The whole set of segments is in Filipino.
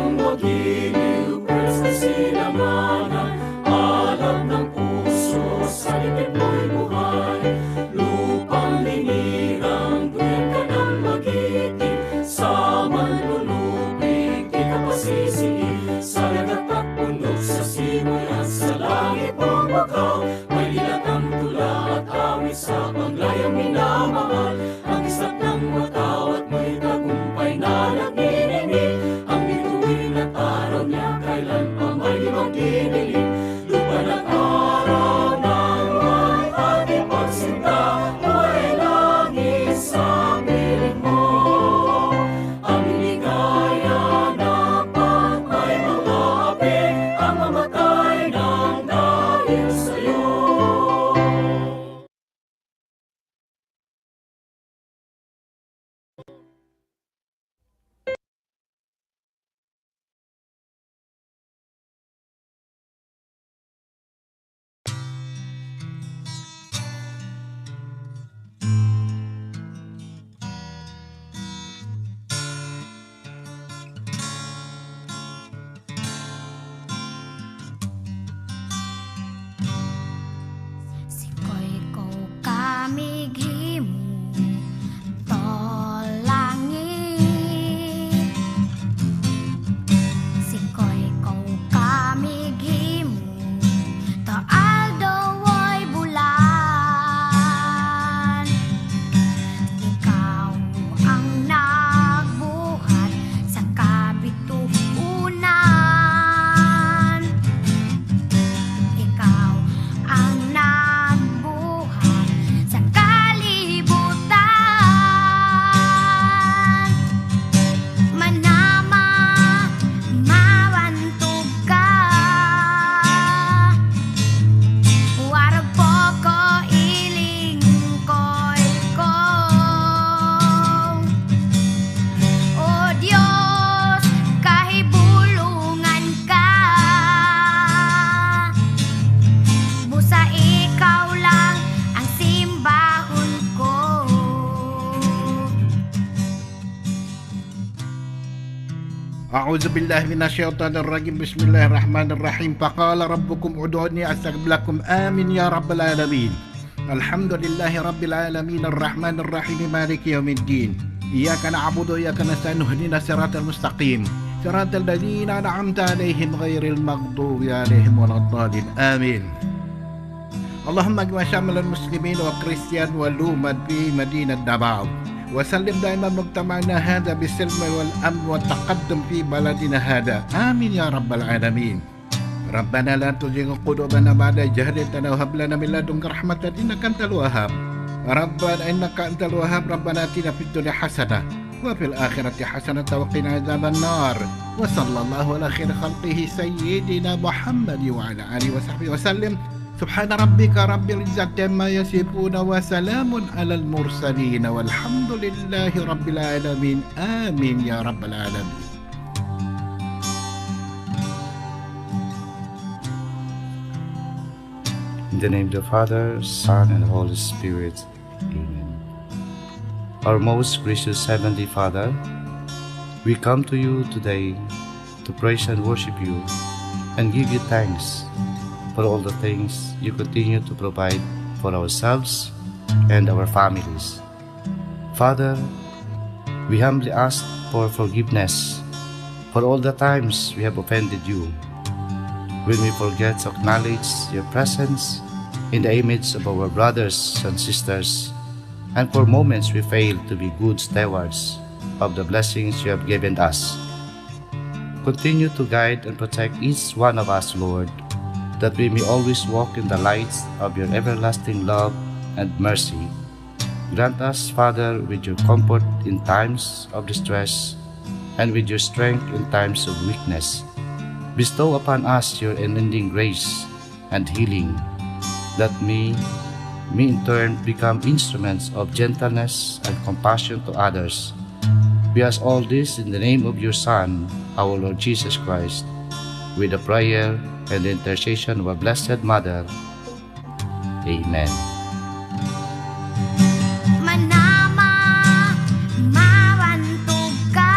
kang magiliw, pwes na silanganan, alab ng puso, sa libid mo'y buhay. Lupang linirang, duyan ka ng magiting, sa manlulupig, di ka pasisiin. Sa lagat at bundok, sa simoy at sa langit bumagaw, may dilatang tula at awit sa paglayang minamahal. Ang isap ng matawat mo'y tagumpay na nagniningning, ang bituin at araw niya kailan pa may magdidilim. Lupa at araw ng may ating pagsinta, buhay langit sa piling mo. Ang ligaya na pag may mga api, ang mamatay ng dahil sa'yo. Sikoy ko kamighimu to langit. Sikoy ko kamighimu to aldaw ay bulan. Ikaw ang nagbuhat sa kabituunan. Ikaw ang nagbuhat sa kalibutan. Manama, mawantog ka. Warag po ko ilingkoy ko. O Diyos, kahibulungan ka. Busa ikaw lang ang simbahon ko. أعوذ بالله من الشيطان الرجيم بسم الله الرحمن الرحيم فقال ربكم ادعوني أستجب لكم آمين يا رب العالمين الحمد لله رب العالمين الرحمن الرحيم مالك يوم الدين إياك نعبد وإياك نستعين اهدنا الصراط المستقيم صراط الذين أنعمت عليهم غير المغضوب عليهم ولا الضالين آمين اللهم اجمع شمل المسلمين وكريستيان والأمة في مدينة دبعو وسلم دائما مجتمعنا هذا بالسلم والأمن والتقدم في بلدنا هذا آمين يا رب العالمين ربنا لا تزغ قلوبنا بعد إذ هديتنا وهب لنا من لدنك رحمة إنك أنت الوهاب ربنا إنك أنت الوهاب ربنا آتنا في الدنيا حسنة وفي الآخرة حسنة وقنا عذاب النار وصلى الله على خير خلقه سيدنا محمد وعلى آله وصحبه وسلم سبحان ربك رب العزة عما يصفون وسلام على المرسلين والحمد لله رب العالمين آمين يا رب العالمين. In the name of the Father, Son, and Holy Spirit. Amen. Our most gracious Heavenly Father, we come to you today to praise and worship you and give you thanks for all the things you continue to provide for ourselves and our families. Father, we humbly ask for forgiveness for all the times we have offended you, when we forget to acknowledge your presence in the image of our brothers and sisters, and for moments we fail to be good stewards of the blessings you have given us. Continue to guide and protect each one of us, Lord, that we may always walk in the lights of your everlasting love and mercy. Grant us, Father, with your comfort in times of distress and with your strength in times of weakness. Bestow upon us your unending grace and healing, that we may in turn become instruments of gentleness and compassion to others. We ask all this in the name of your Son, our Lord Jesus Christ, with the prayer and the intercession of our Blessed Mother. Amen. Manama, mawantog ka.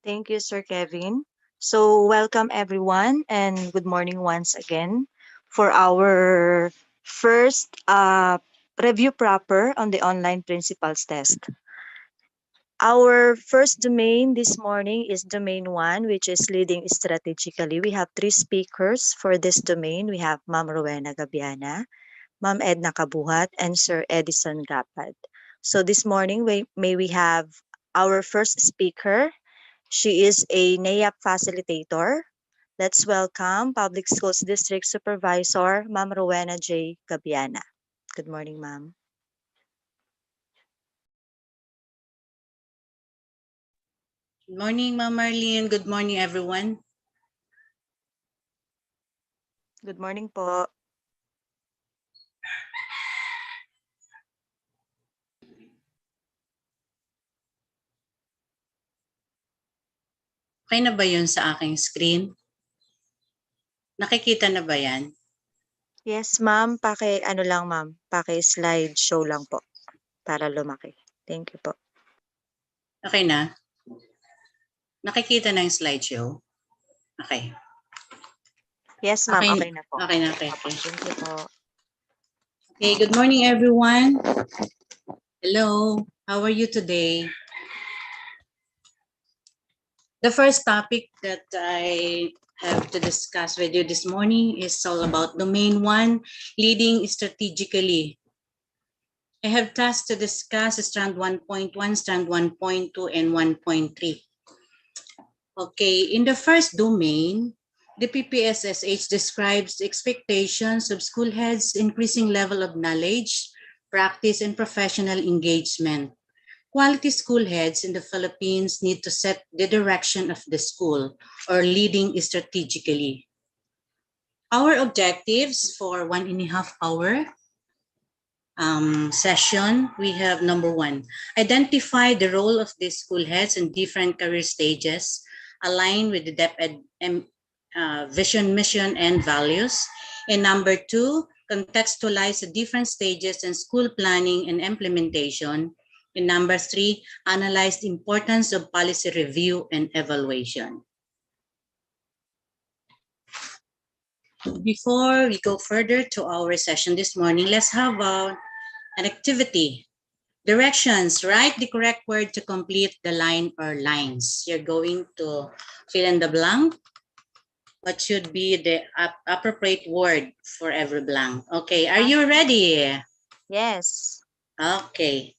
Thank you, Sir Kevin. So, welcome everyone and good morning once again for our first review proper on the online principals test. Our first domain this morning is domain 1, which is leading strategically. We have 3 speakers for this domain. We have Ma'am Rowena Gabiana, Ma'am Edna Kabuhat, and Sir Edison Gapad. So this morning, may we have our first speaker. She is a NAIAP facilitator. Let's welcome Public Schools District Supervisor, Ma'am Rowena J. Gabiana. Good morning, ma'am. Good morning, Ma'am Marlene. Good morning, everyone. Good morning po. Okay na ba yun sa aking screen? Nakikita na ba yan? Yes, ma'am. Paki-slide show lang po para lumaki. Thank you po. Okay na? Nakikita na yung slideshow? Okay. Yes, ma'am. Okay na po. Okay na, okay. Thank you po. Okay, good morning, everyone. Hello, how are you today? The first topic that I have to discuss with you this morning is all about domain 1, leading strategically. I have tasks to discuss strand 1.1, strand 1.2, and 1.3. Okay, in the first domain, the PPSSH describes expectations of school heads, increasing level of knowledge, practice, and professional engagement. Quality school heads in the Philippines need to set the direction of the school or leading strategically. Our objectives for 1.5 hour session, we have number 1, identify the role of the school heads in different career stages, align with the DepEd vision, mission, and values. And number 2, contextualize the different stages in school planning and implementation. And number 3, analyze the importance of policy review and evaluation. Before we go further to our session this morning, let's have an activity. Directions, write the correct word to complete the line or lines. You're going to fill in the blank. What should be the appropriate word for every blank? Okay, are you ready? Yes. Okay.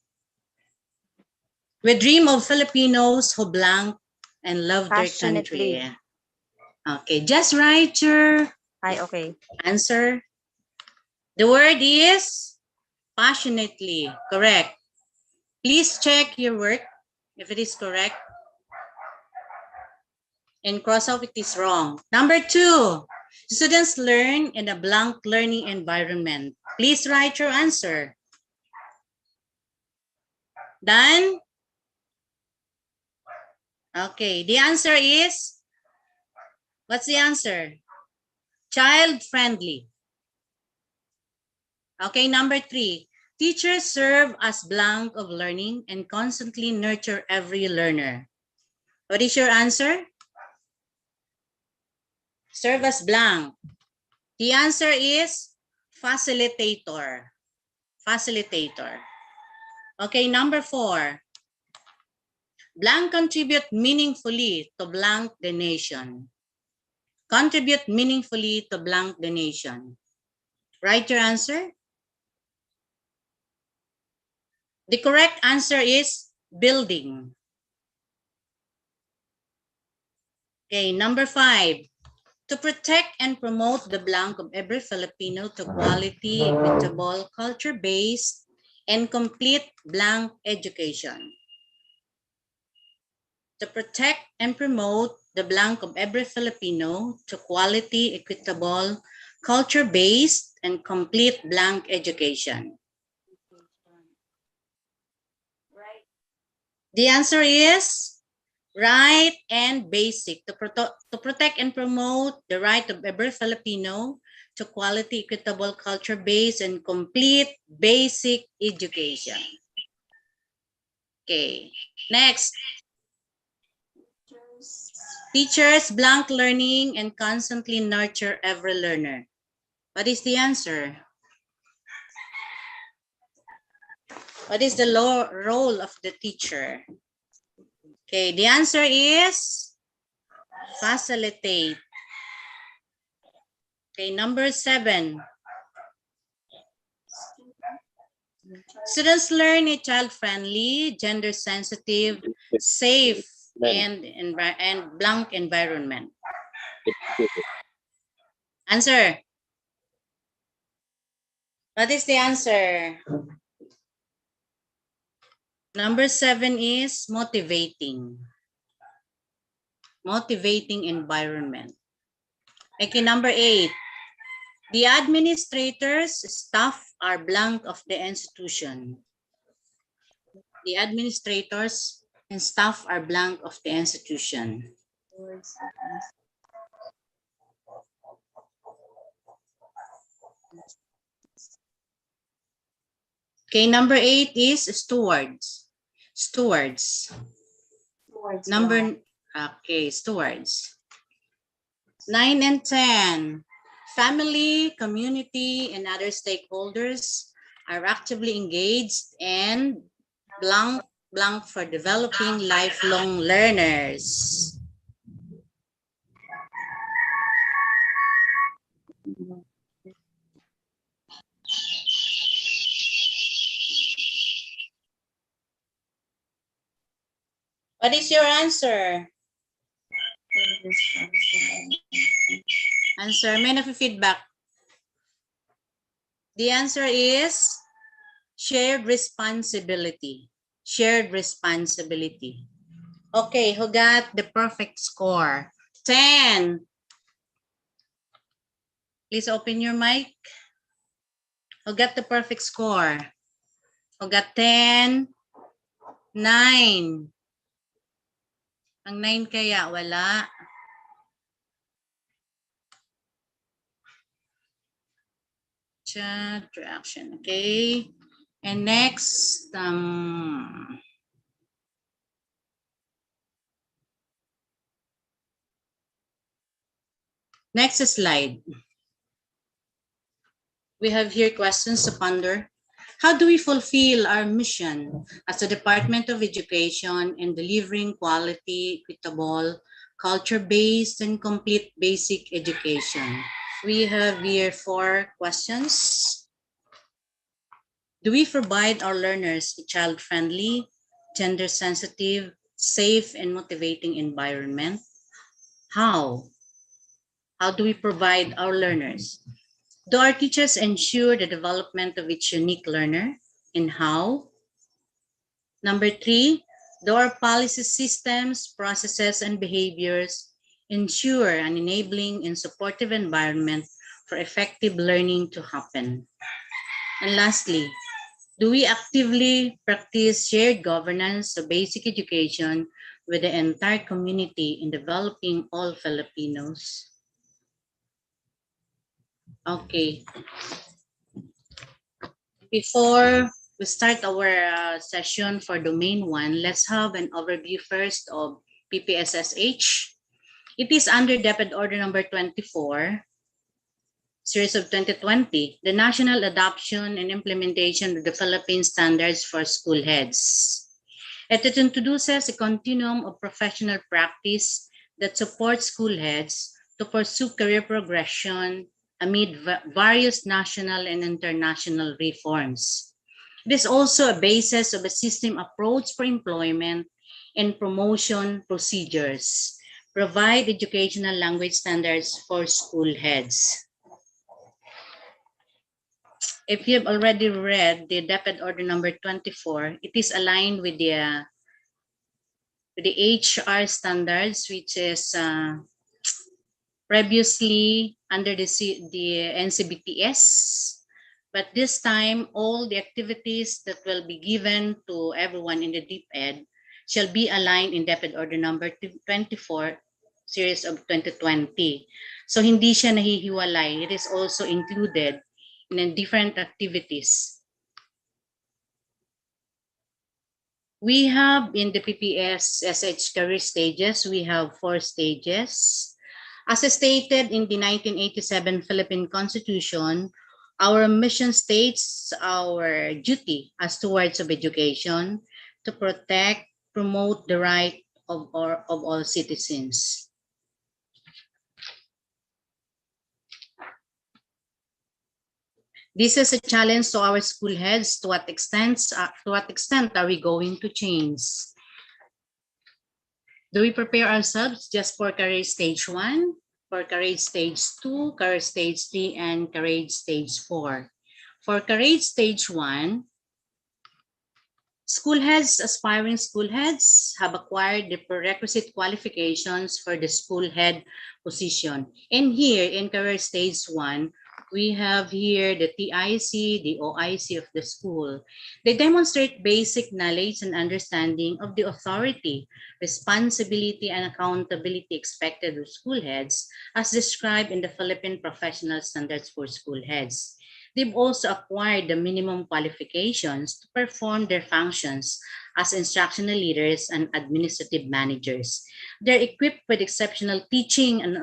We dream of Filipinos who blank and love their country. Okay, just write your answer. The word is passionately, correct. Please check your work if it is correct and cross out if it is wrong. Number 2, students learn in a blank learning environment. Please write your answer. Done? Okay, the answer is, what's the answer? Child-friendly. Okay, number 3, teachers serve as blank of learning and constantly nurture every learner. What is your answer? Serve as blank. The answer is facilitator. Facilitator. Okay, number 4. Blank contribute meaningfully to blank the nation. Contribute meaningfully to blank the nation. Write your answer. The correct answer is building. Okay, number 5. To protect and promote the blank of every Filipino to quality, equitable, culture-based, and complete blank education. To protect and promote the blank of every Filipino to quality, equitable, culture-based, and complete blank education. The answer is right and basic. To protect and promote the right of every Filipino to quality, equitable, culture-based, and complete basic education. Okay, next. Teachers blank learning and constantly nurture every learner. What is the answer? What is the role of the teacher? Okay, the answer is facilitate. Okay, number 7. Students learn a child-friendly, gender-sensitive, safe, and blank environment. Answer. What is the answer? Number 7 is motivating. Motivating environment. Okay, number 8. The administrators, staff are blank of the institution. The administrators and staff are blank of the institution. Okay, number 8 is stewards. Stewards. Stewards. 9 and 10. Family, community, and other stakeholders are actively engaged and blank for developing lifelong learners. What is your answer? Answer, may feedback. The answer is shared responsibility. Shared responsibility. Okay, who got the perfect score? 10. Please open your mic. Who got the perfect score? Who got 10? 9. Ang 9 kaya, wala. Chat reaction, okay. And next, next slide. We have here questions to ponder. How do we fulfill our mission as a Department of Education in delivering quality, equitable, culture-based, and complete basic education? We have here 4 questions. Do we provide our learners a child-friendly, gender-sensitive, safe, and motivating environment? How? How do we provide our learners? Do our teachers ensure the development of each unique learner, and how? Number 3, do our policy systems, processes, and behaviors ensure an enabling and supportive environment for effective learning to happen? And lastly, do we actively practice shared governance of basic education with the entire community in developing all Filipinos? Okay. Before we start our session for domain 1, let's have an overview first of PPSSH. It is under DepEd Order number 24, series of 2020, the national adoption and implementation of the Philippine standards for school heads. It introduces a continuum of professional practice that supports school heads to pursue career progression amid various national and international reforms. It is also a basis of a system approach for employment and promotion procedures, provide educational language standards for school heads. If you have already read the DepEd Order number 24, it is aligned with the HR standards, which is previously under the NCBTS, but this time all the activities that will be given to everyone in the DepEd shall be aligned in DepEd Order number 24, series of 2020. So hindi siya nahihiwalay. It is also included in different activities. We have in the PPSSH career stages, we have 4 stages. As stated in the 1987 Philippine Constitution, our mission states our duty as stewards of education to protect, promote the right of all citizens. This is a challenge to our school heads. To what extent are we going to change? Do we prepare ourselves just for career stage 1, for career stage 2, career stage 3, and career stage 4? For career stage 1, aspiring school heads have acquired the prerequisite qualifications for the school head position. And here in career stage 1, we have here the TIC, the OIC of the school. They demonstrate basic knowledge and understanding of the authority, responsibility, and accountability expected of school heads as described in the Philippine Professional Standards for School Heads. They've also acquired the minimum qualifications to perform their functions as instructional leaders and administrative managers. They're equipped with exceptional teaching and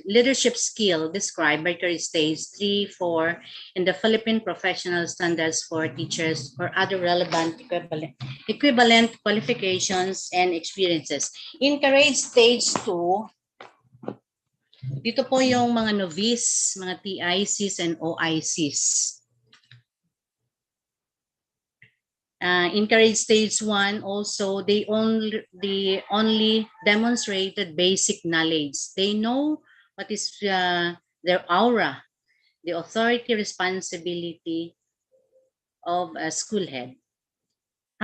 leadership skill described by career stage 3, 4 in the Philippine Professional Standards for Teachers or other relevant equivalent qualifications and experiences. In career stage 2, dito po yung mga novice, mga TICs and OICs. In career stage 1 also, they only demonstrated basic knowledge. They know what is their aura, the authority responsibility of a school head.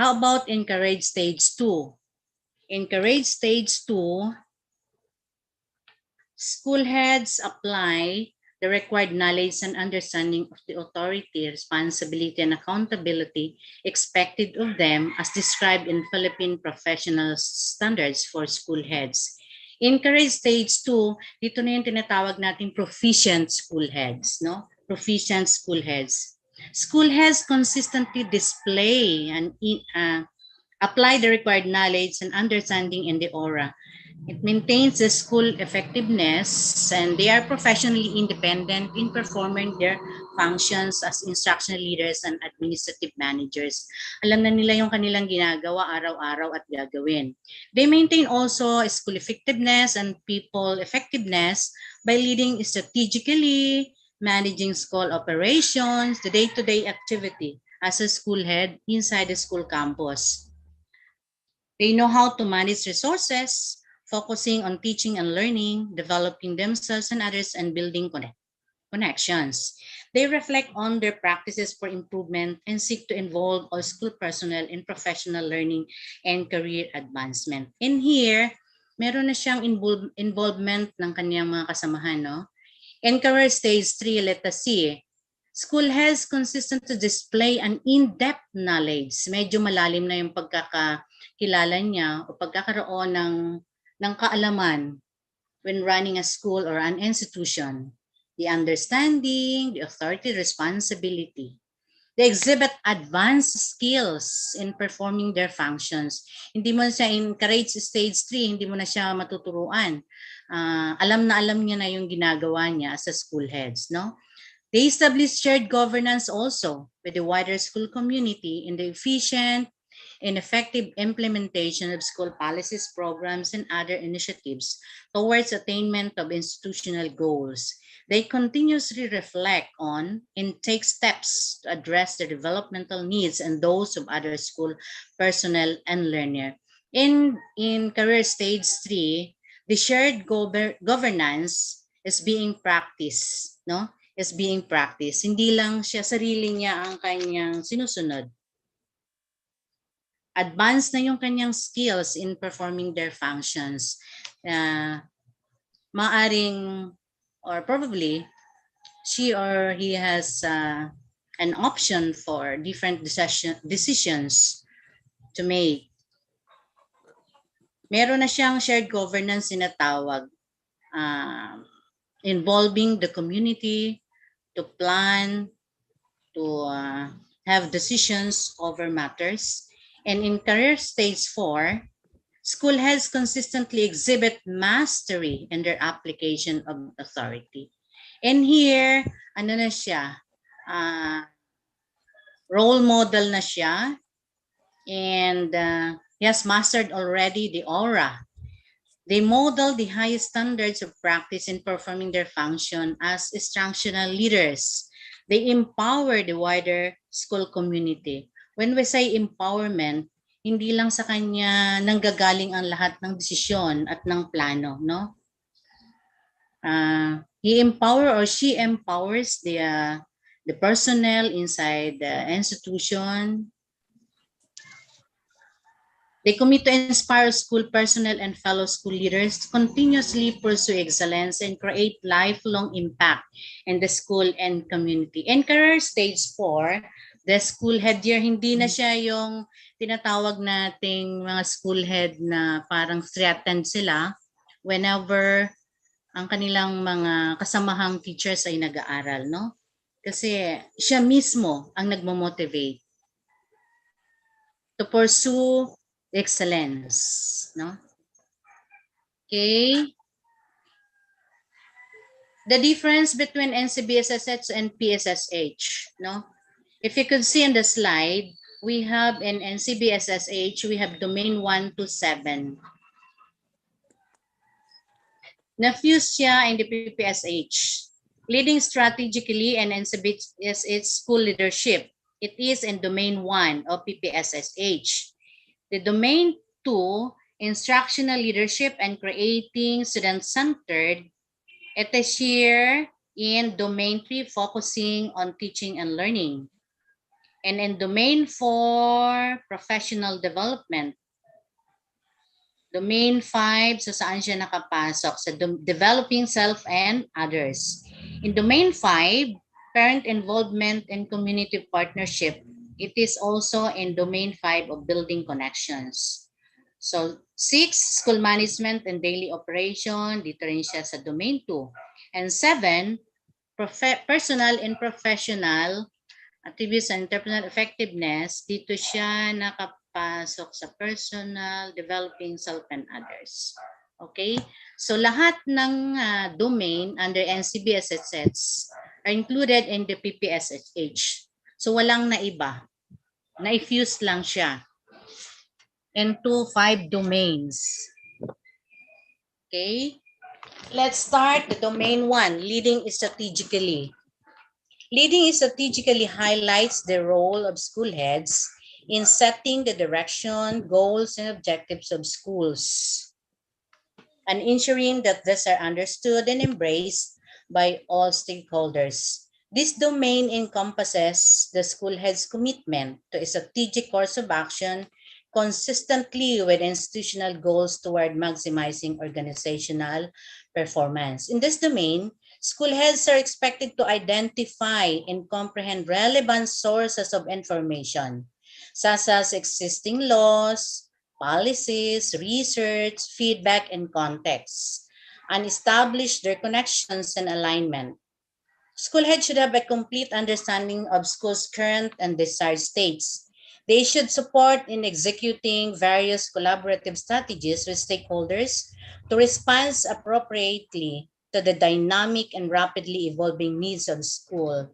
How about in career stage 2? In career stage 2, school heads apply the required knowledge and understanding of the authority, responsibility, and accountability expected of them as described in Philippine Professional Standards for School Heads. In career stage 2, dito na yung tinatawag natin proficient school heads, no? Proficient school heads. School heads consistently display and apply the required knowledge and understanding in the aura. It maintains the school effectiveness, and they are professionally independent in performing their functions as instructional leaders and administrative managers. Alam na nila yung kanilang ginagawa araw-araw at gagawin. They maintain also school effectiveness and people effectiveness by leading strategically, managing school operations, the day-to-day activity as a school head inside the school campus. They know how to manage resources, focusing on teaching and learning, developing themselves and others, and building connections. They reflect on their practices for improvement and seek to involve all school personnel in professional learning and career advancement. In here, meron na siyang involvement ng kanyang mga kasamahan, no? In career stage 3, let us see. School heads consistent to display an in-depth knowledge. Medyo malalim na yung pagkakakilala niya o pagkakaroon ng kaalaman when running a school or an institution. The understanding, the authority, responsibility. They exhibit advanced skills in performing their functions. Hindi mo siya in courage stage 3, hindi mo na siya matuturuan. Alam niya na yung ginagawa niya as a school heads, no? They establish shared governance also with the wider school community in the efficient and effective implementation of school policies, programs, and other initiatives towards attainment of institutional goals. They continuously reflect on and take steps to address the developmental needs and those of other school personnel and learner. In career stage 3, the shared governance is being practiced, no? Is being practiced. Hindi lang siya sarili niya ang kanyang sinusunod. Advanced na yung kanyang skills in performing their functions. Maaring or probably she or he has an option for different decisions to make. Meron na siyang shared governance sinatawag, involving the community to plan, to have decisions over matters. And in career stage 4, school heads consistently exhibit mastery in their application of authority. And here, ano na siya, role model na siya, and he has mastered already the aura. They model the highest standards of practice in performing their function as instructional leaders. They empower the wider school community. When we say empowerment, hindi lang sa kanya nanggagaling ang lahat ng desisyon at ng plano, no? He or she empowers the personnel inside the institution. They commit to inspire school personnel and fellow school leaders to continuously pursue excellence and create lifelong impact in the school and community. In career stage 4, the school head year, hindi na siya yung tinatawag nating mga school head na parang threatened sila whenever ang kanilang mga kasamahang teachers ay nag-aaral, no? Kasi siya mismo ang nagmo-motivate to pursue excellence, no? Okay. The difference between NCBSSH and PSSH, no? If you could see in the slide, we have in NCBSSH, we have domain 1 to 7. Na-fuse siya in the PPSH, leading strategically and NCBSH school leadership. It is in domain 1 of PPSSH. The domain 2, instructional leadership and creating student-centered, it is here in domain 3, focusing on teaching and learning. And in domain 4, professional development. Domain 5, so saan siya nakapasok? Sa developing self and others. In domain 5, parent involvement and community partnership, it is also in domain 5 of building connections. So 6, school management and daily operation, dito rin siya sa domain 2. And 7, personal and professional attributes and interpersonal effectiveness, dito siya nakapasok sa personal, developing self and others. Okay? So lahat ng domain under NCBSSH are included in the PPSSH. So walang naiba. Na-fuse lang siya into 5 domains. Okay? Let's start the domain 1, leading strategically. Leading strategically highlights the role of school heads in setting the direction, goals, and objectives of schools, and ensuring that these are understood and embraced by all stakeholders. This domain encompasses the school head's commitment to a strategic course of action consistently with institutional goals toward maximizing organizational performance. In this domain, school heads are expected to identify and comprehend relevant sources of information, such as existing laws, policies, research, feedback, and context, and establish their connections and alignment. School heads should have a complete understanding of school's current and desired states. They should support in executing various collaborative strategies with stakeholders to respond appropriately to the dynamic and rapidly evolving needs of school.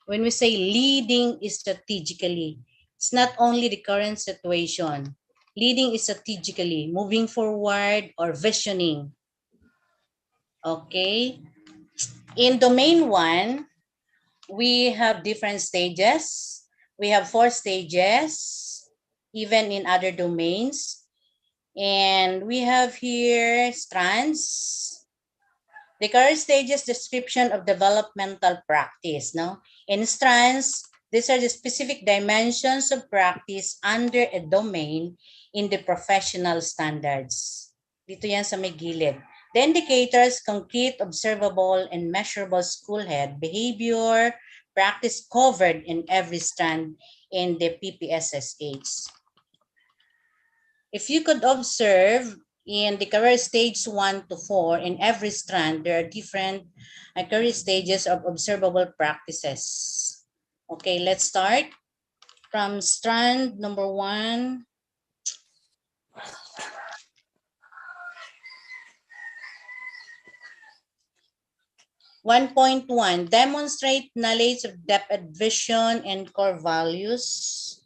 When we say leading strategically, it's not only the current situation. Leading strategically, moving forward or visioning. Okay. In domain 1, we have different stages. We have 4 stages, even in other domains. And we have here strands. The current stages description of developmental practice. No? In strands, these are the specific dimensions of practice under a domain in the professional standards. Dito yan sa may gilid. The indicators, concrete, observable, and measurable school head behavior, practice covered in every strand in the PPSSH. If you could observe in the career stage 1 to 4, in every strand, there are different career stages of observable practices. Okay, let's start from strand number 1, 1.1, demonstrate knowledge of DepEd vision and core values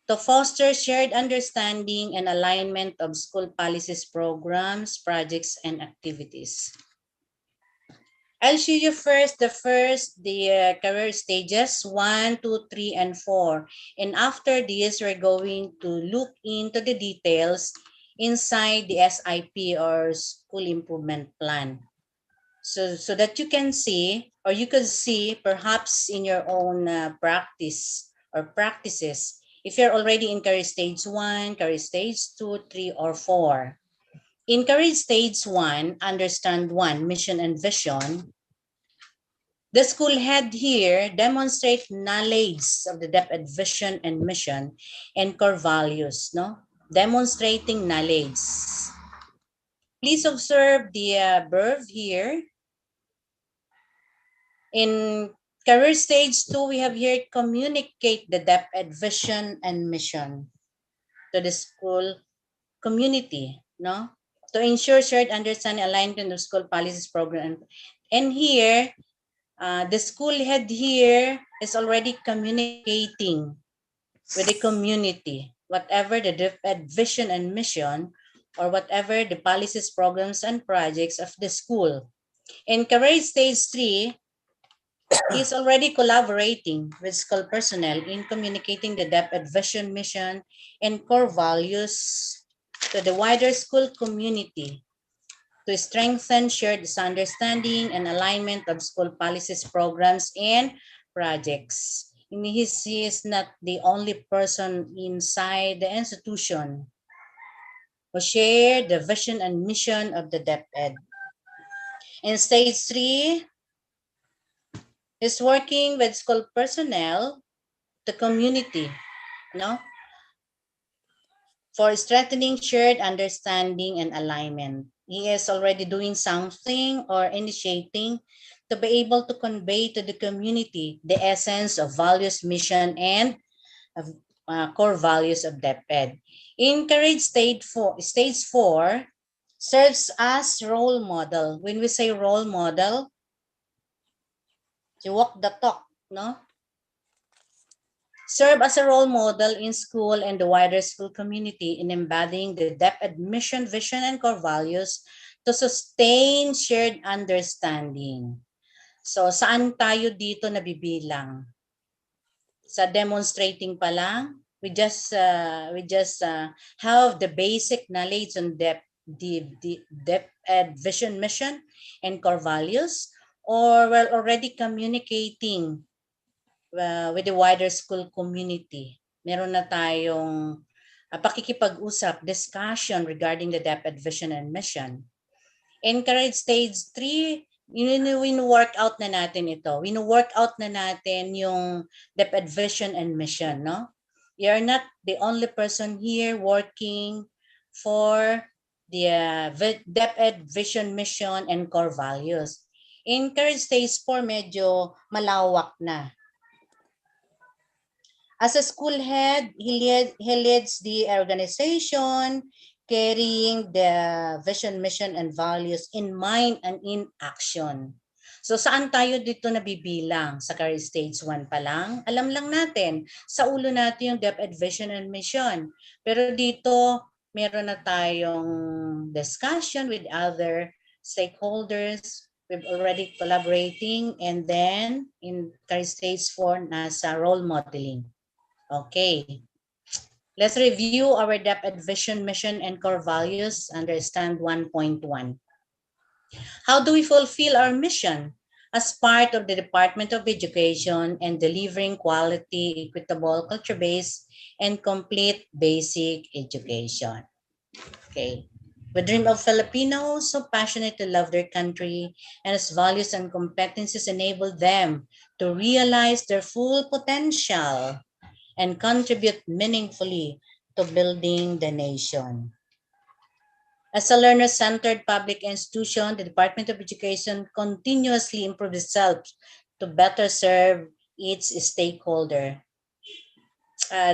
to foster shared understanding and alignment of school policies, programs, projects, and activities. I'll show you first the career stages 1, 2, 3, and 4. And after this, we're going to look into the details inside the SIP or School Improvement Plan. So that you can see, or you could see perhaps in your own practice or practices, if you're already in career stage 1, career stage 2, 3, or 4. In career stage 1, understand 1, mission and vision. The school head here demonstrate knowledge of the DepEd vision and mission and core values, no? Demonstrating knowledge. Please observe the verb here. In career stage 2, we have here communicate the DepEd vision and mission to the school community, no? To ensure shared understanding, alignment of school policies, program. And here, the school head here is already communicating with the community, whatever the DepEd vision and mission, or whatever the policies, programs, and projects of the school. In career stage 3, he's already collaborating with school personnel in communicating the DepEd vision, mission, and core values to the wider school community to strengthen shared understanding and alignment of school policies, programs, and projects. And he is not the only person inside the institution who share the vision and mission of the DepEd. In stage 3, is working with school personnel, the community, no? For strengthening shared understanding and alignment. He is already doing something or initiating to be able to convey to the community the essence of values, mission, and core values of DepEd. Encourage stage 4 serves as role model. When we say role model, you walk the talk, no? Serve as a role model in school and the wider school community in embodying the DepEd mission, vision, and core values to sustain shared understanding. So, saan tayo dito nabibilang? Sa demonstrating pa lang, we just have the basic knowledge on the DepEd vision, mission, and core values, or we're already communicating with the wider school community. Meron na tayong pakikipag-usap, discussion regarding the DepEd vision and mission. In career stage 3, wino-work out na natin ito. Wino-work out na natin yung DepEd vision and mission, no? You're not the only person here working for the DepEd vision, mission, and core values. In career stage 4, medyo malawak na. As a school head, he leads the organization, carrying the vision, mission, and values in mind and in action. So saan tayo dito nabibilang? Sa career stage 1 pa lang? Alam lang natin, sa ulo natin yung DepEd vision and mission. Pero dito, meron na tayong discussion with other stakeholders. We've already collaborating, and then in career stage 4, nasa role modeling. Okay, let's review our DepEd vision, mission, and core values under stand 1.1. How do we fulfill our mission as part of the Department of Education and delivering quality, equitable, culture-based, and complete basic education? Okay. We dream of Filipinos so passionate to love their country, and its values and competencies enable them to realize their full potential and contribute meaningfully to building the nation. As a learner-centered public institution, the Department of Education continuously improves itself to better serve its stakeholder.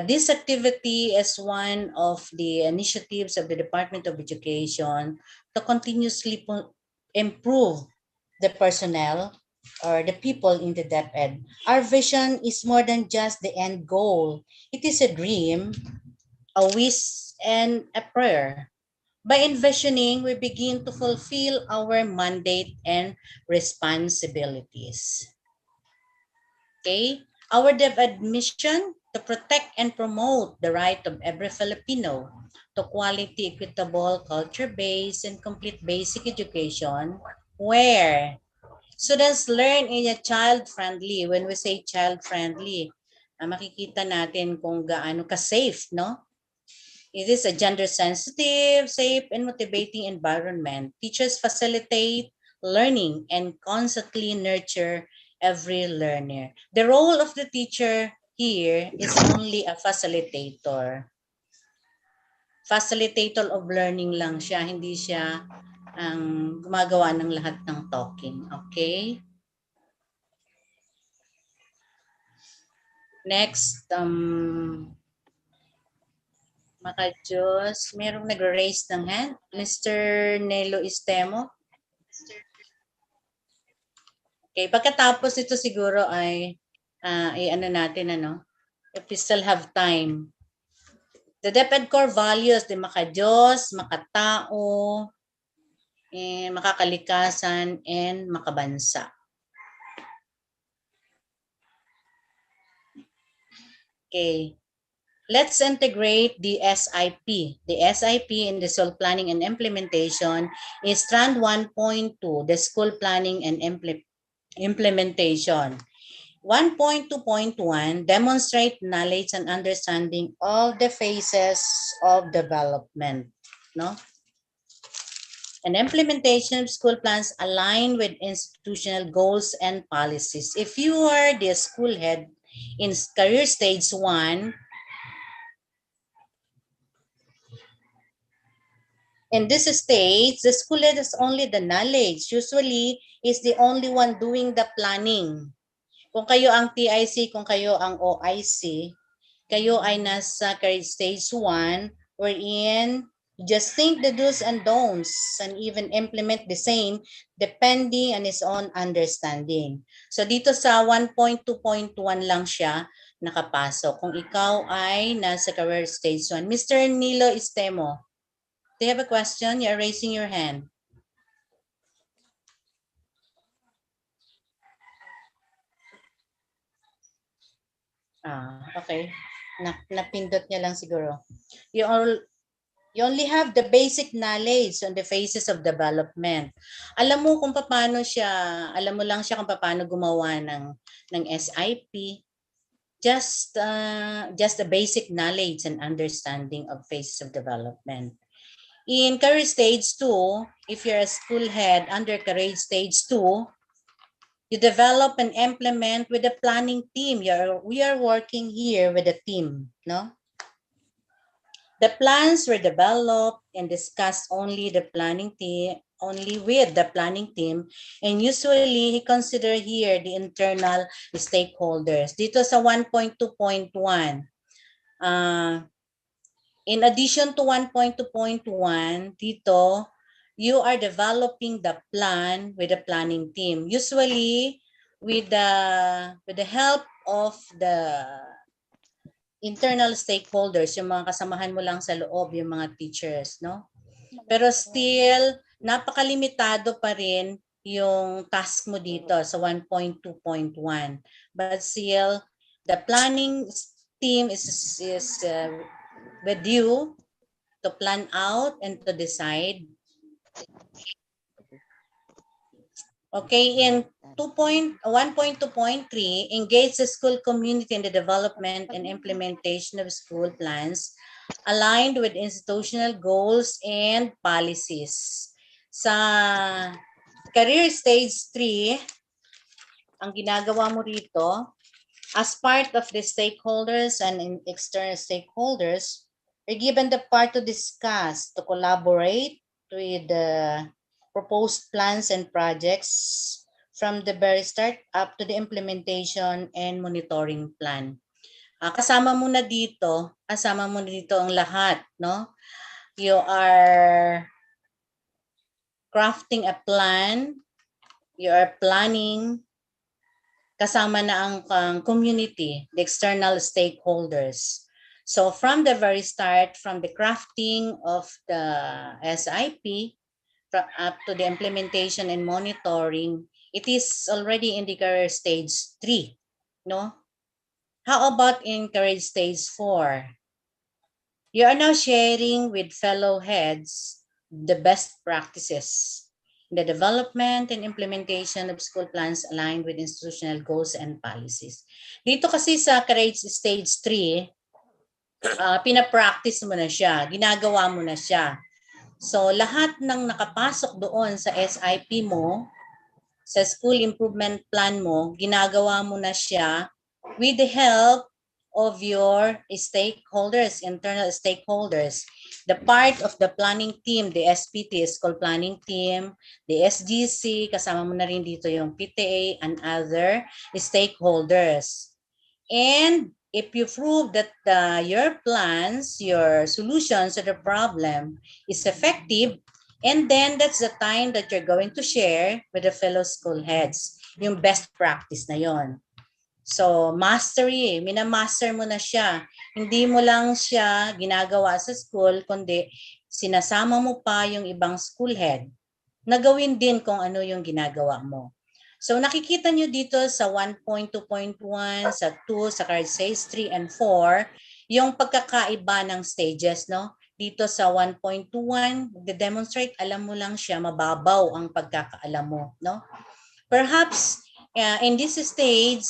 This activity is one of the initiatives of the Department of Education to continuously improve the personnel or the people in the DepEd. Our vision is more than just the end goal. It is a dream, a wish, and a prayer. By envisioning, we begin to fulfill our mandate and responsibilities. Okay? Our DepEd mission to protect and promote the right of every Filipino to quality, equitable, culture-based, and complete basic education where students learn in a child-friendly. When we say child-friendly, makikita natin kung gaano ka-safe, no? It is a gender-sensitive, safe, and motivating environment. Teachers facilitate learning and constantly nurture every learner. The role of the teacher here is only a facilitator. Facilitator of learning lang siya, hindi siya ang gumagawa ng lahat ng talking. Okay? Next, Maka Diyos, merong nag-raise ng hand. Mr. Nelo Istemo. Okay, pagkatapos ito siguro ay i-ano natin, if we still have time. The DepEd core values, di maka-Diyos, makatao, makakalikasan, and makabansa. Okay. Let's integrate the SIP. The SIP in the school planning and implementation is strand 1.2, the school planning and implementation. 1.2.1, demonstrate knowledge and understanding of the phases of development. No? And implementation of school plans align with institutional goals and policies. If you are the school head in career stage 1, in this stage, the school head has only the knowledge. Usually, is the only one doing the planning. Kung kayo ang TIC, kung kayo ang OIC, kayo ay nasa career stage 1, wherein just think the do's and don'ts and even implement the same depending on his own understanding. So dito sa 1.2.1 lang siya nakapasok. Kung ikaw ay nasa career stage 1. Mr. Nilo Istemo, do you have a question? You're raising your hand. Okay. Napindot niya lang siguro. You only have the basic knowledge on the phases of development. Alam mo kung paano siya, alam mo lang siya kung paano gumawa ng SIP. Just the basic knowledge and understanding of phases of development. In career stage 2, if you're a school head under career stage 2, you develop and implement with the planning team. We are working here with a team, no? The plans were developed and discussed only with the planning team, and usually he consider here the internal stakeholders. Dito sa 1.2.1, in addition to 1.2.1, dito you are developing the plan with the planning team. Usually with the help of the internal stakeholders, yung mga kasamahan mo lang sa loob, yung mga teachers, no? Pero still, napakalimitado pa rin yung task mo dito sa 1.2.1. But still, the planning team is with you to plan out and to decide. Okay, in 1.2.3, engage the school community in the development and implementation of school plans aligned with institutional goals and policies. Sa career stage 3, ang ginagawa mo rito, as part of the stakeholders and external stakeholders, are given the part to discuss, to collaborate with the proposed plans and projects from the very start up to the implementation and monitoring plan. Kasama mo na dito ang lahat, no? You are crafting a plan, you are planning, kasama na ang community, the external stakeholders. So from the very start, from the crafting of the SIP, up to the implementation and monitoring, it is already in the career stage 3, no? How about in career stage 4? You are now sharing with fellow heads the best practices in the development and implementation of school plans aligned with institutional goals and policies. Dito kasi sa career stage 3, pinapractice mo na siya, ginagawa mo na siya. So lahat ng nakapasok doon sa SIP mo, sa school improvement plan mo, ginagawa mo na siya with the help of your stakeholders, internal stakeholders. The part of the planning team, the SPT, School Planning Team, the SGC, kasama mo na rin dito yung PTA and other stakeholders. And if you prove that your plans, your solutions to the problem is effective, and then that's the time that you're going to share with the fellow school heads, yung best practice na yon. So, mastery, minamaster mo na siya. Hindi mo lang siya ginagawa sa school, kundi sinasama mo pa yung ibang school head na gawin din kung ano yung ginagawa mo. So, nakikita nyo dito sa 1.2.1, sa 2, sa card stage 3 and 4, yung pagkakaiba ng stages, no? Dito sa 1.21, de-demonstrate, alam mo lang siya, mababaw ang pagkakaalam mo, no? Perhaps, in this stage,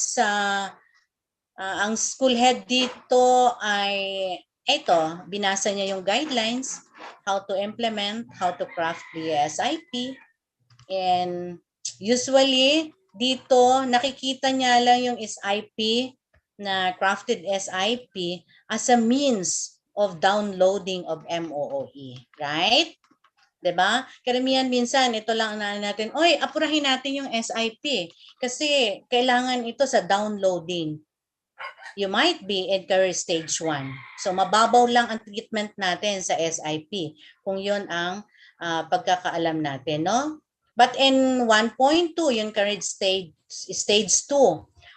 ang school head dito ay, binasa niya yung guidelines, how to implement, how to craft the SIP, and usually, dito, nakikita niya lang yung SIP na crafted SIP as a means of downloading of MOOE, right? Diba? Karamihan minsan, ito lang na natin, oy, apurahin natin yung SIP kasi kailangan ito sa downloading. You might be in career stage 1. So, mababaw lang ang treatment natin sa SIP kung yun ang pagkakaalam natin, no? But in 1.2, yung career stage 2,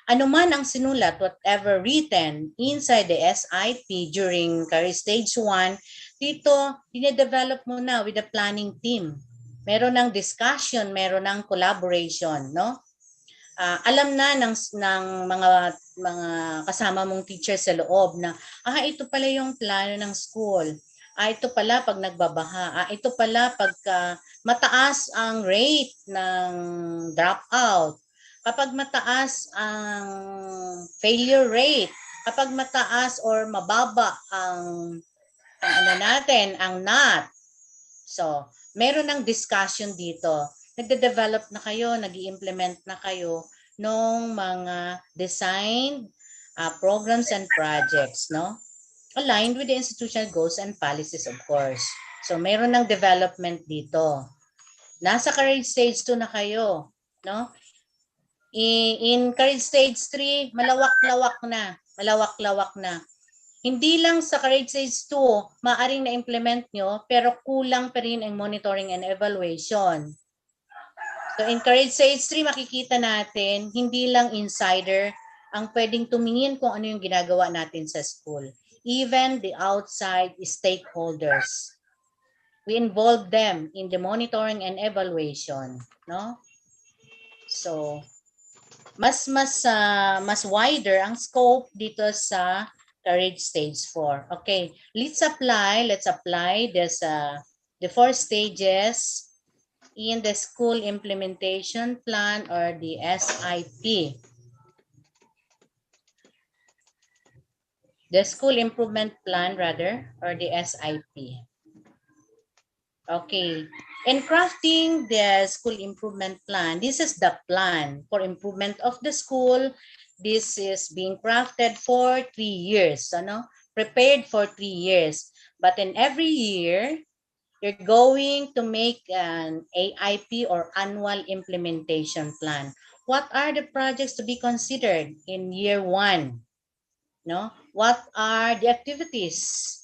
ano man ang sinulat, whatever written inside the SIP during career stage 1, dito, dinedevelop mo na with the planning team. Meron ng discussion, meron ng collaboration, no? Alam na ng mga kasama mong teacher sa loob na, ito pala yung plano ng school. Ito pala pag nagbabaha. Ito pala pag mataas ang rate ng dropout. Kapag mataas ang failure rate. Kapag mataas or mababa ang NOT. So, meron ng discussion dito. Nagde-develop na kayo, nag-i-implement na kayo ng mga designed programs and projects, no? Aligned with the institutional goals and policies, of course. So, meron ng development dito. Nasa career stage 2 na kayo, no? In career stage 3, malawak-lawak na. Hindi lang sa career stage 2, maaring na-implement nyo, pero kulang pa rin ang monitoring and evaluation. So in career stage 3, makikita natin, hindi lang insider ang pwedeng tumingin kung ano yung ginagawa natin sa school. Even the outside stakeholders. We involve them in the monitoring and evaluation, no? So mas wider ang scope dito sa career stage 4. Okay, let's apply this the 4 stages in the school implementation plan or the SIP. The school improvement plan rather, or the SIP. Okay, in crafting the school improvement plan, this is the plan for improvement of the school. This is being crafted for 3 years, prepared for 3 years. But in every year, you're going to make an AIP or annual implementation plan. What are the projects to be considered in year 1? No? What are the activities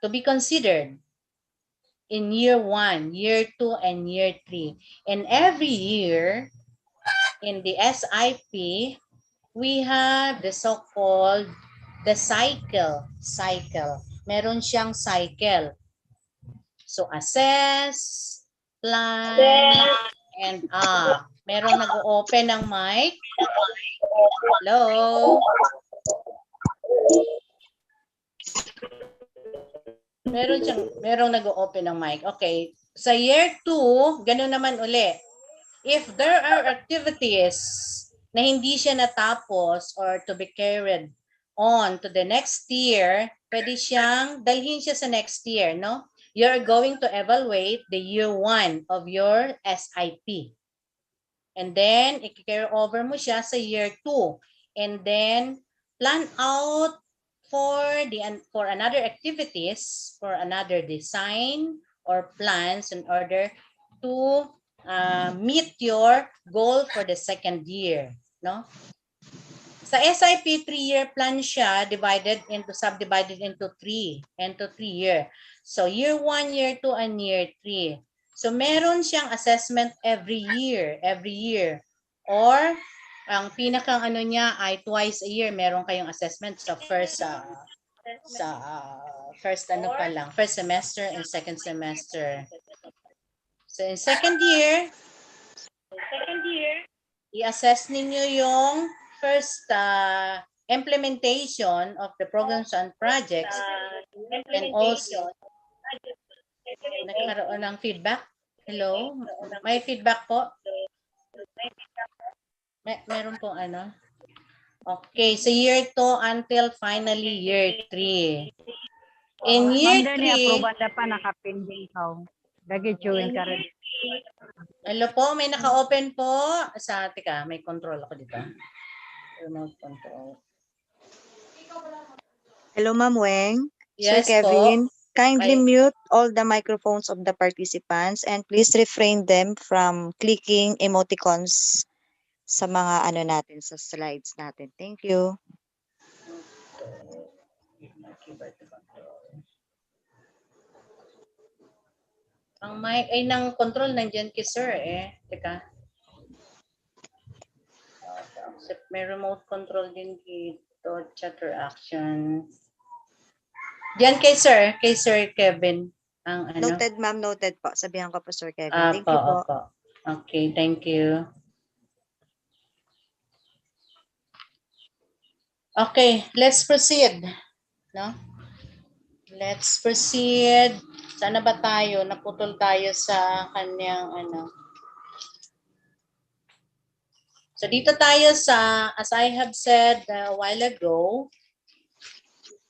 to be considered in year 1, year 2, and year 3? And every year in the SIP, we have the so-called the cycle. Meron siyang cycle. So assess, plan, and Merong nag-open ng mic. Hello? Merong nag-open ng mic. Okay. Sa year 2, ganun naman uli. If there are activities na hindi siya natapos or to be carried on to the next year, pwede siyang dalhin siya sa next year, no? You're going to evaluate the year 1 of your SIP. And then, i-carry over mo siya sa year 2. And then, plan out for another activities, for another design or plans in order to meet your goal for the second year, no? Sa SIP 3-year plan siya subdivided into 3 year. So year 1, year 2, and year 3. So meron siyang assessment every year. Or ang pinakang ano niya ay twice a year meron kayong assessment sa first semester and second semester. So in second year, i-assess ninyo yung first implementation of the programs and projects and also nagkaroon ng feedback. Hello? May feedback po? Meron po ano? Okay, so year 2 until finally year 3. In year 3, pa nakapinding ka. Dagi chewing ka rin. hello po, may naka-open po. Teka, may control ako dito. Remote control. Hello, Ma'am Weng. Yes Sir Kevin, po. kindly mute all the microphones of the participants and please refrain them from clicking emoticons sa mga ano natin, sa slides natin. Thank you. Ang mic ay ng control nandiyan kay sir eh. Teka. May remote control din dito. Chatter action. Diyan kay Sir Kevin. Ang ano. Noted, ma'am. Noted po. Sabihan ko po, Sir Kevin. Thank you po. Okay, thank you. Okay, let's proceed. No? Let's proceed. Sana ba tayo? Naputol tayo sa kanyang ano. So dito tayo sa, as I have said a while ago,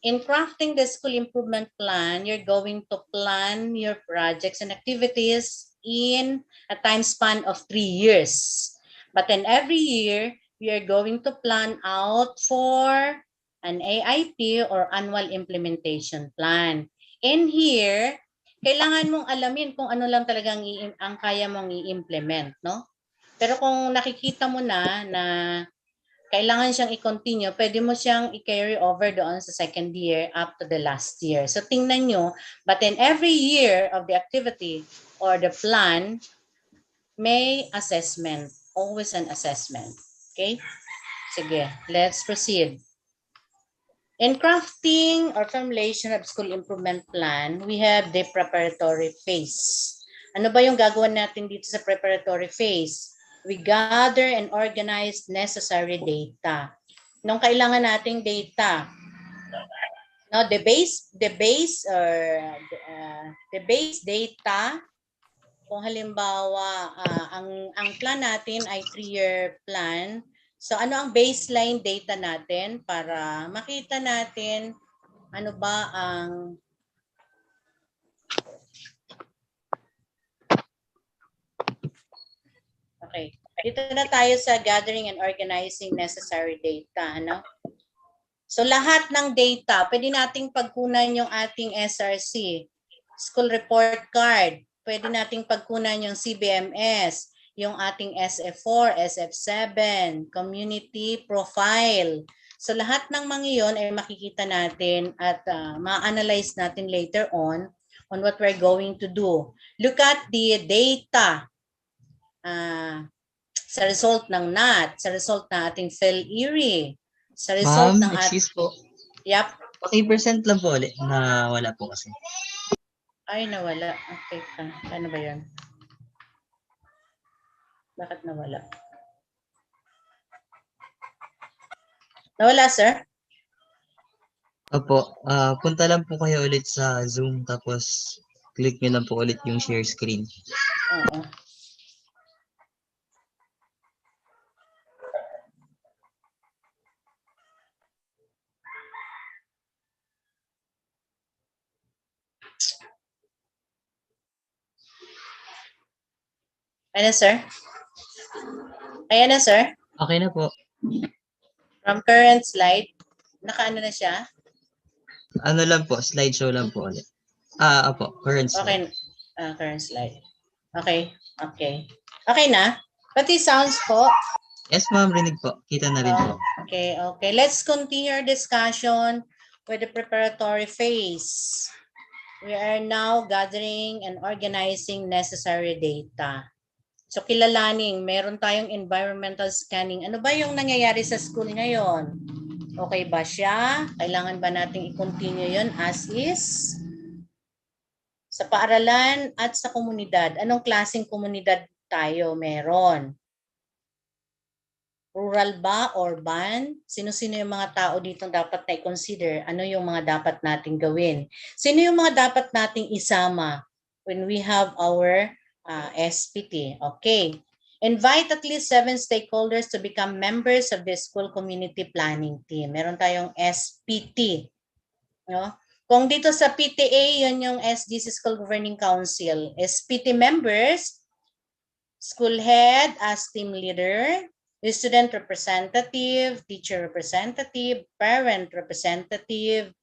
in crafting the school improvement plan, you're going to plan your projects and activities in a time span of 3 years. But then every year, you're going to plan out for an AIP or annual implementation plan. In here, kailangan mong alamin kung ano lang talagang ang kaya mong i-implement, no? Pero kung nakikita mo na kailangan siyang i-continue, pwede mo siyang i-carry over doon sa second year up to the last year. So tingnan nyo, but in every year of the activity or the plan, may assessment. Always an assessment. Okay? Sige, let's proceed. In crafting or formulation of school improvement plan, we have the preparatory phase. Ano ba yung gagawin natin dito sa preparatory phase? We gather and organize necessary data. Nung kailangan nating data, no, the base data. Kung halimbawa ang plan natin ay 3-year plan, so ano ang baseline data natin para makita natin ano ba ang Okay. Dito na tayo sa gathering and organizing necessary data, ano? So lahat ng data, pwede nating pagkunan yung ating SRC, school report card, pwede nating pagkunan yung CBMS, yung ating SF4, SF7, community profile. So lahat ng mga iyon ay makikita natin at ma-analyze natin later on what we're going to do. Look at the data sa result ng NAT, sa result ng ating PhilErie, sa result Ma'am, ng excuse po. Yep. Paki-percent lang po ulit na wala po kasi. Ay, nawala. Okay ka. Ano ba yun? Bakit nawala? Nawala, sir? Opo, punta lang po kayo ulit sa Zoom tapos click nyo lang po ulit yung share screen. Oo. Ano, sir? Ayan na, sir. Okay na po. From current slide, nakaano na siya? Ano lang po, slideshow lang po ulit. Opo, current slide. Okay. Current slide. Okay. Okay. Okay na? Pati sounds po. Yes, ma'am, rinig po. Kita na rin po. Okay, okay. Let's continue our discussion with the preparatory phase. We are now gathering and organizing necessary data. So kilalaning, meron tayong environmental scanning. Ano ba yung nangyayari sa school ngayon? Okay ba siya? Kailangan ba nating i-continue yun as is? Sa paaralan at sa komunidad, anong klaseng komunidad tayo meron? Rural ba? Urban? Sino-sino yung mga tao dito dapat na i-consider? Ano yung mga dapat nating gawin? Sino yung mga dapat nating isama when we have our SPT? Okay. Invite at least 7 stakeholders to become members of the school community planning team. Meron tayong SPT. No? Kung dito sa PTA, yun yung SGC School Governing Council. SPT members, school head as team leader, the student representative, teacher representative, parent representative,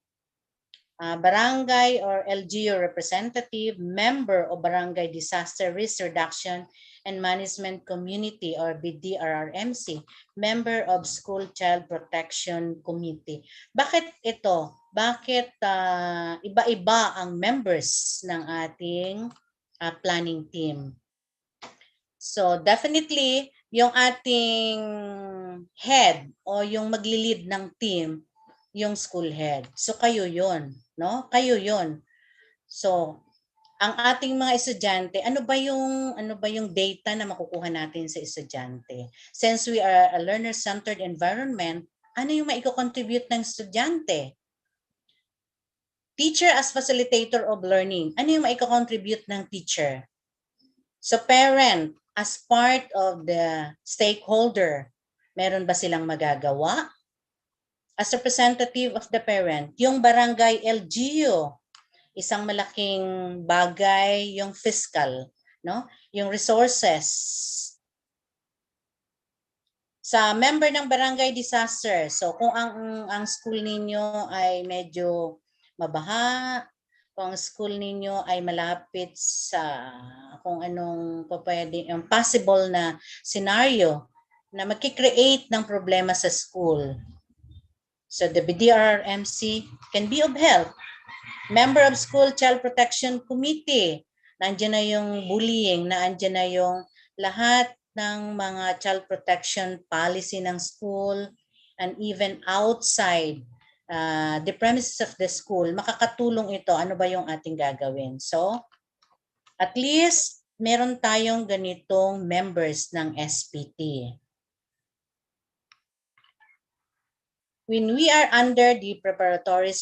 barangay or LGU representative, member of Barangay Disaster Risk Reduction and Management Community or BDRRMC, member of School Child Protection Committee. Bakit ito? Bakit iba-iba ang members ng ating planning team? So definitely, yung ating head o yung magli-lead ng team, yung school head. So kayo yun, no? Kayo yun. So ang ating mga estudyante, ano ba yung data na makukuha natin sa estudyante? Since we are a learner-centered environment, ano yung maiko-contribute ng estudyante? Teacher as facilitator of learning, ano yung maiko-contribute ng teacher? So parent as part of the stakeholder, meron ba silang magagawa? As representative of the parent, yung barangay LGU, isang malaking bagay yung fiscal, no? Yung resources. Sa member ng barangay disaster, so kung ang school ninyo ay medyo mabaha, kung ang school ninyo ay malapit sa kung anong pwede, yung possible na scenario na magki-create ng problema sa school. So the BDRRMC can be of help. Member of School Child Protection Committee, nandiyan na yung bullying, nandiyan na yung lahat ng mga child protection policy ng school and even outside the premises of the school, makakatulong ito. Ano ba yung ating gagawin? So, at least meron tayong ganitong members ng SPT. When we are under the preparatory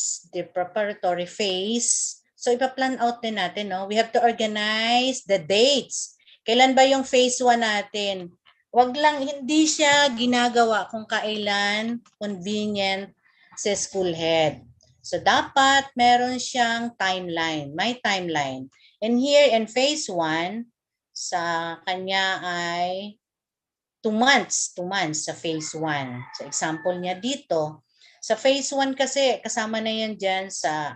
phase, so ipa-plan out din natin, no? We have to organize the dates. Kailan ba yung phase 1 natin? Wag lang, hindi siya ginagawa kung kailan convenient sa school head. So dapat meron siyang timeline, may timeline. And here in phase 1, sa kanya ay 2 months sa phase 1. So example niya dito, sa phase 1 kasi kasama na yan dyan sa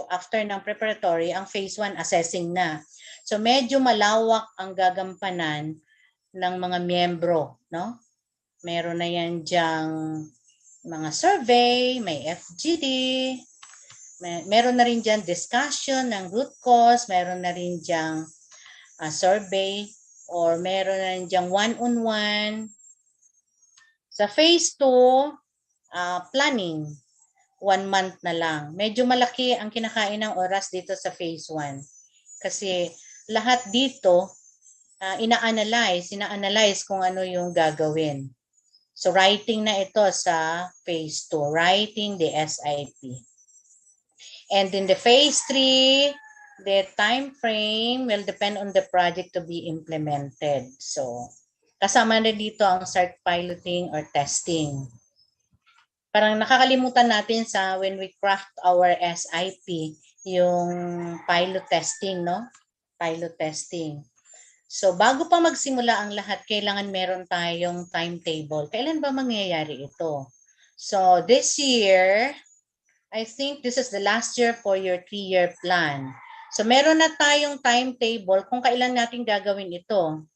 after ng preparatory, ang phase 1 assessing na. So medyo malawak ang gagampanan ng mga miyembro, no? Meron na yan diyang mga survey, may FGD, meron na rin dyan discussion ng root cause, meron na rin dyan survey, or meron na rin dyan one-on-one. Sa phase 2, planning, 1 month na lang. Medyo malaki ang kinakain ng oras dito sa phase 1. Kasi lahat dito, ina-analyze kung ano yung gagawin. So writing na ito sa phase 2, writing the SIP. And in the phase 3, the time frame will depend on the project to be implemented. So kasama na dito ang start piloting or testing. Parang nakakalimutan natin sa when we craft our SIP, yung pilot testing, no? Pilot testing. So bago pa magsimula ang lahat, kailangan meron tayong timetable. Kailan ba mangyayari ito? So this year, I think this is the last year for your 3-year plan. So meron na tayong timetable kung kailan natin gagawin ito.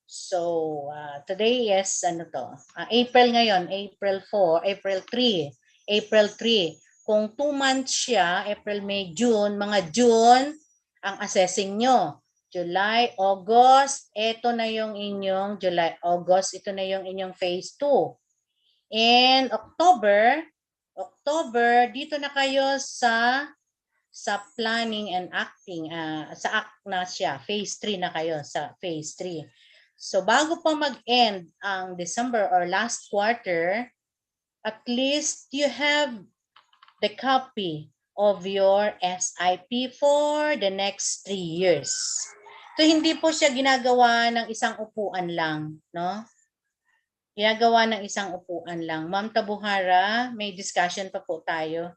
So today is April ngayon, April 4, April 3, April 3. Kung 2 months siya, April, May, June, mga June ang assessing nyo. July, August, ito na yung inyong July, August, ito na yung inyong phase 2. And October, dito na kayo sa planning and acting, sa act na siya, phase 3 na kayo sa phase 3. So bago pa mag-end ang December or last quarter, at least you have the copy of your SIP for the next 3 years. So hindi po siya ginagawa ng isang upuan lang, no? Ginagawa ng isang upuan lang. Ma'am Tabuhara, may discussion pa po tayo.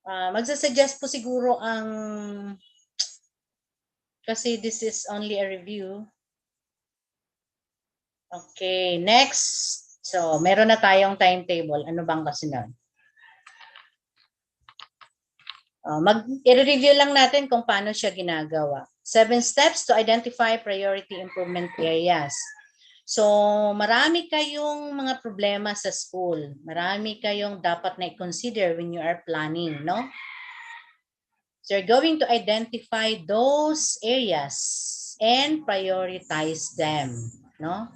Magsasuggest po siguro kasi this is only a review. Okay, next. So, meron na tayong timetable. Ano bang kasunod? I-review lang natin kung paano siya ginagawa. 7 steps to identify priority improvement areas. So, marami kayong mga problema sa school. Marami kayong dapat na i-consider when you are planning, no? So, you're going to identify those areas and prioritize them, no?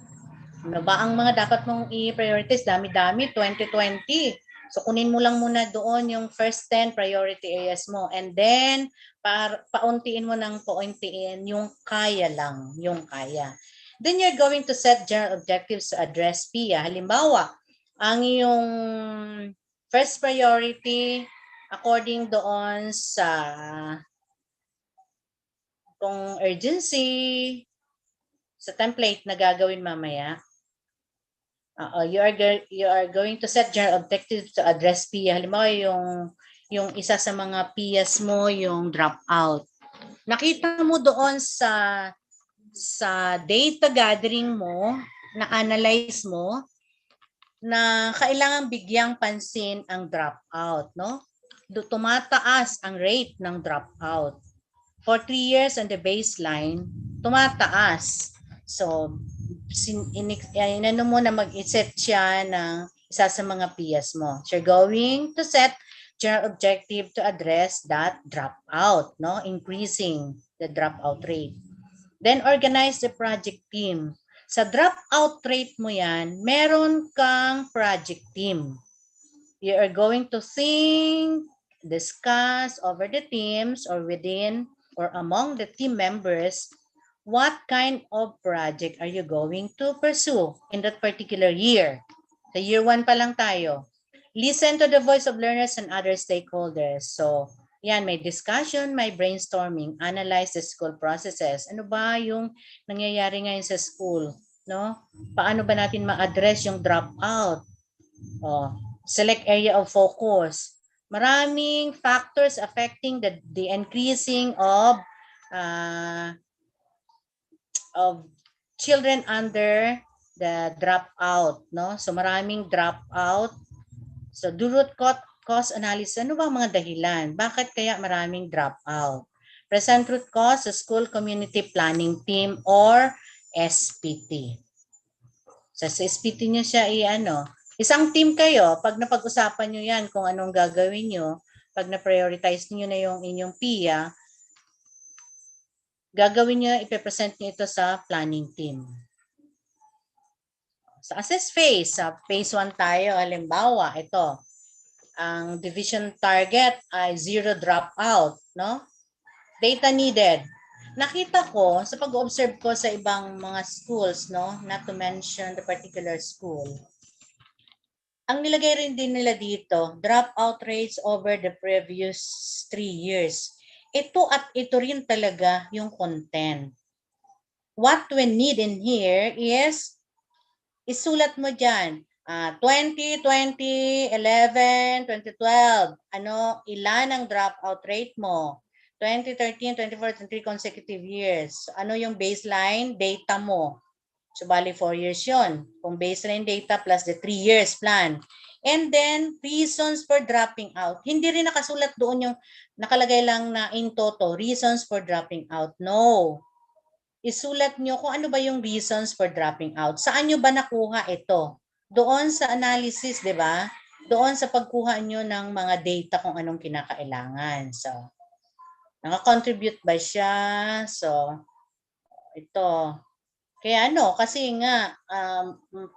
Ano ba ang mga dapat mong i-prioritize? Dami-dami, 2020. So, kunin mo lang muna doon yung first 10 priority areas mo. And then, pauntiin mo ng pauntiin yung kaya lang, yung kaya. Then, you're going to set general objectives to address PIA. Halimbawa, ang iyong first priority, according doon sa kung urgency, sa template na gagawin mamaya, you are going to set general objectives to address PIA. Halimbawa, yung isa sa mga PIAs mo, yung dropout. Nakita mo doon sa data gathering mo, na-analyze mo, na kailangan bigyang pansin ang dropout, no? Tumataas ang rate ng dropout. For 3 years on the baseline, tumataas. So, inano mo na mag-set siya ng isa sa mga PIAs mo. So, you're going to set general objective to address that dropout, no? Increasing the dropout rate. Then, organize the project team. Sa dropout rate mo yan, meron kang project team. You are going to think, discuss over the teams or within or among the team members, what kind of project are you going to pursue in that particular year? Sa year 1 pa lang tayo. Listen to the voice of learners and other stakeholders. So, yan, may discussion, may brainstorming, analyze the school processes. Ano ba yung nangyayari ngayon sa school? No? Paano ba natin ma-address yung dropout? Select area of focus. Maraming factors affecting the increasing of children under the dropout, no? So maraming dropout. So do root cause analysis. Ano ba ang mga dahilan? Bakit kaya maraming dropout? Present root cause sa school community planning team or SPT. Sa SPT nyo siya isang team kayo, pag napag-usapan nyo yan kung anong gagawin nyo, pag na-prioritize nyo na yung inyong PIA, gagawin nyo, ipipresent nyo ito sa planning team. Sa assess phase, sa phase 1 tayo, halimbawa, ito, ang division target ay 0 dropout, no? Data needed. Nakita ko, sa pag-observe ko sa ibang mga schools, no, not to mention the particular school, ang nilagay rin din nila dito, dropout rates over the previous 3 years. Ito at ito rin talaga yung content. What we need in here is, isulat mo dyan, 20, 11, 2012, ilan ang dropout rate mo? 2013, 24, 23 consecutive years. Ano yung baseline data mo? So, bali 4 years yun. Kung baseline data plus the 3 years plan. And then, reasons for dropping out. Hindi rin nakasulat doon yung nakalagay lang na in toto, reasons for dropping out. No. Isulat nyo kung ano ba yung reasons for dropping out. Saan nyo ba nakuha ito? Doon sa analysis, di ba? Doon sa pagkuha nyo ng mga data kung anong kinakailangan. So, naka-contribute ba siya? So, ito. Kaya kasi nga,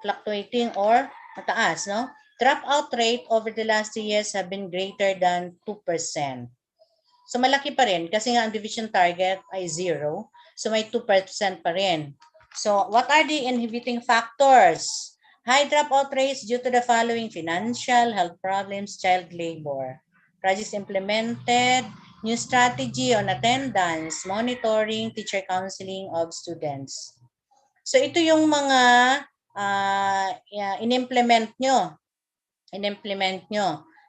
fluctuating or mataas, no? Dropout rate over the last 2 years have been greater than 2%. So, malaki pa rin kasi nga ang division target ay 0. So, may 2% pa rin. So, what are the inhibiting factors? High dropout rates due to the following: financial, health problems, child labor. Projects implemented, new strategy on attendance, monitoring, teacher counseling of students. So, ito yung mga in-implement nyo.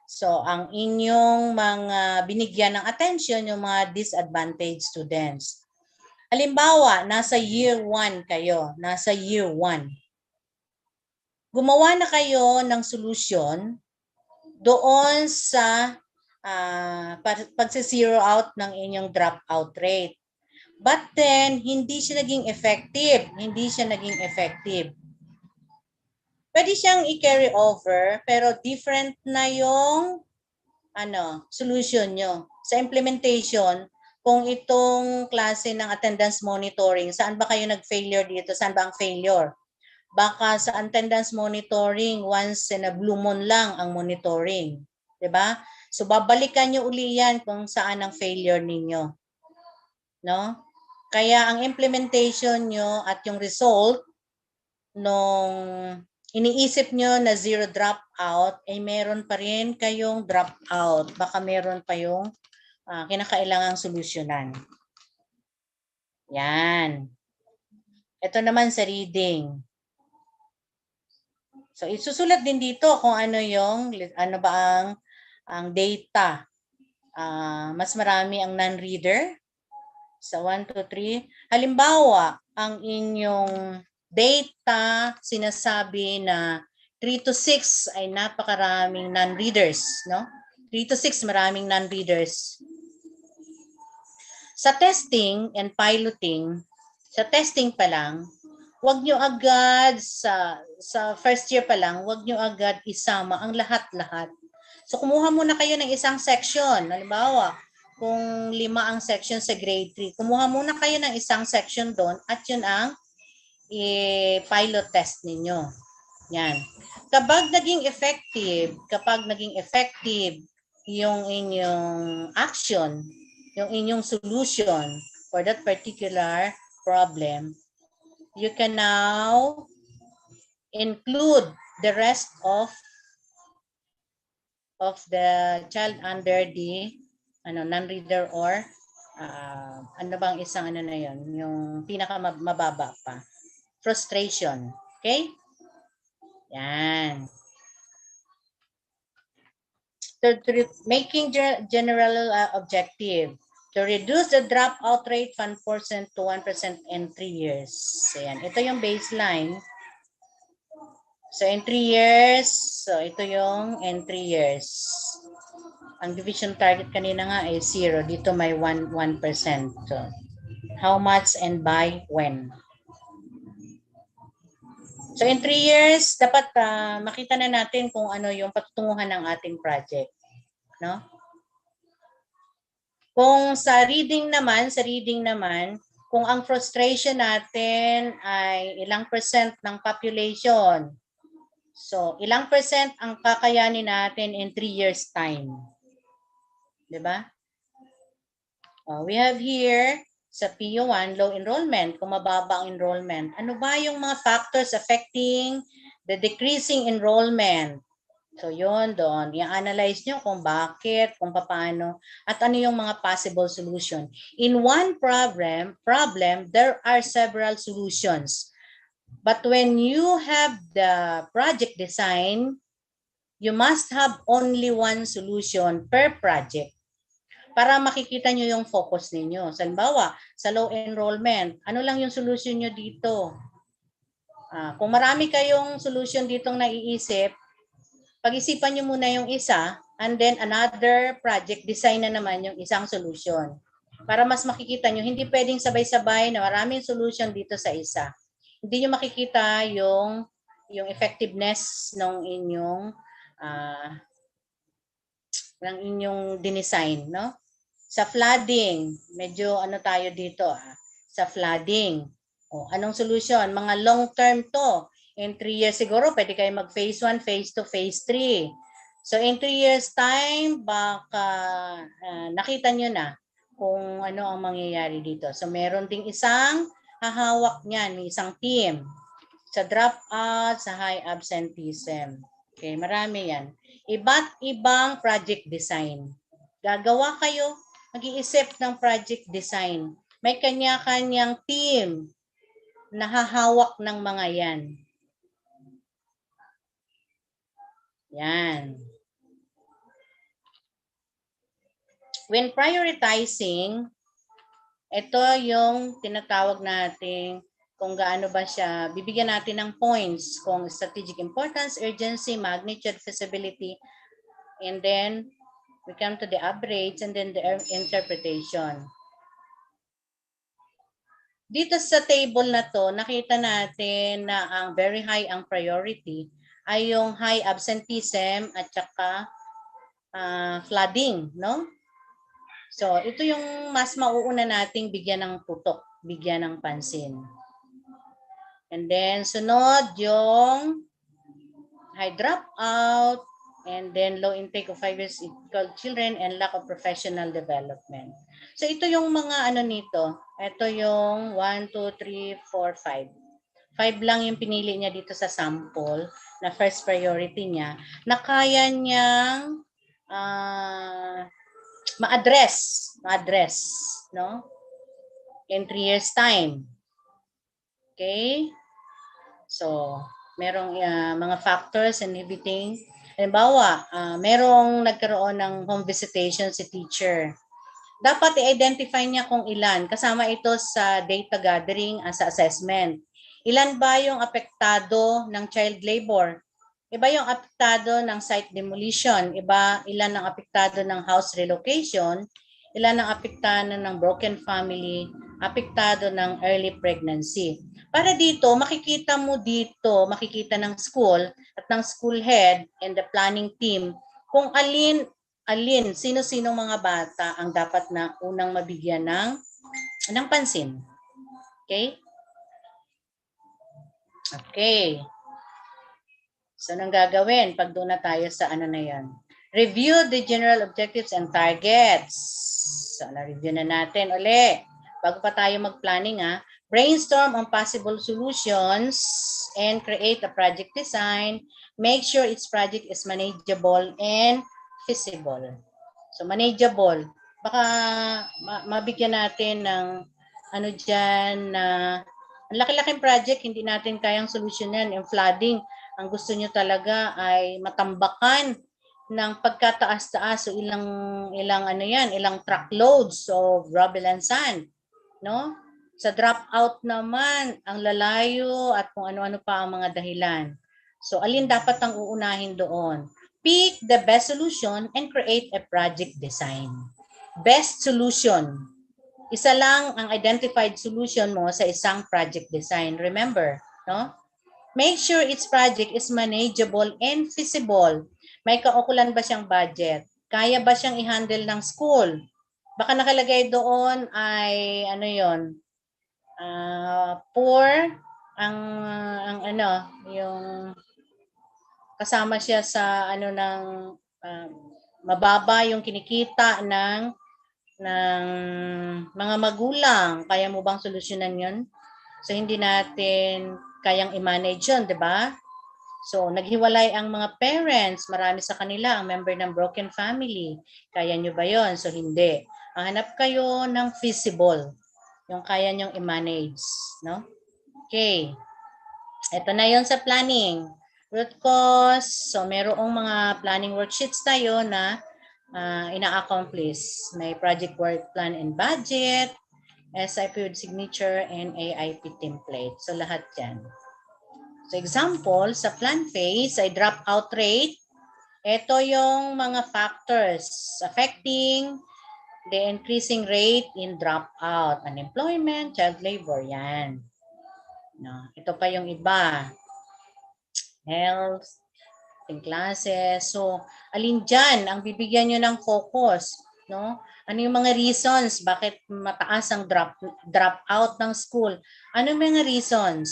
So, ang inyong mga binigyan ng attention, yung mga disadvantaged students. Halimbawa, nasa year 1 kayo, Gumawa na kayo ng solution doon sa pag-zero out ng inyong dropout rate. But then, hindi siya naging effective. Pwede siyang i-carry over, pero different na yung solution nyo. Sa implementation, kung itong klase ng attendance monitoring, saan ba kayo nag-failure dito? Saan ba ang failure? Baka sa attendance monitoring, once in a blue moon lang ang monitoring. Diba? So, babalikan nyo uli yan kung saan ang failure ninyo. No? Kaya ang implementation nyo at yung result nung iniisip nyo na 0 dropout, ay meron pa rin kayong dropout. Baka meron pa yung kinakailangang solusyonan. Yan. Ito naman sa reading. So, isusulat din dito kung ano ba ang data. Mas marami ang non-reader. Sa 1, 2, 3. Halimbawa, ang inyong data sinasabi na 3 to 6 ay napakaraming non-readers, no? 3 to 6 maraming non-readers. Sa testing and piloting, sa testing pa lang, wag nyo agad sa first year pa lang, wag nyo agad isama ang lahat-lahat. So kumuha muna kayo ng isang section. Halimbawa, kung 5 ang section sa grade 3, kumuha muna kayo ng isang section doon at yun ang pilot test ninyo. Yan. Kapag naging effective yung inyong action, yung inyong solution for that particular problem, you can now include the rest of the child under the non-reader or ano bang isang na yun, yung pinakamababa pa. Frustration. Okay? Yan. Making general objective. To reduce the dropout rate from 4% to 1% in 3 years. So, yan. Ito yung baseline. So, in 3 years, so ito yung in 3 years. Ang division target kanina nga ay 0. Dito may 1%. So, how much and by when? So in 3 years, dapat makita na natin kung ano yung patutunguhan ng ating project. No? Kung sa reading naman, kung ang frustration natin ay ilang percent ng population, so ilang percent ang kakayanin natin in 3 years time? Diba? We have here sa PO1, low enrollment, kung mababa ang enrollment. Ano ba yung mga factors affecting the decreasing enrollment? So yun doon, i-analyze nyo kung bakit, kung paano, at ano yung mga possible solution. In one problem, there are several solutions. But when you have the project design, you must have only one solution per project para makikita nyo yung focus ninyo. Halimbawa, sa low enrollment, ano lang yung solution nyo dito? Kung marami kayong solution ditong naiisip, pag-isipan nyo muna yung isa, and then another project, design na naman yung isang solution. Para mas makikita nyo, hindi pwedeng sabay-sabay na maraming solution dito sa isa. Hindi nyo makikita yung effectiveness ng inyong dinesign, no? Sa flooding, medyo ano tayo dito, sa flooding. Anong solution? Mga long-term to. In 3 years siguro, pwede kayo mag-phase 1, phase 2, phase 3. So in 3 years time, baka nakita nyo na kung ano ang mangyayari dito. So meron ding isang hahawak niyan, may isang team. Sa dropout, sa high absenteeism. Okay, marami yan. Iba't ibang project design. Gagawa kayo, mag-iisip ng project design. May kanya-kanyang team na hahawak ng mga yan. Yan. When prioritizing, ito yung tinatawag natin kung gaano ba siya, bibigyan natin ng points kung strategic importance, urgency, magnitude, feasibility, and then we come to the average and then the interpretation. Dito sa table na to, nakita natin na ang very high ang priority ay yung high absenteeism at saka flooding, no? So, ito yung mas mauuna nating bigyan ng tutok, bigyan ng pansin. And then, sunod yung high dropout, and then low intake of 5 years old children and lack of professional development. So, ito yung mga ano nito. Ito yung 1, 2, 3, 4, 5. 5 lang yung pinili niya dito sa sample na first priority niya na kaya niyang ma-address, no? In 3 years time. Okay? So, merong mga factors and everything. Halimbawa, merong nagkaroon ng home visitation si teacher. Dapat i-identify niya kung ilan. Kasama ito sa data gathering sa assessment. Ilan ba yung apektado ng child labor? Iba yung apektado ng site demolition. Ilan ang apektado ng house relocation. Ilan ang apektado ng broken family. Apektado ng early pregnancy. Para dito, makikita ng school at ng school head and the planning team kung alin, sino-sinong mga bata ang dapat na unang mabigyan ng pansin. Okay? Okay. So, anong gagawin pag doon na tayo sa ano na yan? Review the general objectives and targets. So, na-review na natin ulit. Bago pa tayo mag-planning, brainstorm on possible solutions and create a project design. Make sure its project is manageable and feasible. So, manageable. Baka mabigyan natin ng ano dyan na ang laki-laking project, hindi natin kayang solusyonan. Yung flooding, ang gusto nyo talaga ay matambakan ng pagkataas-taas. So, ilang truckloads of rubble and sand. No? Sa dropout naman, ang lalayo at kung ano-ano pa ang mga dahilan. So, alin dapat ang uunahin doon? Pick the best solution and create a project design. Best solution. Isa lang ang identified solution mo sa isang project design. Remember, no? Make sure its project is manageable and feasible. May kaukulan ba siyang budget? Kaya ba siyang i-handle ng school? Baka nakalagay doon ay ano yon, poor ang ano, yung kasama siya sa ano ng mababa yung kinikita ng mga magulang. Kaya mo bang solusyonan yon? So hindi natin kayang i-manage yun, di ba? So naghiwalay ang mga parents, marami sa kanila ang member ng broken family. Kaya nyo ba yon? So hindi. Hanap kayo ng feasible, yung kaya nyong i-manage, no? Okay. Ito na yon sa planning. Root cause. So merong mga planning worksheets tayo na ina-accomplish. May project work plan and budget, SIP with signature, and AIP template. So lahat yan. So example, sa plan phase ay dropout rate. Ito yung mga factors affecting the increasing rate in dropout. Unemployment, child labor, yan. No, ito pa yung iba. Health, in classes. So, alin dyan ang bibigyan nyo ng focus? No? Ano yung mga reasons bakit mataas ang dropout ng school? Ano yung mga reasons?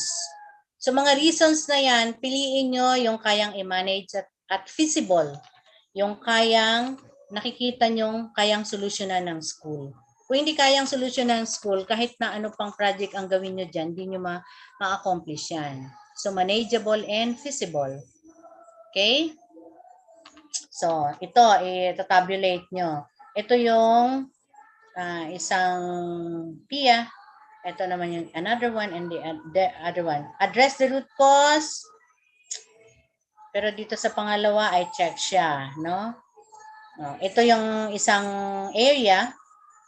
So, mga reasons na yan, piliin nyo yung kayang i-manage at feasible. Yung kayang nakikita nyong kayang solusyonan ng school. Kung hindi kayang solusyonan ng school, kahit na ano pang project ang gawin nyo dyan, hindi nyo ma-accomplish yan. So, manageable and feasible. Okay? So, ito, itatabulate nyo. Ito yung isang PIA. Ito naman yung another one and the other one. Address the root cause. Pero dito sa pangalawa ay check siya, no? Ito yung isang area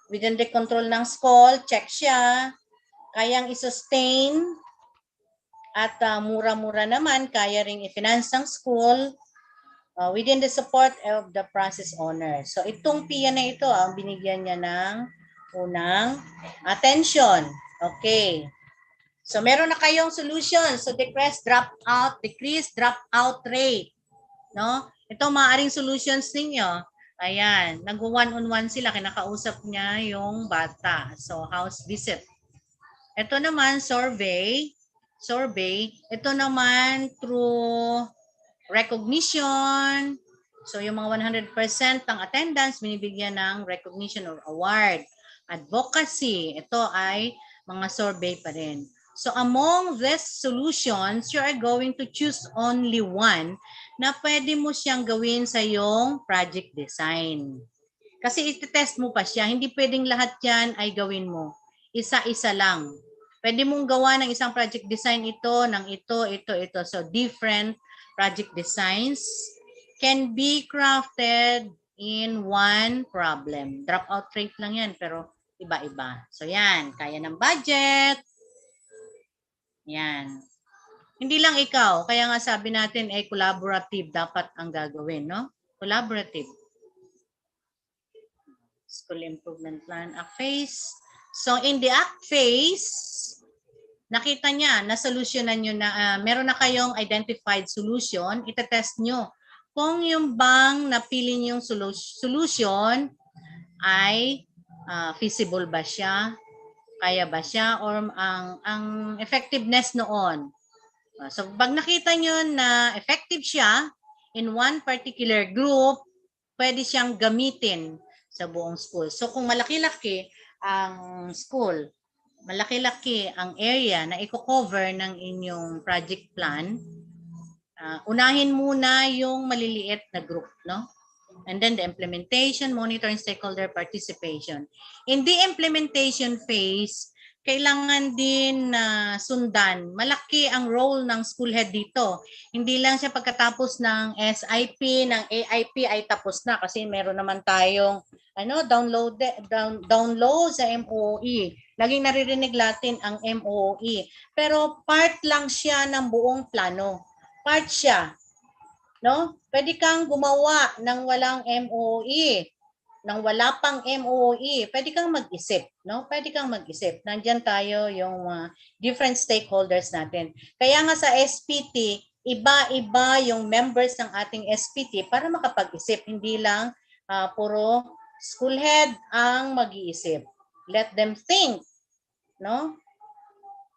within the control ng school, check siya. Kayang i-sustain at mura-mura naman, kaya ring i-finance ng school within the support of the process owner. So itong PIA na ito, ang binigyan niya ng unang attention. Okay. So meron na kayong solution. So decrease dropout rate. No? Ito maaaring solutions ninyo. Ayan, nag-one-on-one sila, kinakausap niya yung bata. So, house visit. Ito naman, survey. Ito naman through recognition. So, yung mga 100% ng attendance, binibigyan ng recognition or award. Advocacy. Ito ay mga survey pa rin. So, among these solutions, you are going to choose only one na pwede mo siyang gawin sa iyong project design. Kasi iti-test mo pa siya. Hindi pwedeng lahat yan ay gawin mo. Isa-isa lang. Pwede mong gawa ng isang project design ito, ng ito. So, different project designs can be crafted in one problem. Dropout rate lang yan, pero iba-iba. So, yan. Kaya ng budget. Yan. Hindi lang ikaw. Kaya nga sabi natin ay collaborative dapat ang gagawin, no? Collaborative. School Improvement Plan, act phase. So, in the act phase, nakita niya, na-solusyonan nyo na, meron na kayong identified solution, itetest nyo. Kung yung bang napili niyong solution ay feasible ba siya, kaya ba siya, or ang effectiveness noon. So, pag nakita nyo na effective siya in one particular group, pwede siyang gamitin sa buong school. So, kung malaki-laki ang school, malaki-laki ang area na i-cover ng inyong project plan, unahin muna yung maliliit na group, no? And then the implementation, monitoring, stakeholder participation. In the implementation phase, kailangan din sundan. Malaki ang role ng school head dito. Hindi lang siya pagkatapos ng SIP, ng AIP ay tapos na kasi meron naman tayong download sa MOE. Laging naririnig natin ang MOE. Pero part lang siya ng buong plano. Part siya. No? Pwede kang gumawa ng walang MOE. nang wala pang MOE, pwede kang mag-isip, no? Pwede kang mag-isip. Nandiyan tayo yung different stakeholders natin. Kaya nga sa SPT, iba-iba yung members ng ating SPT para makapag-isip. Hindi lang puro school head ang mag-iisip. Let them think, no?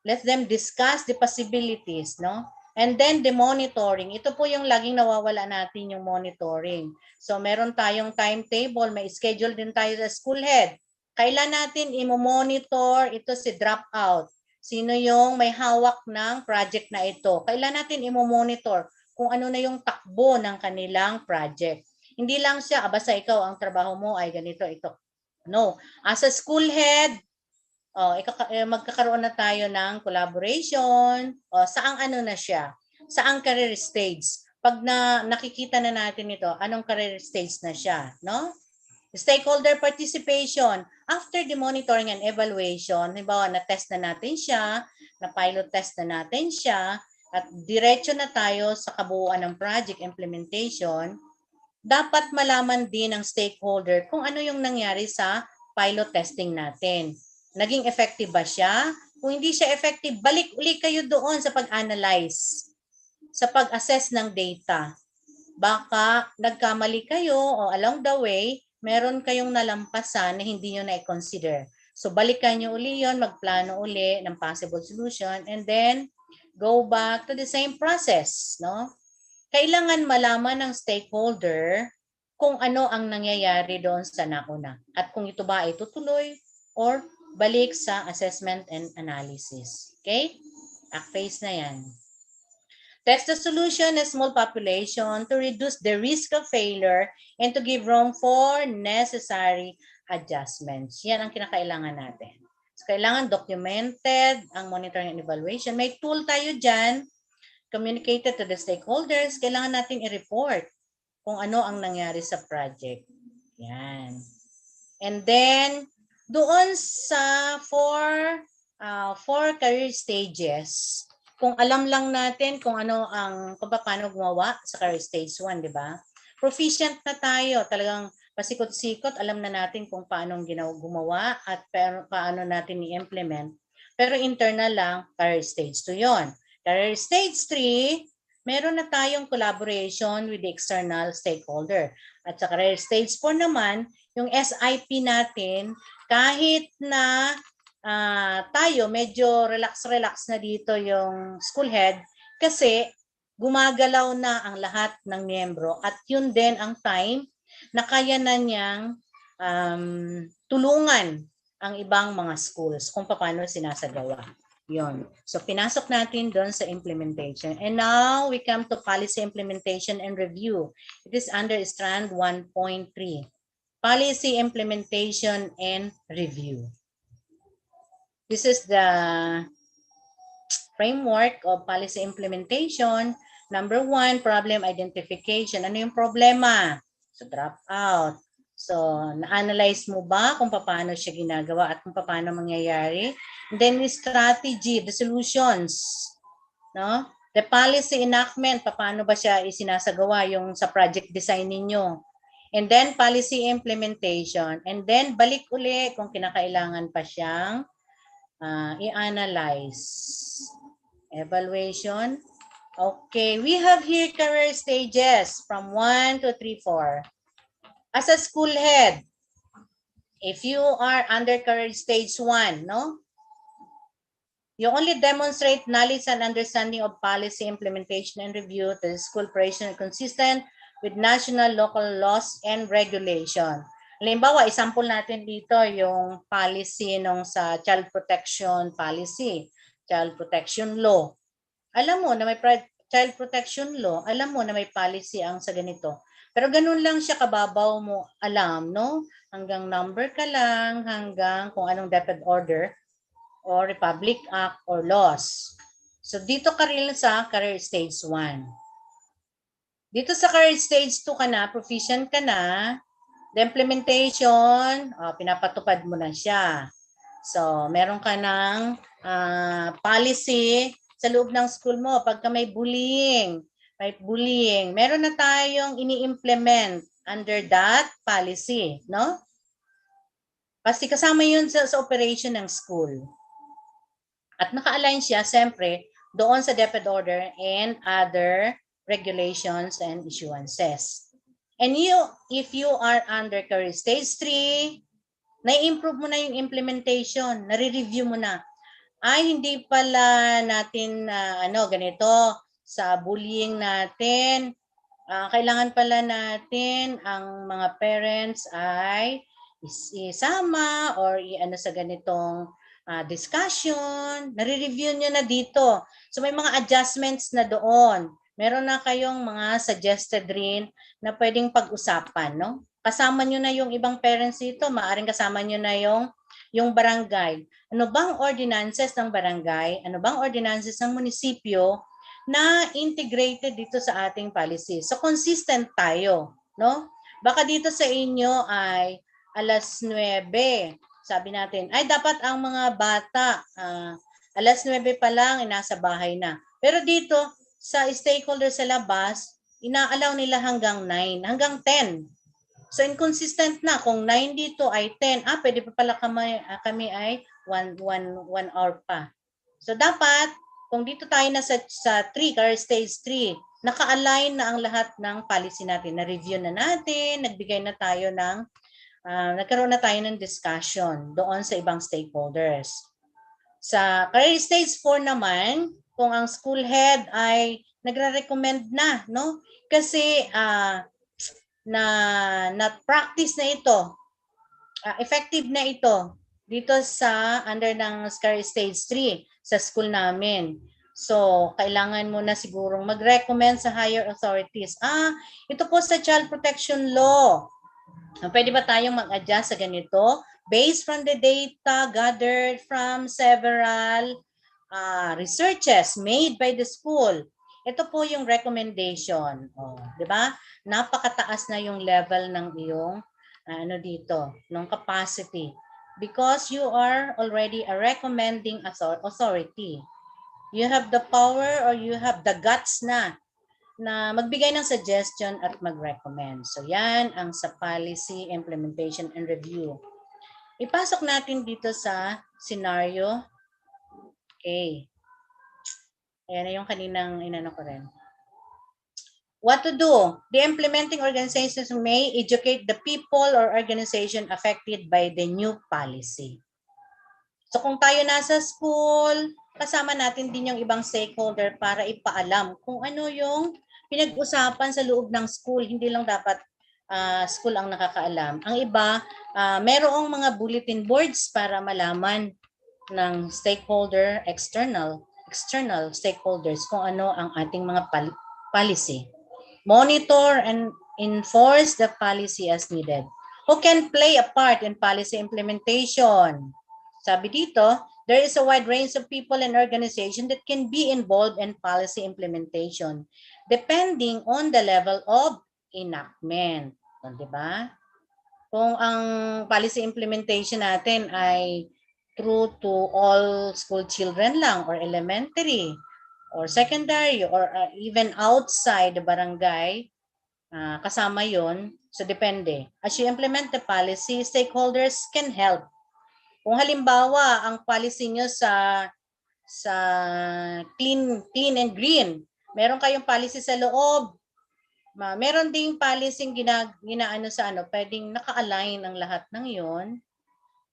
Let them discuss the possibilities, no? And then the monitoring. Ito po yung laging nawawala natin, yung monitoring. So meron tayong timetable, may schedule din tayo sa school head. Kailan natin i-monitor ito si dropout? Sino yung may hawak ng project na ito? Kailan natin i-monitor kung ano na yung takbo ng kanilang project? Hindi lang siya, basta ikaw ang trabaho mo ay ganito, ito. No. As a school head, magkakaroon na tayo ng collaboration. Saang ano na siya? Saang career stage? Pag nakikita na natin ito, anong career stage na siya? No? Stakeholder participation. After the monitoring and evaluation, halimbawa na-test na natin siya, na-pilot test na natin siya, at diretso na tayo sa kabuuan ng project implementation, dapat malaman din ng stakeholder kung ano yung nangyari sa pilot testing natin. Naging effective ba siya? Kung hindi siya effective, balik uli kayo doon sa pag-analyze, sa pag-assess ng data. Baka nagkamali kayo o along the way, meron kayong nalampasan na hindi nyo na-consider. So balikan nyo uli yon, magplano uli ng possible solution, and then go back to the same process. No? Kailangan malaman ng stakeholder kung ano ang nangyayari doon sa nauna at kung ito ba ay tutuloy or balik sa assessment and analysis. Okay? Phase na yan. Test the solution in small population to reduce the risk of failure and to give room for necessary adjustments. Yan ang kinakailangan natin. So, kailangan documented ang monitoring and evaluation. May tool tayo dyan, communicated to the stakeholders. Kailangan natin i-report kung ano ang nangyari sa project. Yan. And then, doon sa four career stages, kung alam lang natin kung ano kung paano gumawa sa career stage 1, di ba? Proficient na tayo, talagang pasikot-sikot, alam na natin kung paano gumawa at paano natin i-implement. Pero internal lang, career stage 2 yon. Career stage 3, meron na tayong collaboration with the external stakeholder. At sa career stage 4 naman, yung SIP natin, kahit na tayo medyo relax na dito yung school head kasi gumagalaw na ang lahat ng miyembro at yun din ang time na kaya na niyang tulungan ang ibang mga schools kung paano sinasagawa. Yun. So pinasok natin doon sa implementation. And now we come to policy implementation and review. It is under strand 1.3. Policy implementation and review. This is the framework of policy implementation. Number 1, problem identification. Ano yung problema? So, dropout. So, na-analyze mo ba kung paano siya ginagawa at kung paano mangyayari? And then, the strategy, the solutions. No? The policy enactment, paano ba siya isinasagawa yung sa project design ninyo? And then, policy implementation. And then, balik uli kung kinakailangan pa siyang i-analyze. Evaluation. Okay, we have here career stages from 1 to 3, 4. As a school head, if you are under career stage 1, no? You only demonstrate knowledge and understanding of policy implementation and review to the school operation consistent with national, local laws and regulation. Halimbawa, example natin dito yung policy nung sa child protection policy, child protection law. Alam mo na may child protection law, alam mo na may policy ang sa ganito. Pero ganun lang siya kababaw mo alam, no? Hanggang number ka lang, hanggang kung anong DepEd order or Republic Act or laws. So dito ka rin sa career stage 1. Dito sa career stage 2 ka na, proficient ka na, the implementation, pinapatupad mo na siya. So, meron ka ng policy sa loob ng school mo. Pagka may bullying, meron na tayong ini-implement under that policy, no? Kasi kasama yun sa operation ng school. At naka-align siya, siyempre, doon sa DepEd order and other regulations and issuances. And if you are under career stage 3, na-improve mo na yung implementation, nare-review mo na. Ay, hindi pala natin ganito sa bullying natin. Kailangan pala natin ang mga parents ay isama or sa ganitong discussion. Nare-review nyo na dito. So may mga adjustments na doon. Meron na kayong mga suggested rin na pwedeng pag-usapan, no? Kasama nyo na yung ibang parents dito, maaring kasama nyo na yung barangay. Ano bang ordinances ng barangay? Ano bang ordinances ng munisipyo na integrated dito sa ating policy? So consistent tayo, no? Baka dito sa inyo ay alas 9, sabi natin, ay dapat ang mga bata alas 9 pa lang nasa bahay na. Pero dito sa stakeholder sa labas, inaalaw nila hanggang 9, hanggang 10. So inconsistent na kung 9 dito ay 10, pwede pa pala kami ay 1 hour pa. So dapat kung dito tayo na sa 3 or stage 3, naka-align na ang lahat ng policy natin. Na-review na natin, nagbigay na tayo ng nagkaroon na tayo ng discussion doon sa ibang stakeholders. Sa career stage 4 naman, kung ang school head ay nagre-recommend na, no? Kasi na practice na ito, effective na ito dito sa under ng career stage 3 sa school namin. So, kailangan mo na sigurong mag-recommend sa higher authorities. Ito po sa child protection law. Pwede ba tayong mag-adjust sa ganito? Based from the data gathered from several researches made by the school. Ito po yung recommendation. Di ba? Napakataas na yung level ng iyong dito, ng capacity. Because you are already a recommending authority. You have the power or you have the guts na magbigay ng suggestion at mag-recommend. So yan ang sa policy, implementation, and review. Ipasok natin dito sa scenario. Okay. Ayan na yung kaninang inano ko rin. What to do? The implementing organizations may educate the people or organization affected by the new policy. So kung tayo nasa school, kasama natin din yung ibang stakeholder para ipaalam kung ano yung pinag-usapan sa loob ng school. Hindi lang dapat school ang nakakaalam. Ang iba, merong mga bulletin boards para malaman ng stakeholder, external stakeholders kung ano ang ating mga policy. Monitor and enforce the policy as needed. Who can play a part in policy implementation? Sabi dito, there is a wide range of people and organizations that can be involved in policy implementation depending on the level of enactment. Diba? Kung ang policy implementation natin ay true to all school children lang or elementary or secondary or even outside the barangay, kasama yon. So depende. As you implement the policy, stakeholders can help. Kung halimbawa, ang policy nyo sa clean and green, meron kayong policy sa loob, meron ding policy ginaano sa pwedeng naka-align ang lahat ng yon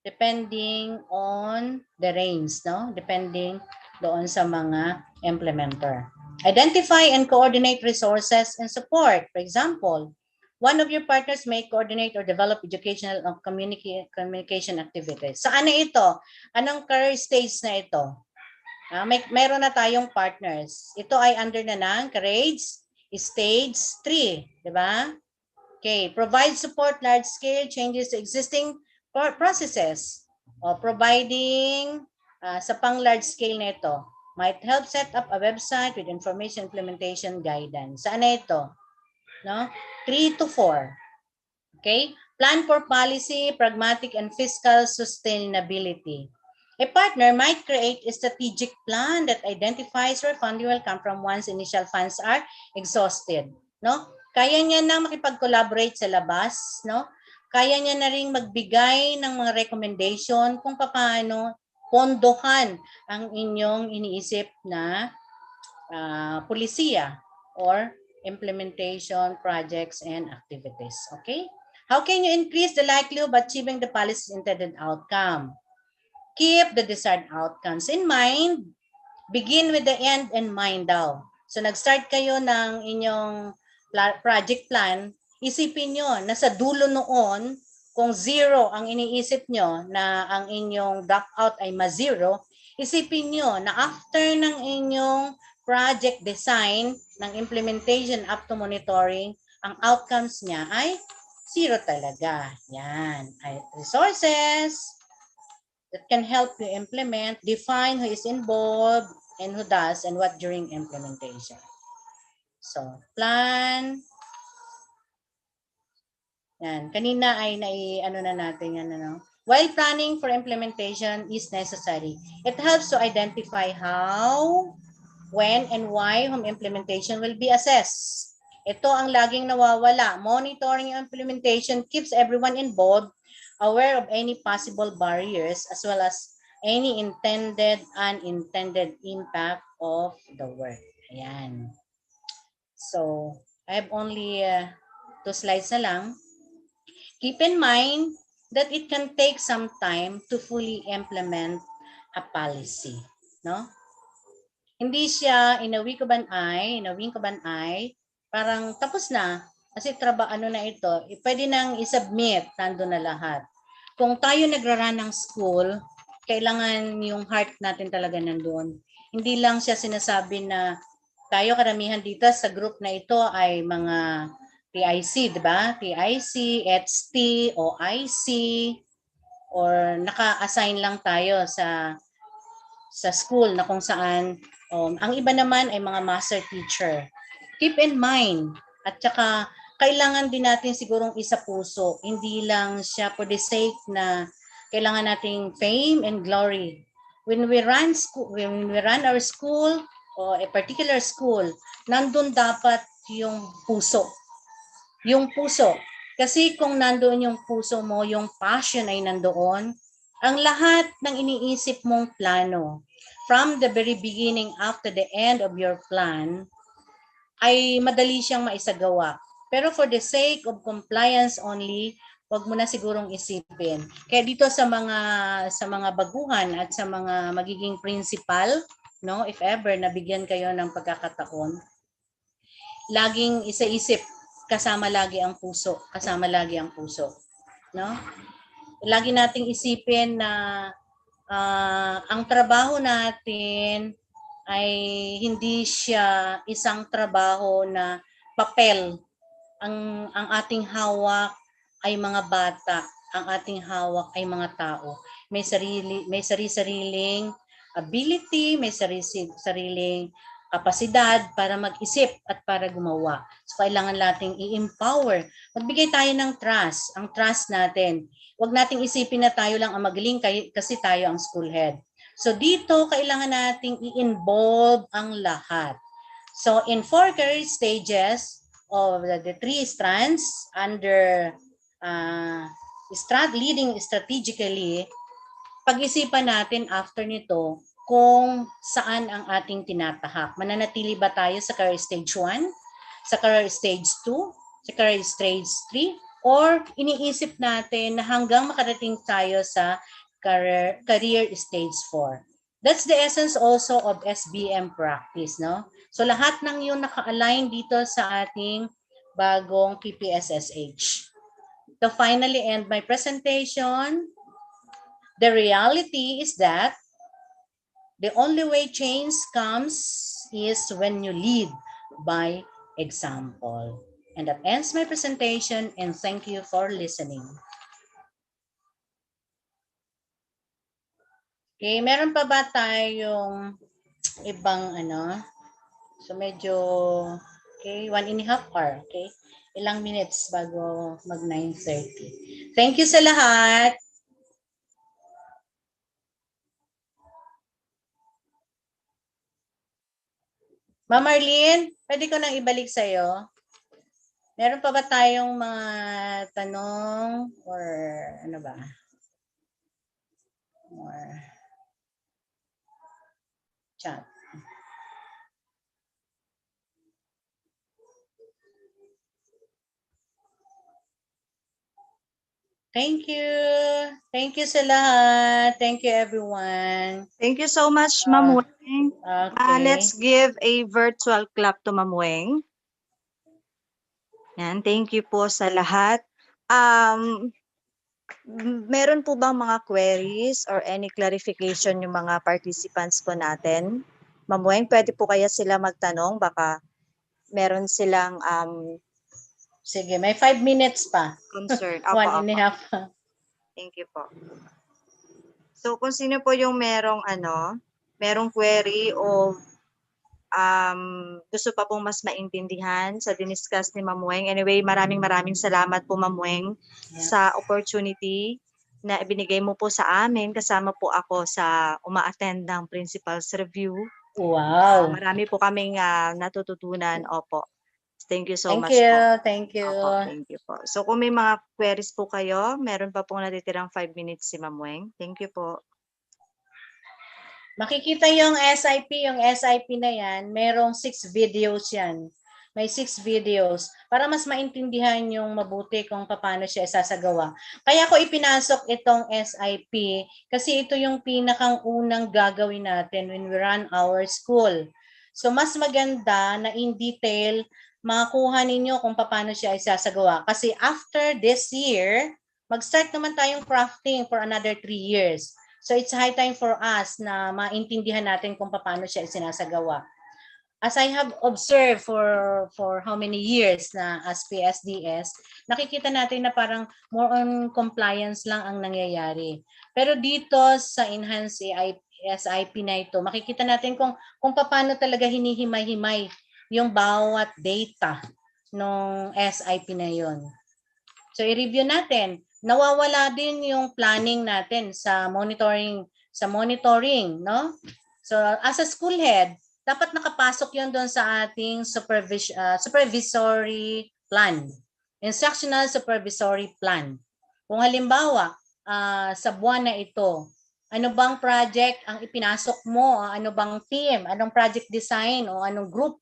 depending on the range, no? Depending doon sa mga implementer. Identify and coordinate resources and support. For example, one of your partners may coordinate or develop educational or communication activities. Saan na ito? Anong career stage na ito? Mayroon na tayong partners. Ito ay under na ng career stage 3. Diba? Okay. Provide support large-scale changes to existing processes. Providing sa pang-large scale na ito. Might help set up a website with information implementation guidance. Saan na ito? No? 3 to 4. Okay? Plan for policy, pragmatic, and fiscal sustainability. A partner might create a strategic plan that identifies where funding will come from once initial funds are exhausted. No? Kaya niya na makipag-collaborate sa labas, no? Kaya niya na ring magbigay ng mga recommendation kung paano pondohan ang inyong iniisip na pulisiya or implementation projects and activities. Okay? How can you increase the likelihood of achieving the policy's intended outcome? Keep the desired outcomes in mind. Begin with the end in mind daw. So nag-start kayo ng inyong project plan, isipin nyo na sa dulo noon, kung zero ang iniisip nyo na ang inyong dropout ay ma-zero, isipin nyo na after ng inyong project design, ng implementation up to monitoring, ang outcomes niya ay zero talaga. Yan. Ay resources that can help you implement, define who is involved, and who does, and what during implementation. So, plan. Yan. Kanina ay ano na natin yan. Ano? While planning for implementation is necessary, it helps to identify how, when, and why home implementation will be assessed. Ito ang laging nawawala. Monitoring implementation keeps everyone involved, aware of any possible barriers, as well as any intended, unintended impact of the work. Ayan. So, I have only 2 slides na lang. Keep in mind that it can take some time to fully implement a policy. No? Hindi siya in a wink of an eye, parang tapos na. Kasi ano na ito, pwede nang i-submit, nandun na lahat. Kung tayo nagra-run ng school, kailangan yung heart natin talaga nandoon. Hindi lang siya sinasabi na tayo karamihan dito sa group na ito ay mga PIC, di ba? PIC, HT, OIC, or naka-assign lang tayo sa school na kung saan ang iba naman ay mga master teacher. Keep in mind, at saka kailangan din natin sigurong isa puso. Hindi lang siya for the sake na kailangan nating fame and glory. When we run our school o a particular school, nandun dapat yung puso. Yung puso. Kasi kung nandoon yung puso mo, yung passion ay nandoon, ang lahat ng iniisip mong plano, from the very beginning up to the end of your plan, ay madali siyang maisagawa. Pero for the sake of compliance only, wag mo na sigurong isipin. Kaya dito sa mga baguhan at sa mga magiging principal, no, if ever nabigyan kayo ng pagkakataon, laging isaisip, kasama lagi ang puso, no? Lagi nating isipin na ang trabaho natin ay hindi siya isang trabaho na papel. Ang ating hawak ay mga bata, ang ating hawak ay mga tao. May sariling ability, may sariling kapasidad para mag-isip at para gumawa. So kailangan nating i-empower. Magbigay tayo ng trust, ang trust natin. Huwag nating isipin na tayo lang ang magaling kasi tayo ang school head. So dito, kailangan nating i-involve ang lahat. So in 4 career stages of the 3 strands under leading strategically, pag-isipan natin after nito kung saan ang ating tinatahak. Mananatili ba tayo sa career stage 1, sa career stage 2, sa career stage 3, or iniisip natin na hanggang makarating tayo sa career stage 4. That's the essence also of SBM practice, no? So lahat ng yun naka-align dito sa ating bagong PPSSH. To finally end my presentation, the reality is that the only way change comes is when you lead by example. And that ends my presentation, and thank you for listening. Okay, meron pa ba tayong ibang So medyo, okay, 1.5 hour, okay? Ilang minutes bago mag 9:30. Thank you sa lahat. Ma'am Marlene, pwede ko nang ibalik sa'yo. Meron pa ba tayong mga tanong or ano ba? Or chat. Thank you. Thank you sa lahat. Thank you everyone. Thank you so much, Ma'am Weng. Okay. Let's give a virtual clap to Ma'am Weng. Yan, thank you po sa lahat. Meron po bang mga queries or any clarification yung mga participants po natin? Ma'am Weng, pwede po kaya sila magtanong? Baka meron silang Sige, may 5 minutes pa. concern. 1 and a half. Thank you po. So kung sino po yung merong query o gusto pa pong mas maintindihan sa diniscuss ni Ma'am Weng. Anyway, maraming salamat po Ma'am Weng sa opportunity na ibinigay mo po sa amin. Kasama po ako sa uma-attend ng principal's review. Wow. Marami po kaming natututunan. Opo. Thank you so much you. po. Thank you. Opo, thank you po. So kung may mga queries po kayo, meron pa pong natitirang 5 minutes si Ma'am Weng. Thank you po. Makikita yung SIP na yan, merong 6 videos yan. May 6 videos para mas maintindihan yung mabuti kung paano siya isasagawa. Kaya ko ipinasok itong SIP kasi ito yung pinakang unang gagawin natin when we run our school. So mas maganda na in detail makakuha ninyo kung paano siya isasagawa. Kasi after this year, mag-start naman tayong crafting for another 3 years. So it's high time for us na maintindihan natin kung paano siya isinasagawa. As I have observed for how many years na as PSDS, nakikita natin na parang more on compliance lang ang nangyayari. Pero dito sa enhanced SIP na ito, makikita natin kung paano talaga hinihimay-himay yung bawat data ng SIP na yon. So i-review natin. Nawawala din yung planning natin sa monitoring, no? So as a school head, dapat nakapasok yun doon sa ating supervisory plan, instructional supervisory plan. Kung halimbawa, sa buwan na ito, ano bang project ang ipinasok mo, ano bang team, anong project design o anong group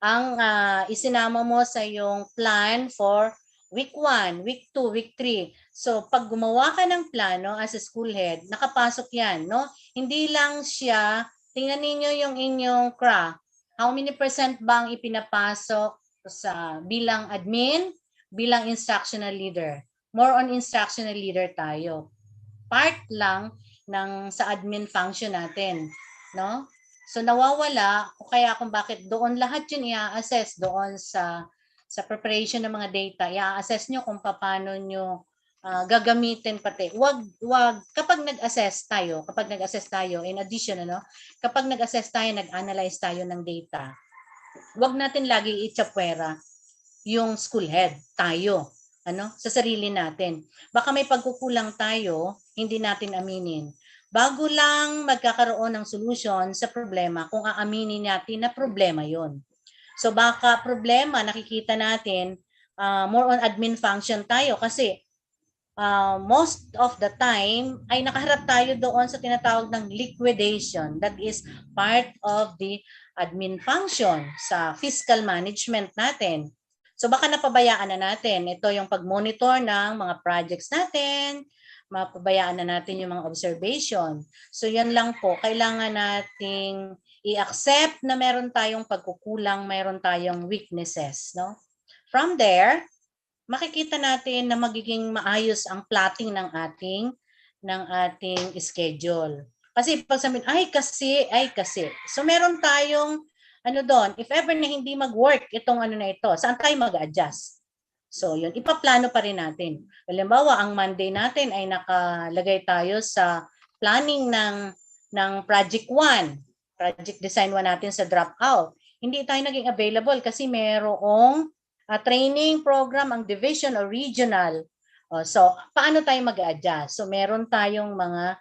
ang isinama mo sa iyong plan for week 1, week 2, week 3. So, pag gumawa ka ng plano as a school head, nakapasok yan, no? Hindi lang siya, tingnan ninyo yung inyong craft. How many % ba ang ipinapasok sa bilang admin, bilang instructional leader? More on instructional leader tayo. Part lang ng sa admin function natin, no? So nawawala kaya kung bakit doon lahat yun i-assess doon sa preparation ng mga data, i-assess nyo kung paano nyo gagamitin pati. Wag kapag nag-assess tayo in addition kapag nag-assess tayo, nag-analyze tayo ng data, wag natin lagi itchapwera yung school head tayo sa sarili natin. Baka may pagkukulang tayo, hindi natin aminin. Bago lang magkakaroon ng solution sa problema, kung aaminin natin na problema yon. So baka problema, nakikita natin, more on admin function tayo kasi most of the time ay nakaharap tayo doon sa tinatawag ng liquidation. That is part of the admin function sa fiscal management natin. So baka napabayaan na natin. Ito yung pag-monitor ng mga projects natin, mapabayaan na natin yung mga observation. So yan lang po, kailangan nating i-accept na meron tayong pagkukulang, meron tayong weaknesses, no? From there, makikita natin na magiging maayos ang plotting ng ating schedule. Kasi pag sabihin, ay kasi. So meron tayong doon, if ever na hindi mag-work itong na ito, saan tayo mag-adjust? So yun, ipaplano pa rin natin. Halimbawa, ang Monday natin ay nakalagay tayo sa planning ng project 1. Project design 1 natin sa dropout. Hindi tayo naging available kasi merong training program ang division or regional. So, paano tayo mag-adjust? So, meron tayong mga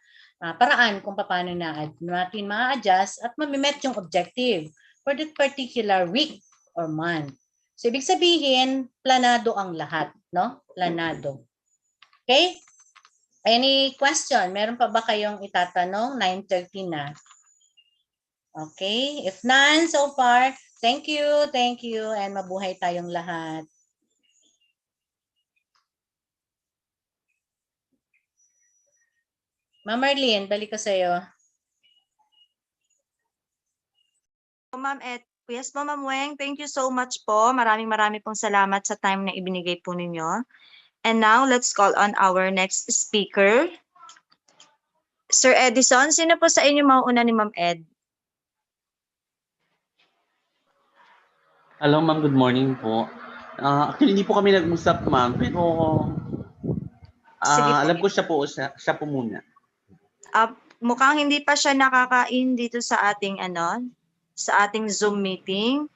paraan kung paano natin ma-adjust at ma-met yung objective for that particular week or month. So, ibig sabihin, planado ang lahat, no? Planado. Okay? Any question? Meron pa ba kayong itatanong? 9:30 na. Okay? If none so far, thank you, and mabuhay tayong lahat. Ma'am Marlene, balik ko sa'yo. Ma'am Ed, yes po, Ma'am Weng, thank you so much po. Maraming pong salamat sa time na ibinigay po ninyo. And now, let's call on our next speaker. Sir Edison, sino po sa inyo mauuna ni Ma'am Ed? Hello ma'am, good morning po. Actually, hindi po kami nag-usap ma'am, pero Sige po. alam ko siya po muna. Mukhang hindi pa siya nakakain dito sa ating sa ating Zoom meeting.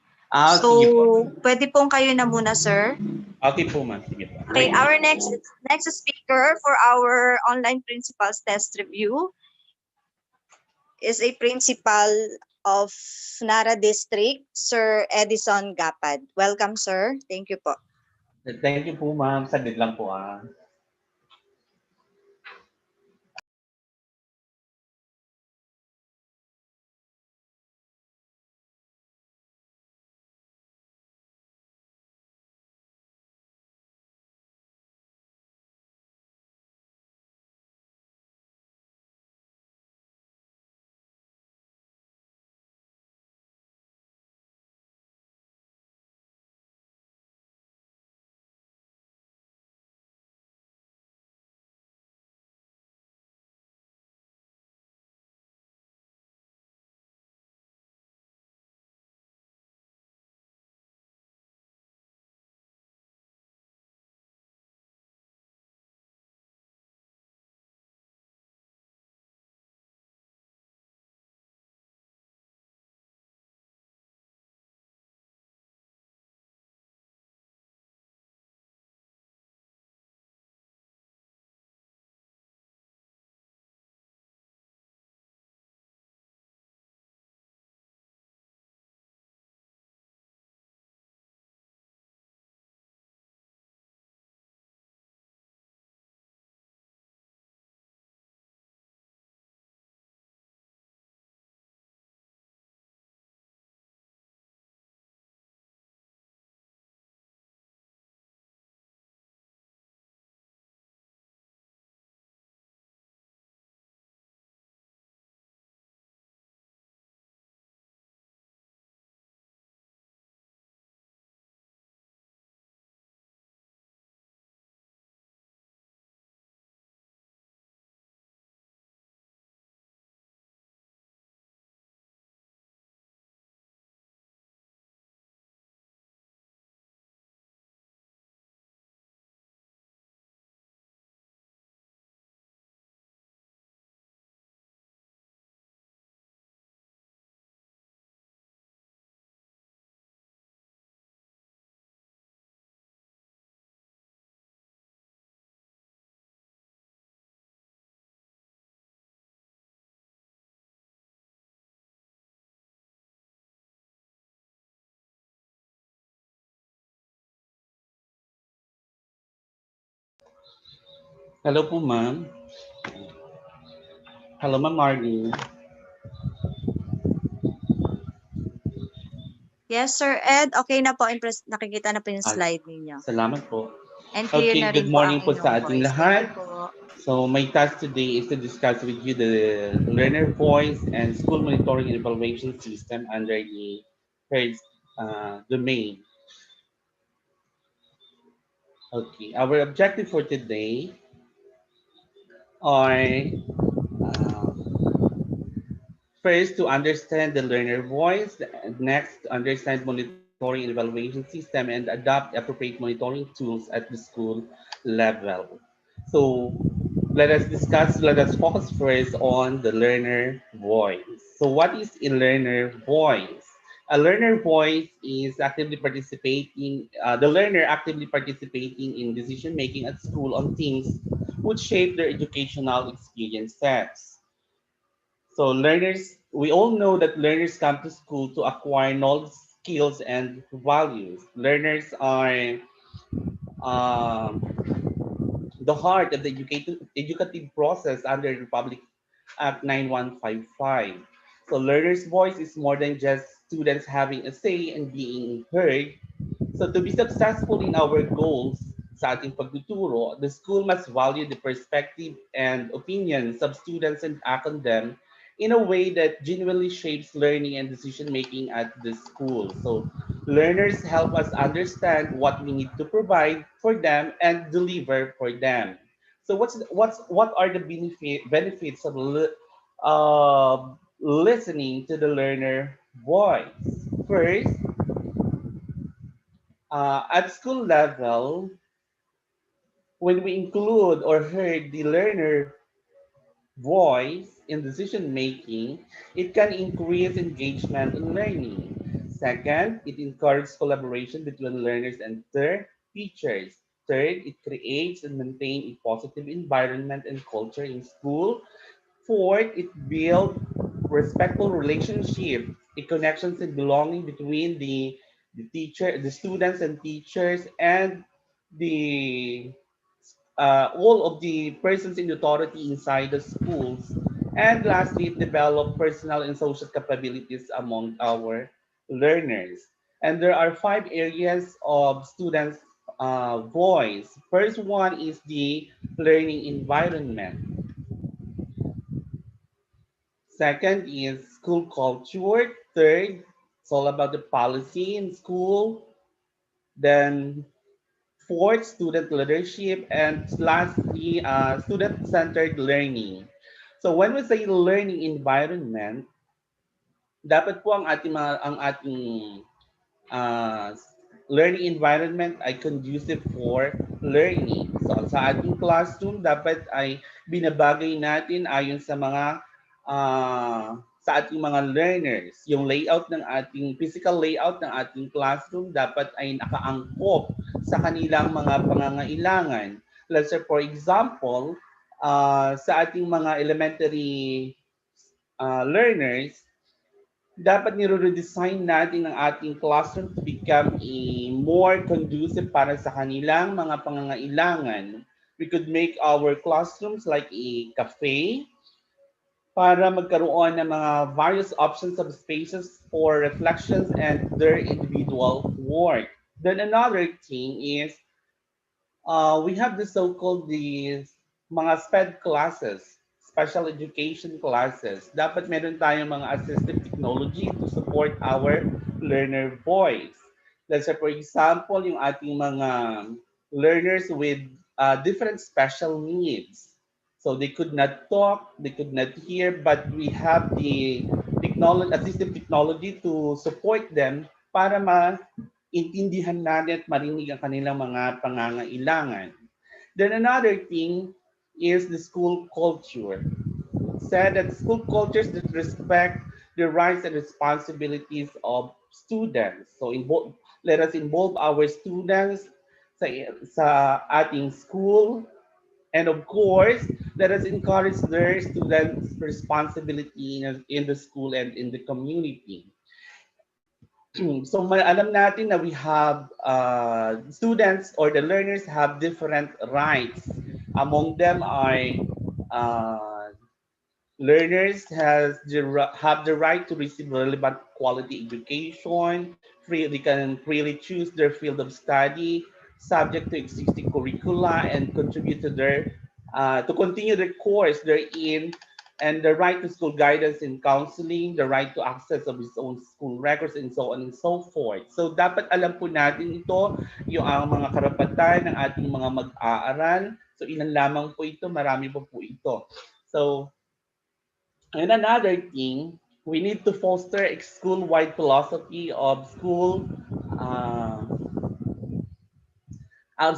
So, Sige po. pwede pong kayo na muna, sir. Okay po ma'am, sige po. Okay, our next speaker for our online principals test review is a principal of Nara District, Sir Edison Gapad. Welcome, sir. Thank you po. Thank you po ma'am, saglit lang po . Hello po ma'am. Hello ma'am Marlene. Yes, Sir Ed. Okay na po. Nakikita na po yung slide ninyo. Salamat po. And clear Okay, na good rin morning po po sa ang ating inyong voice. lahat. Thank you po. So my task today is to discuss with you the learner voice and school monitoring and evaluation system under the first domain. Okay, our objective for today are first to understand the learner voice, next to understand monitoring and evaluation system and adopt appropriate monitoring tools at the school level. So let us focus first on the learner voice. So what is a learner voice? A learner voice is actively participating, the learner actively participating in decision making at school on things which shape their educational experiences. So we all know that learners come to school to acquire knowledge, skills, and values. Learners are um, the heart of the educative process under Republic Act 9155. So learners' voice is more than just students having a say and being heard. So to be successful in our goals sa ating pagtuturo, the school must value the perspective and opinions of students and act on them in a way that genuinely shapes learning and decision making at the school. So learners help us understand what we need to provide for them and deliver for them. So what are the benefits of listening to the learner voice? First, at school level, when we include or heard the learner voice in decision making, it can increase engagement in learning. Second, it encourages collaboration between learners and their teachers. Third, it creates and maintains a positive environment and culture in school. Fourth, it builds respectful relationship, a connections and belonging between the students and teachers, and the all of the persons in authority inside the schools. And lastly, it develop personal and social capabilities among our learners. And there are five areas of students' voice. First one is the learning environment. Second is school culture. Third, it's all about the policy in school. Then fourth, student leadership. And lastly, student-centered learning. So when we say learning environment, dapat po ang ating uh, learning environment ay conducive for learning. So sa ating classroom, dapat ay binabagay natin ayon sa mga sa ating mga learners. Yung layout ng ating physical layout ng ating classroom dapat ay nakaangkop sa kanilang mga pangangailangan. Let's say for example, sa ating mga elementary learners, dapat nire-redesign natin ang ating classroom to become a more conducive para sa kanilang mga pangangailangan. We could make our classrooms like a cafe para magkaroon ng mga various options of spaces for reflections and their individual work. Then another thing is we have the so-called the mga SPED classes, special education classes. Dapat meron tayong mga assistive technology to support our learner voice. Let's say for example, yung ating mga learners with different special needs. So they could not talk, they could not hear, but we have the technology, assistive technology to support them para intindihan natin at marinig ang kanilang mga pangangailangan. Then another thing is the school culture. Said that school cultures that respect the rights and responsibilities of students. So let us involve our students sa ating school, and of course, let us encourage their students' responsibility in the school and in the community. So alam natin na we have students or the learners have different rights. Among them are uh, learners have the right to receive relevant quality education. They can freely choose their field of study, subject to existing curricula, and contribute to continue their course they're in, and the right to school guidance and counseling, the right to access of his own school records, and so on and so forth. So dapat alam po natin ito, yung ang mga karapatan ng ating mga mag-aaral. So ilan lamang po ito, marami pa po ito. So, and another thing, we need to foster a school-wide philosophy of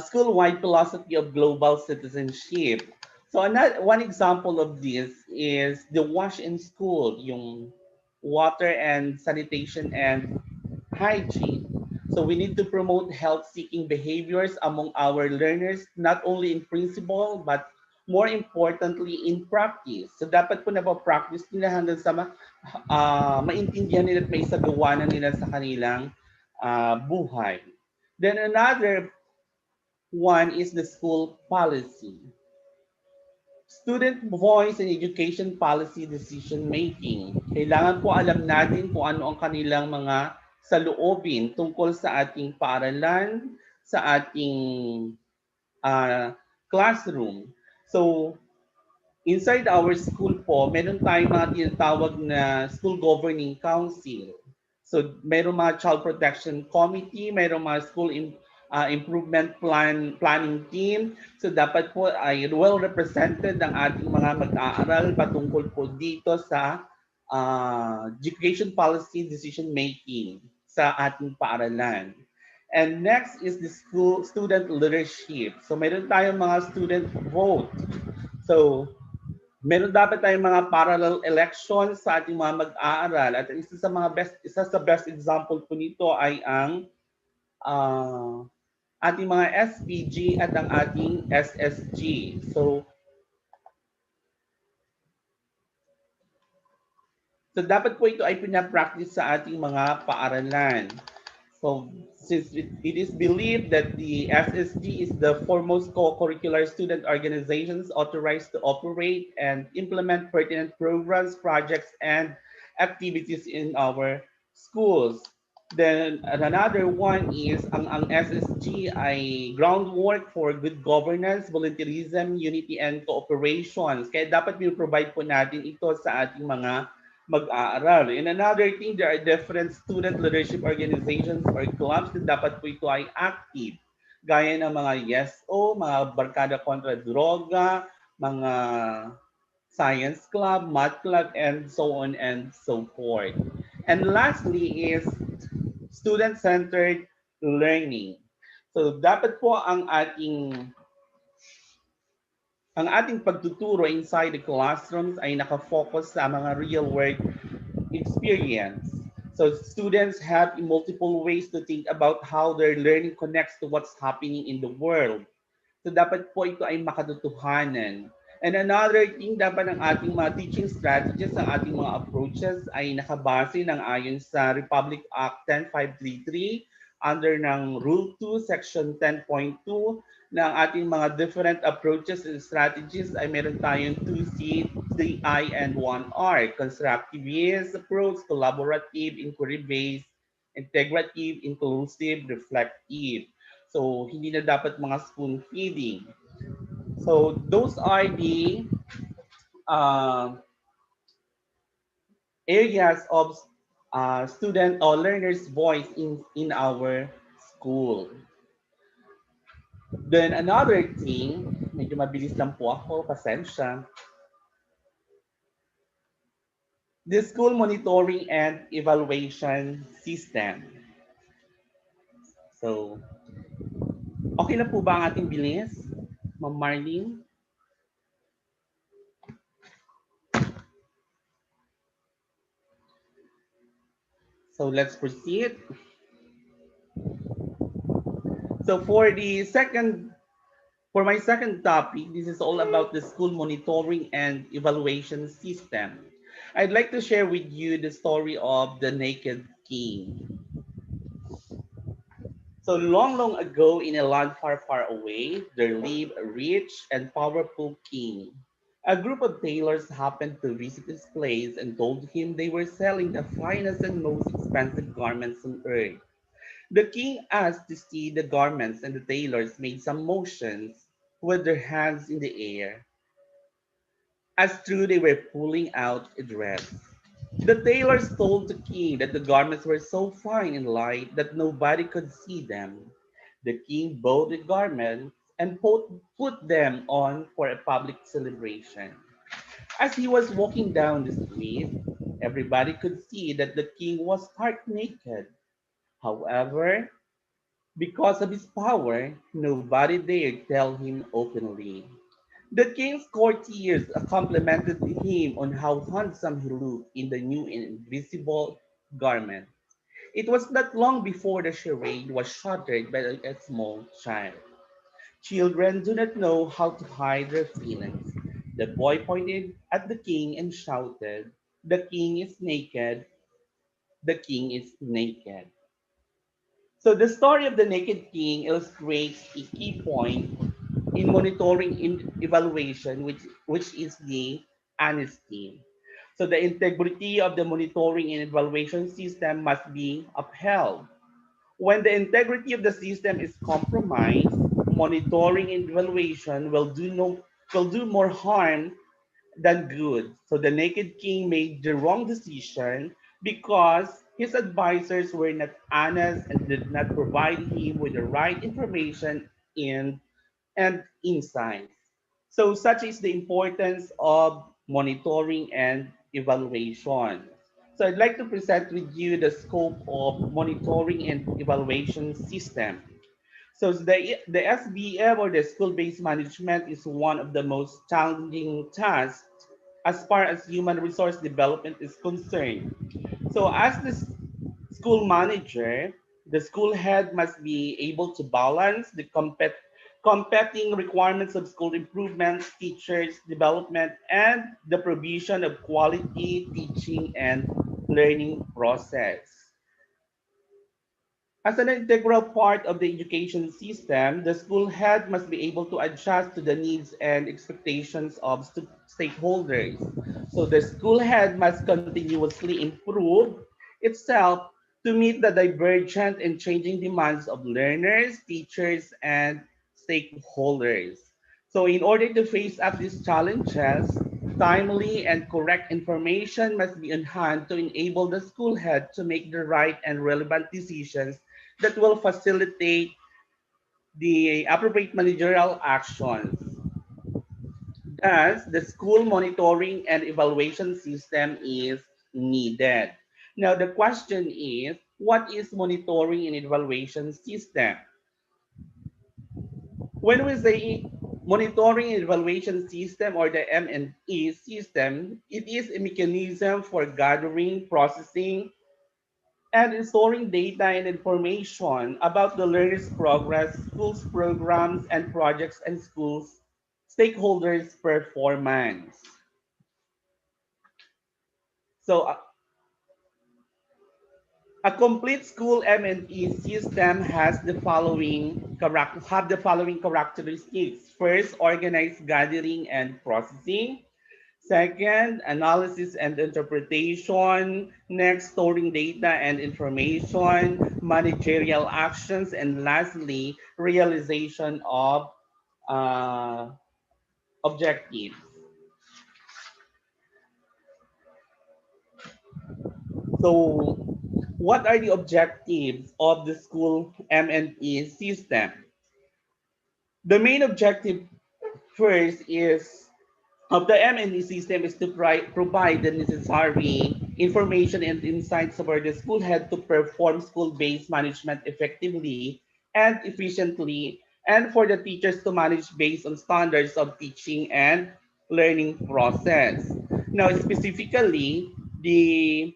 school-wide philosophy of global citizenship. So one example of this is the wash in school, yung water and sanitation and hygiene. So we need to promote health-seeking behaviors among our learners, not only in principle, but more importantly in practice. So dapat po napapractice nila hanggang sa maintindihan nila at may sagawa na nila sa kanilang buhay. Then another one is the school policy. Student voice and education policy decision making. Kailangan po alam natin kung ano ang kanilang mga saloobin tungkol sa ating paaralan, sa ating classroom. So, inside our school po, meron tayong mga tinatawag na school governing council. So, meron mga child protection committee, meron mga school improvement planning team. So, dapat po ay well represented ang ating mga mag-aaral patungkol po dito sa education policy decision making sa ating paaralan. And next is the school student leadership. So, meron tayong mga student vote. So, meron dapat tayong mga parallel elections sa ating mga mag-aaral at isa sa best example po nito ay ang ating mga SPG at ang ating SSG. So dapat po ito ay pinapractice sa ating mga paaralan. So, since it is believed that the SSG is the foremost co-curricular student organizations authorized to operate and implement pertinent programs, projects, and activities in our schools. Then another one is ang SSG ay groundwork for good governance, volunteerism, unity, and cooperation. Kaya dapat provide po natin ito sa ating mga mag-aaral. And another thing, there are different student leadership organizations or clubs na dapat po ito ay active. Gaya ng mga YESO, mga Barkada kontra Droga, mga science club, math club, and so on and so forth. And lastly is student-centered learning. So dapat po ang ating pagtuturo inside the classrooms ay nakafocus sa mga real-world experience. So students have multiple ways to think about how their learning connects to what's happening in the world. So dapat po ito ay makatotohanan. And another thing, dapat ang ating mga teaching strategies, ang ating mga approaches ay nakabase ng ayon sa Republic Act 10533 under ng Rule 2, Section 10.2 ng ating mga different approaches and strategies ay meron tayong 2C, 3I, and 1R. Constructivist approach, collaborative, inquiry-based, integrative, inclusive, reflective. So, hindi na dapat mga spoon feeding. So, those are the areas of student or learner's voice in our school. Then another thing, medyo mabilis lang po ako, pasensya. The school monitoring and evaluation system. So, okay na po ba ang ating bilis, Ma'am Marlene? So let's proceed. So for my second topic, this is all about the school monitoring and evaluation system. I'd like to share with you the story of the Naked King. So long, long ago in a land far, far away, there lived a rich and powerful king. A group of tailors happened to visit his place and told him they were selling the finest and most expensive garments on earth. The king asked to see the garments, and the tailors made some motions with their hands in the air, as though they were pulling out a dress. The tailors told the king that the garments were so fine and light that nobody could see them. The king bought the garments and put them on for a public celebration. As he was walking down the street, everybody could see that the king was stark naked. However, because of his power, nobody dared tell him openly. The king's courtiers complimented him on how handsome he looked in the new invisible garment. It was not long before the charade was shattered by a small child. Children do not know how to hide their feelings. The boy pointed at the king and shouted, "The king is naked! The king is naked!" So the story of the naked king illustrates a key point in monitoring in evaluation, which is the honesty. So the integrity of the monitoring and evaluation system must be upheld. When the integrity of the system is compromised, monitoring and evaluation will do more harm than good. So the naked king made the wrong decision because his advisors were not honest and did not provide him with the right information in and insights. So such is the importance of monitoring and evaluation. So I'd like to present with you the scope of monitoring and evaluation system. So the SBM or the school-based management is one of the most challenging tasks as far as human resource development is concerned. So as the school manager, the school head must be able to balance the competing requirements of school improvements, teachers development, and the provision of quality teaching and learning process. As an integral part of the education system, the school head must be able to adjust to the needs and expectations of stakeholders. So the school head must continuously improve itself to meet the divergent and changing demands of learners, teachers, and stakeholders. So in order to face up these challenges, timely and correct information must be on hand to enable the school head to make the right and relevant decisions that will facilitate the appropriate managerial actions. Thus, the school monitoring and evaluation system is needed. Now, the question is, what is monitoring and evaluation system? When we say monitoring and evaluation system or the M&E system, it is a mechanism for gathering, processing, and storing data and information about the learner's progress, schools programs and projects and schools stakeholders' performance. So a complete school M&E system has the following characteristics. First, organized gathering and processing. Second, analysis and interpretation. Next, storing data and information, managerial actions, and lastly, realization of uh, objectives. So, what are the objectives of the school M&E system? The main objective first is of the M&E system is to provide the necessary information and insights for the school head to perform school-based management effectively and efficiently, and for the teachers to manage based on standards of teaching and learning process. Now, specifically, the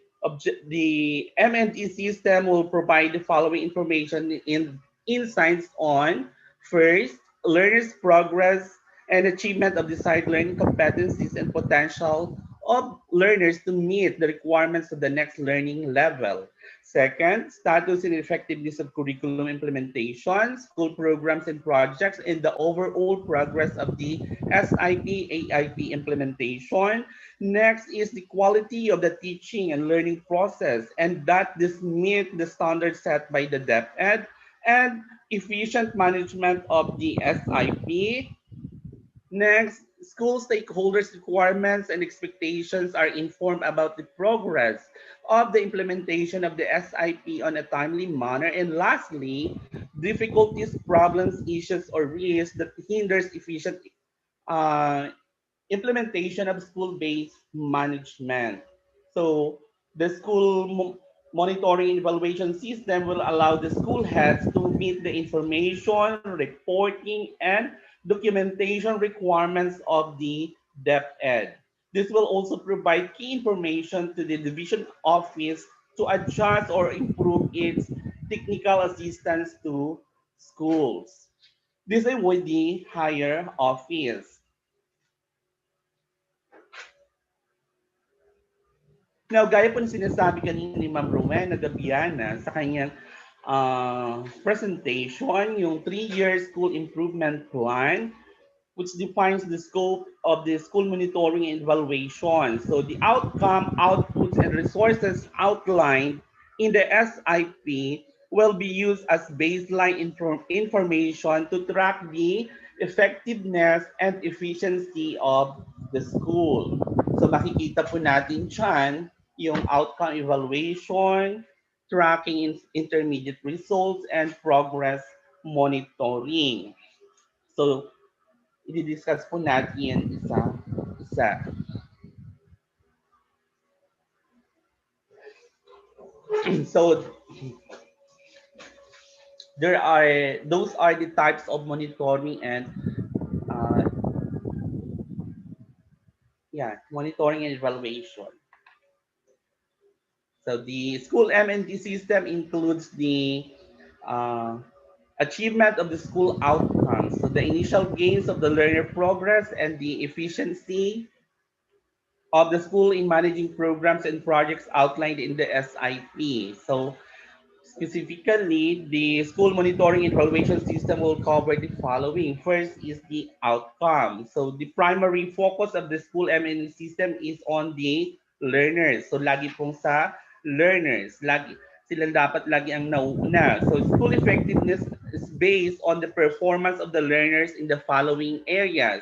M&E system will provide the following information in insights on first, learners' progress and achievement of desired learning competencies and potential of learners to meet the requirements of the next learning level. Second, status and effectiveness of curriculum implementation, school programs and projects, and the overall progress of the SIP AIP implementation. Next is the quality of the teaching and learning process, and that this meet the standards set by the DepEd, and efficient management of the SIP. Next, school stakeholders' requirements and expectations are informed about the progress of the implementation of the SIP on a timely manner. And lastly, difficulties, problems, issues, or risks that hinders efficient uh, implementation of school-based management. So the monitoring and evaluation system will allow the school heads to meet the information, reporting, and documentation requirements of the DepEd. This will also provide key information to the division office to adjust or improve its technical assistance to schools. This ay with the higher office. Now, gaya po ng sinasabi kanina ni Ma'am Rowena Gabiana sa kanyang presentation, yung 3-year school improvement plan, which defines the scope of the school monitoring and evaluation. So the outcome, outputs, and resources outlined in the SIP will be used as baseline information to track the effectiveness and efficiency of the school. So makikita po natin dyan yung outcome evaluation, tracking intermediate results, and progress monitoring. So i-discuss po natin isa-isa. So those are the types of monitoring and uh, monitoring and evaluation. So the school MNT system includes the uh, achievement of the school outcomes, so the initial gains of the learner progress and the efficiency of the school in managing programs and projects outlined in the SIP. So specifically, the school monitoring and evaluation system will cover the following. First is the outcome. So the primary focus of the school MNE system is on the learners. So lagi pong sa learners. Sila dapat lagi ang nauuna. So school effectiveness is based on the performance of the learners in the following areas.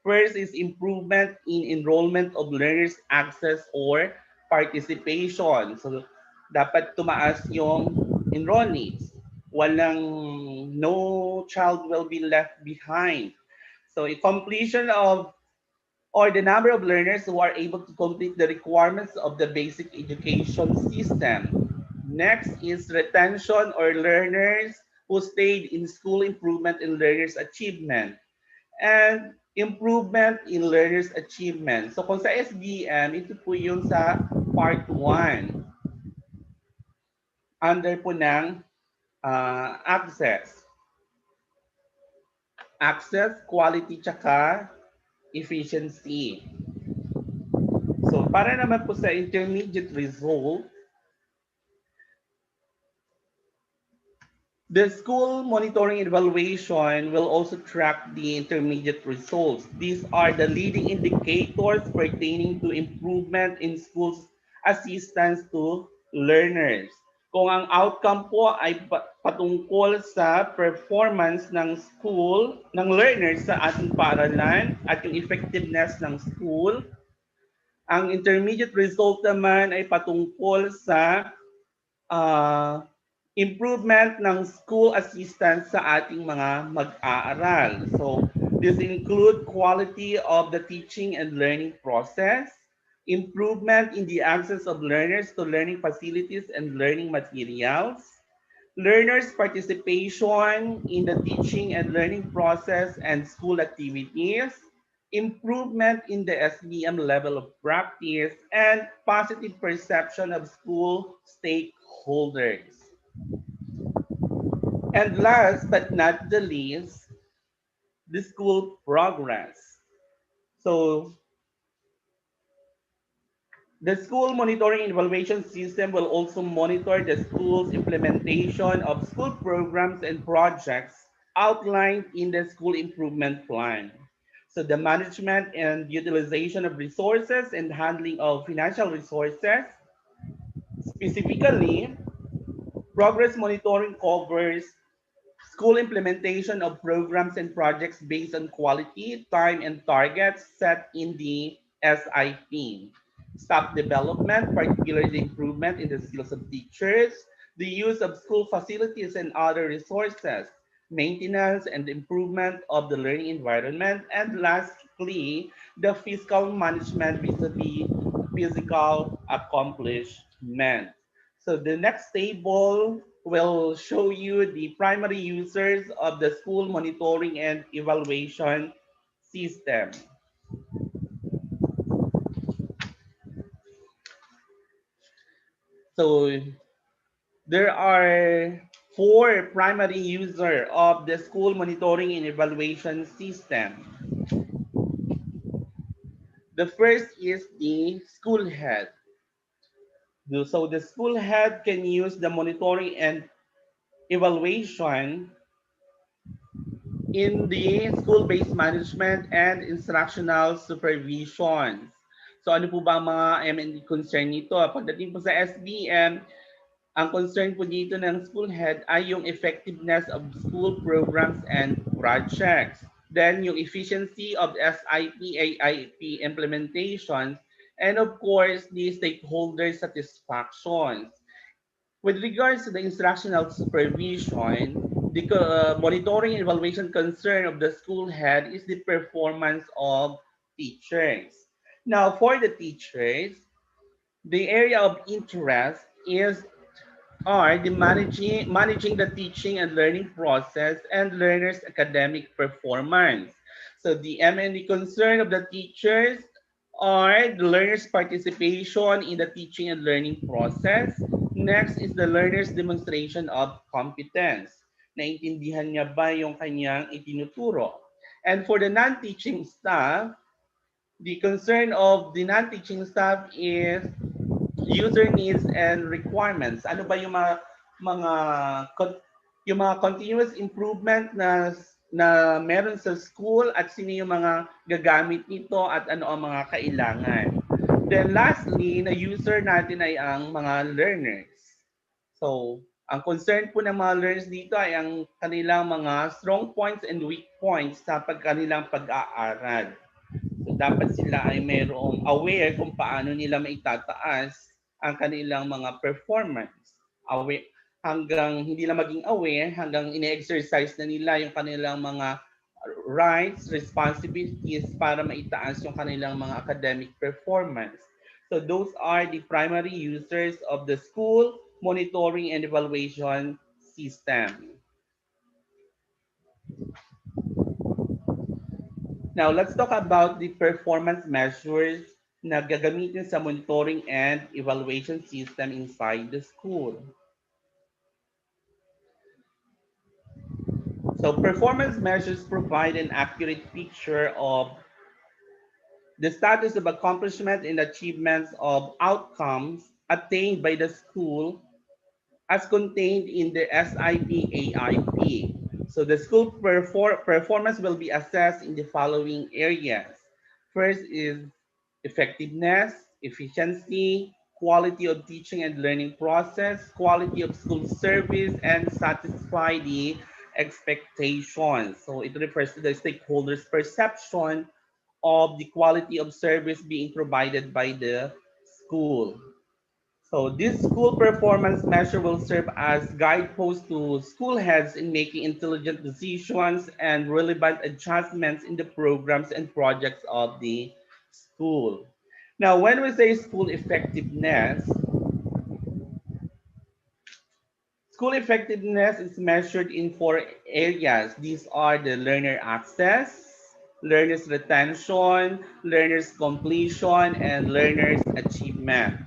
First is improvement in enrollment of learners access or participation. So dapat tumaas yung enrollees. No child will be left behind. So a completion of or the number of learners who are able to complete the requirements of the basic education system. Next is retention or learners who stayed in school, improvement in learners achievement, and improvement in learners achievement. So kung sa SBM, ito po yung sa part 1 under po ng access. Access, quality, tsaka efficiency. So para naman po sa intermediate result, the school monitoring and evaluation will also track the intermediate results. These are the leading indicators pertaining to improvement in schools' assistance to learners. Kung ang outcome po ay patungkol sa performance ng school, ng learners sa ating paaralan at yung effectiveness ng school, ang intermediate result naman ay patungkol sa uh, improvement ng school assistance sa ating mga mag-aaral. So, this include quality of the teaching and learning process, improvement in the access of learners to learning facilities and learning materials, learners' participation in the teaching and learning process and school activities, improvement in the SBM level of practice, and positive perception of school stakeholders. And last but not the least, the school progress. So the school monitoring and evaluation system will also monitor the school's implementation of school programs and projects outlined in the school improvement plan. So the management and utilization of resources and handling of financial resources. Specifically, progress monitoring covers school implementation of programs and projects based on quality, time, and targets set in the SIP. Staff development, particularly the improvement in the skills of teachers, the use of school facilities and other resources, maintenance and improvement of the learning environment, and lastly, the fiscal management vis-a-vis physical accomplishment. So the next table will show you the primary users of the school monitoring and evaluation system. So there are four primary user of the school monitoring and evaluation system. The first is the school head. So the school head can use the monitoring and evaluation in the school-based management and instructional supervisions. So ano po ba ang mga M&E concern nito? Pagdating po sa SBM, ang concern po dito ng school head ay yung effectiveness of school programs and projects. Then yung efficiency of SIP, AIP implementations, and of course, the stakeholder satisfactions. With regards to the instructional supervision, the monitoring and evaluation concern of the school head is the performance of teachers. Now, for the teachers, the area of interest is are the managing the teaching and learning process and learners' academic performance. So the M&E concern of the teachers are the learners' participation in the teaching and learning process. Next is the learner's demonstration of competence. Naintindihan niya ba yung kanyang itinuturo? And for the non-teaching staff, the concern of the non-teaching staff is user needs and requirements. Ano ba yung mga yung mga continuous improvement na meron sa school at sino yung mga gagamit nito at ano ang mga kailangan. Then lastly, na user natin ay ang mga learners. So, ang concern po ng mga learners dito ay ang kanilang mga strong points and weak points sa kanilang pag-aaral. So, dapat sila ay mayroong aware kung paano nila maitataas ang kanilang mga performance. Aware, hanggang hindi na maging aware, hanggang ine-exercise na nila yung kanilang mga rights, responsibilities para maitaas yung kanilang mga academic performance. So those are the primary users of the school monitoring and evaluation system. Now, let's talk about the performance measures na gagamitin sa monitoring and evaluation system inside the school. So, performance measures provide an accurate picture of the status of accomplishment and achievements of outcomes attained by the school as contained in the SIP AIP. So the school performance will be assessed in the following areas. First is effectiveness, efficiency, quality of teaching and learning process, quality of school service, and satisfy the expectations. So it refers to the stakeholders' perception of the quality of service being provided by the school. So this school performance measure will serve as guideposts to school heads in making intelligent decisions and relevant adjustments in the programs and projects of the school. Now, when we say school effectiveness is measured in four areas. These are the learner access, learners retention, learners completion, and learners achievement.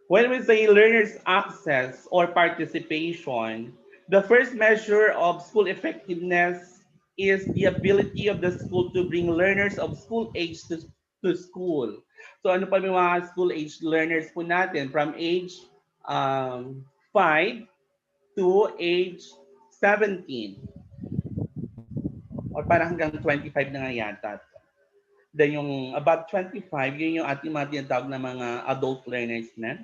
When we say learners access or participation, the first measure of school effectiveness is the ability of the school to bring learners of school age to school. So ano pa yung mga school age learners po natin from age 5 to age 17 or parang hanggang 25 na nga yata. Then yung above 25, yun yung ating mga tinatawag na mga adult learners na,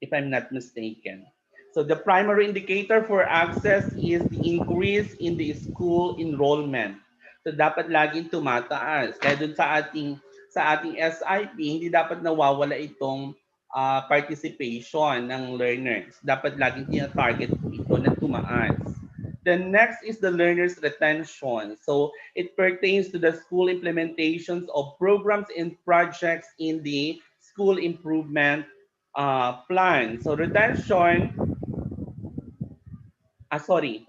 if I'm not mistaken. So the primary indicator for access is the increase in the school enrollment. So dapat laging tumataas. Kaya dun sa ating SIP, hindi dapat nawawala itong participation ng learners. Dapat laging tina-target ito na tumaas. The next is the learner's retention. So it pertains to the school implementations of programs and projects in the school improvement plan. So retention, sorry.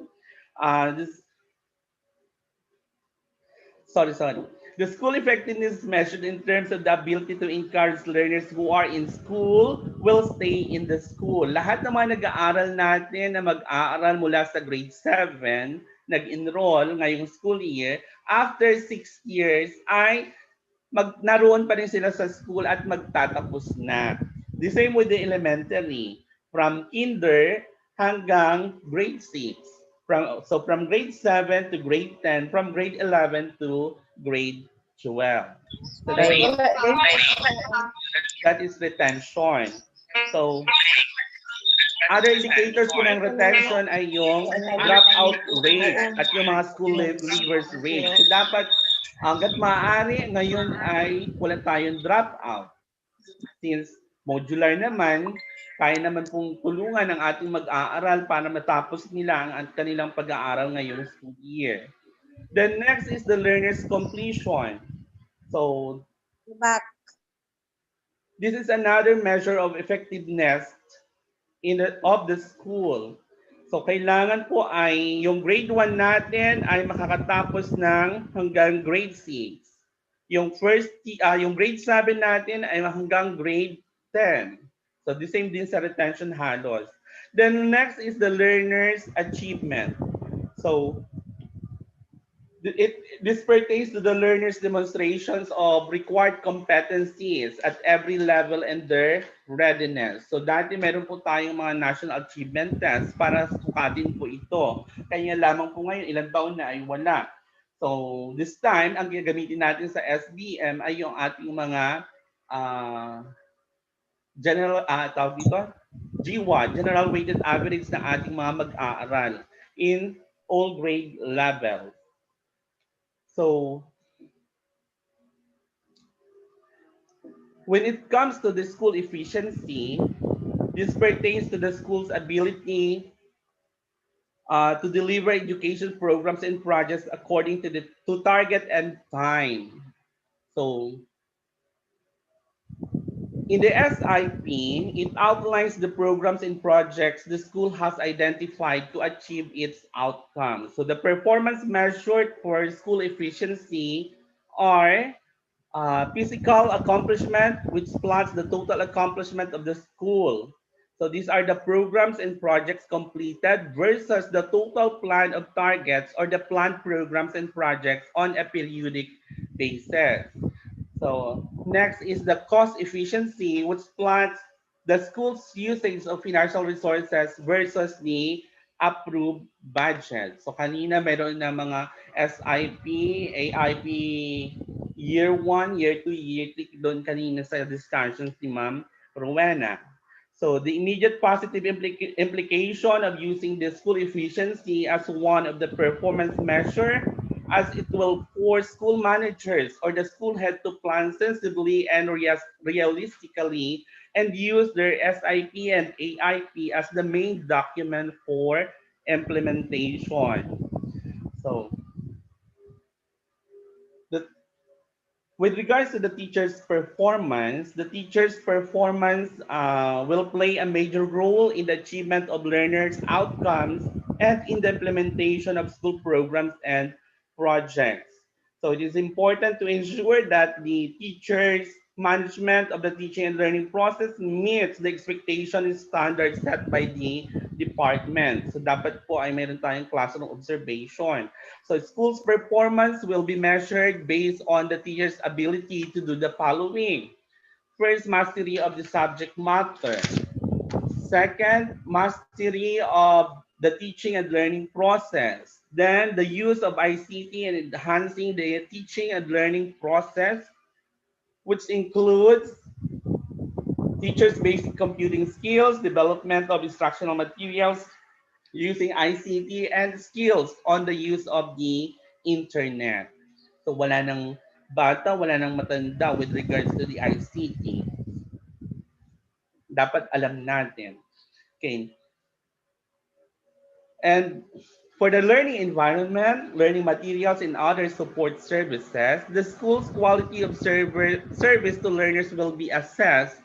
Sorry. The school effectiveness is measured in terms of the ability to encourage learners who are in school will stay in the school. Lahat ng mga nag-aaral natin na mag-aaral mula sa grade 7, nag-enroll ngayong school year, after 6 years ay naroon pa rin sila sa school at magtatapos na. The same with the elementary, from kinder hanggang grade 6. From grade 7 to grade 10, from grade 11 to grade 12. So that is retention. So other indicators po ng retention ay yung dropout rate at yung mga school leavers rate. So dapat hanggat maaari ngayon ay wala tayong dropout. Since modular naman, kaya naman pong tulungan ng ating mag-aaral para matapos nila ang kanilang pag-aaral ngayong school year. The next is the learner's completion. So, this is another measure of effectiveness of the school. So, kailangan po ay yung grade 1 natin ay makakatapos ng hanggang grade 6. Yung grade 7 natin ay hanggang grade 10. So, the same din sa retention halos. Then next is the learner's achievement. So, this pertains to the learners' demonstrations of required competencies at every level and their readiness. So dati meron po tayong mga national achievement tests para sukatin po ito. Kanya lamang po ngayon, ilang taon na ay wala. So this time, ang gagamitin natin sa SBM ay yung ating mga GWA, General Weighted Average na ating mga mag-aaral in all grade levels. So, when it comes to the school efficiency, this pertains to the school's ability to deliver education programs and projects according to target and time. So, in the SIP, it outlines the programs and projects the school has identified to achieve its outcomes. So the performance measured for school efficiency are physical accomplishment, which plots the total accomplishment of the school. So these are the programs and projects completed versus the total plan of targets or the planned programs and projects on a periodic basis. So next is the cost efficiency, which plots the school's usage of financial resources versus the approved budget. So kanina meron na mga SIP, AIP year 1, year 2, year 3 doon kanina sa discussions ni Ma'am Rowena. So the immediate positive implication of using the school efficiency as one of the performance measure as it will force school managers or the school head to plan sensibly and realistically and use their SIP and AIP as the main document for implementation. So, with regards to the teacher's performance will play a major role in the achievement of learners' outcomes and in the implementation of school programs and projects. So it is important to ensure that the teacher's management of the teaching and learning process meets the expectation and standards set by the department. So dapat po ay meron tayong classroom observation. So school's performance will be measured based on the teacher's ability to do the following. First, mastery of the subject matter. Second, mastery of the teaching and learning process. Then the use of ICT and enhancing the teaching and learning process, which includes teachers' basic computing skills, development of instructional materials using ICT, and skills on the use of the internet. So wala nang bata, wala nang matanda with regards to the ICT. Dapat alam natin. Okay. And for the learning environment, learning materials, and other support services, the school's quality of service to learners will be assessed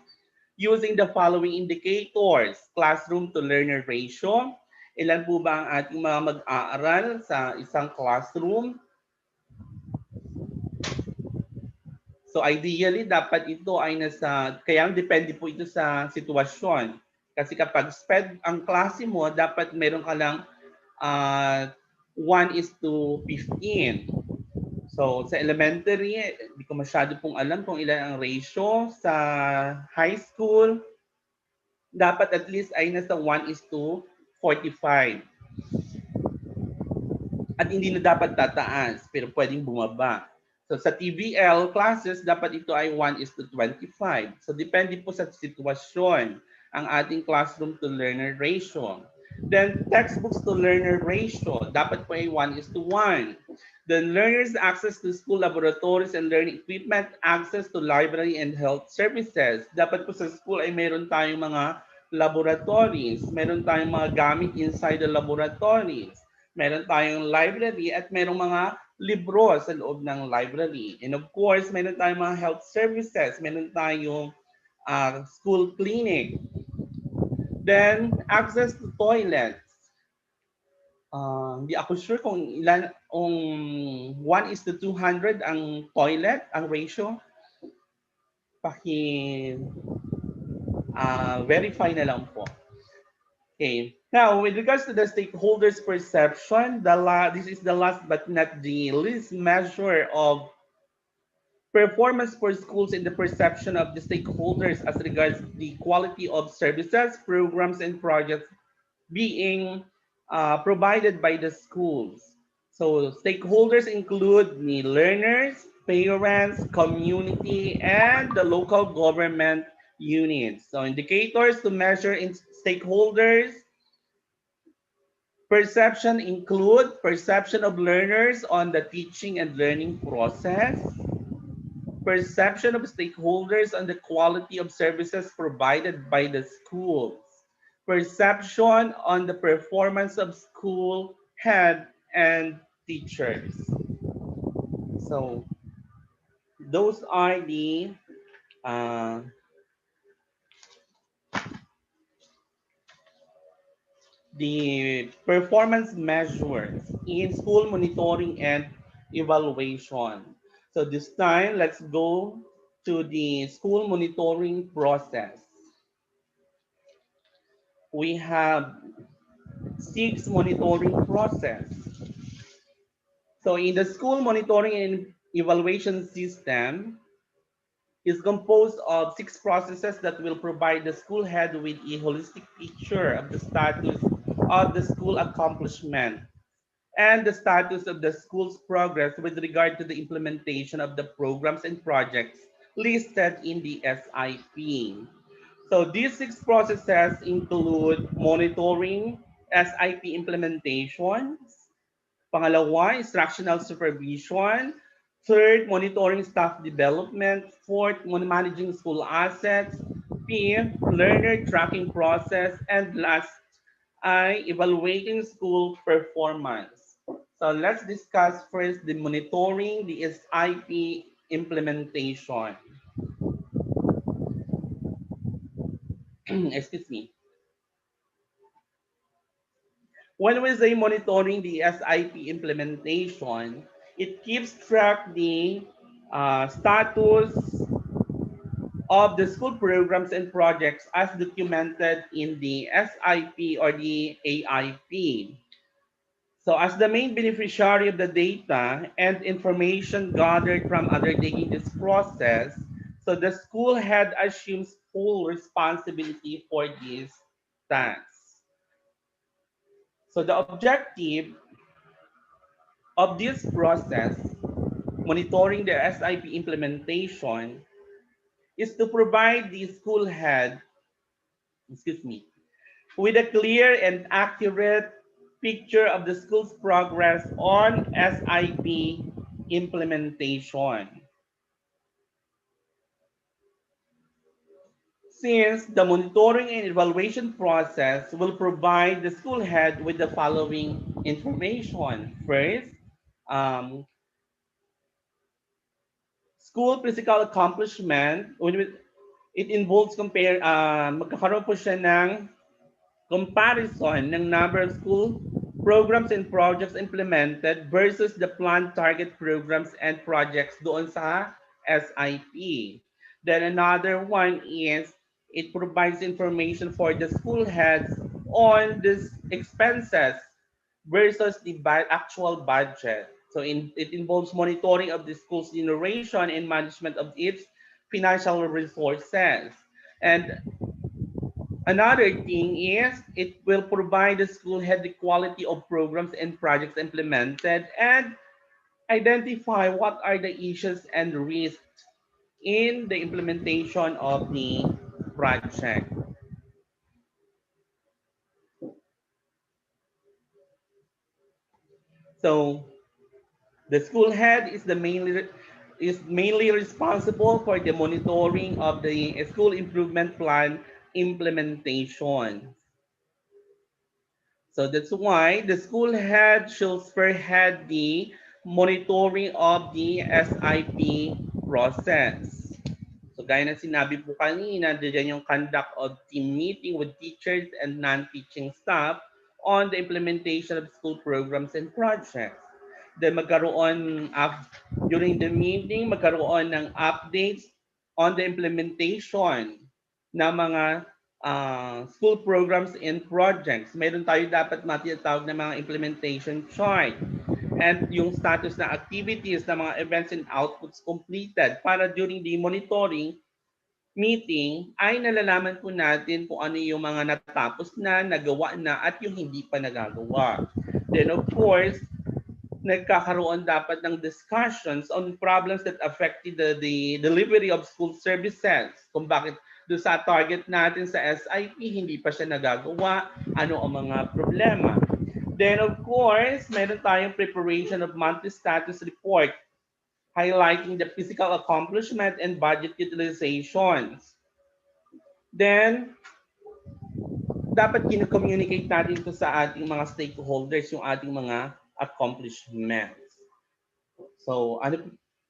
using the following indicators. Classroom to learner ratio. Ilan po ba ang ating mga mag-aaral sa isang classroom? So ideally, dapat ito ay kaya depende po ito sa sitwasyon. Kasi kapag SPED ang klase mo, dapat meron ka lang uh, 1:15. So sa elementary, hindi ko masyado pong alam kung ilan ang ratio. Sa high school, dapat at least ay nasa 1:45. At hindi na dapat tataas, pero pwedeng bumaba. So sa TVL classes, dapat ito ay 1:25. So depende po sa sitwasyon ang ating classroom to learner ratio. Then textbooks to learner ratio, dapat po ay 1:1. Then learners access to school laboratories and learning equipment, access to library and health services. Dapat po sa school ay meron tayong mga laboratories, meron tayong mga gamit inside the laboratories, meron tayong library at merong mga libro sa loob ng library. And of course, meron tayong mga health services, meron tayong school clinic. Then, access to toilets. Hindi ako sure kung ilan, 1:200 ang toilet, ang ratio. Verify na lang po. Okay. Now, with regards to the stakeholders' perception, this is the last but not the least measure of performance for schools in the perception of the stakeholders as regards the quality of services, programs, and projects being provided by the schools. So stakeholders include the learners, parents, community, and the local government units. So indicators to measure in stakeholders perception include perception of learners on the teaching and learning process, perception of stakeholders on the quality of services provided by the schools, perception on the performance of school head and teachers. So those are the performance measures in school monitoring and evaluation. So this time, let's go to the school monitoring process. We have 6 monitoring process. So in the school monitoring and evaluation system is composed of 6 processes that will provide the school head with a holistic picture of the status of the school accomplishment and the status of the school's progress with regard to the implementation of the programs and projects listed in the SIP. So these 6 processes include monitoring, SIP implementations, pangalawa, instructional supervision, third, monitoring staff development, fourth, managing school assets, fifth, learner tracking process, and last ay evaluating school performance. So let's discuss first the monitoring, the SIP implementation. Excuse me. When we say monitoring the SIP implementation, it keeps track the status of the school programs and projects as documented in the SIP or the AIP. So as the main beneficiary of the data and information gathered from undertaking this process, so the school head assumes full responsibility for these tasks. So the objective of this process, monitoring the SIP implementation, is to provide the school head, with a clear and accurate picture of the school's progress on SIP implementation. Since the monitoring and evaluation process will provide the school head with the following information. First, school physical accomplishment, it involves magkakaroon po siya ng comparison ng number of school programs and projects implemented versus the planned target programs and projects doon sa SIP. Then another one is it provides information for the school heads on this expenses versus the actual budget. So it involves monitoring of the school's generation and management of its financial resources. And another thing is it will provide the school head the quality of programs and projects implemented and identify what are the issues and risks in the implementation of the project. So the school head is mainly responsible for the monitoring of the school improvement plan implementation. So that's why the school head should spearhead the monitoring of the SIP process. So gaya ng sinabi po kanina, diyan yung conduct of team meeting with teachers and non-teaching staff on the implementation of school programs and projects. Then during the meeting, magkaroon ng updates on the implementation ng mga school programs and projects. Meron tayo dapat matinatawag na mga implementation chart and yung status ng activities ng mga events and outputs completed para during the monitoring meeting ay nalalaman po natin kung ano yung mga natapos na, nagawa na at yung hindi pa nagagawa. Then of course, nagkakaroon dapat ng discussions on problems that affected the delivery of school services. Kung bakit doon sa target natin sa SIP, hindi pa siya nagagawa, ano ang mga problema. Then of course, meron tayong preparation of monthly status report highlighting the physical accomplishment and budget utilizations. Then, dapat kino-communicate natin ito sa ating mga stakeholders, yung ating mga accomplishments. So,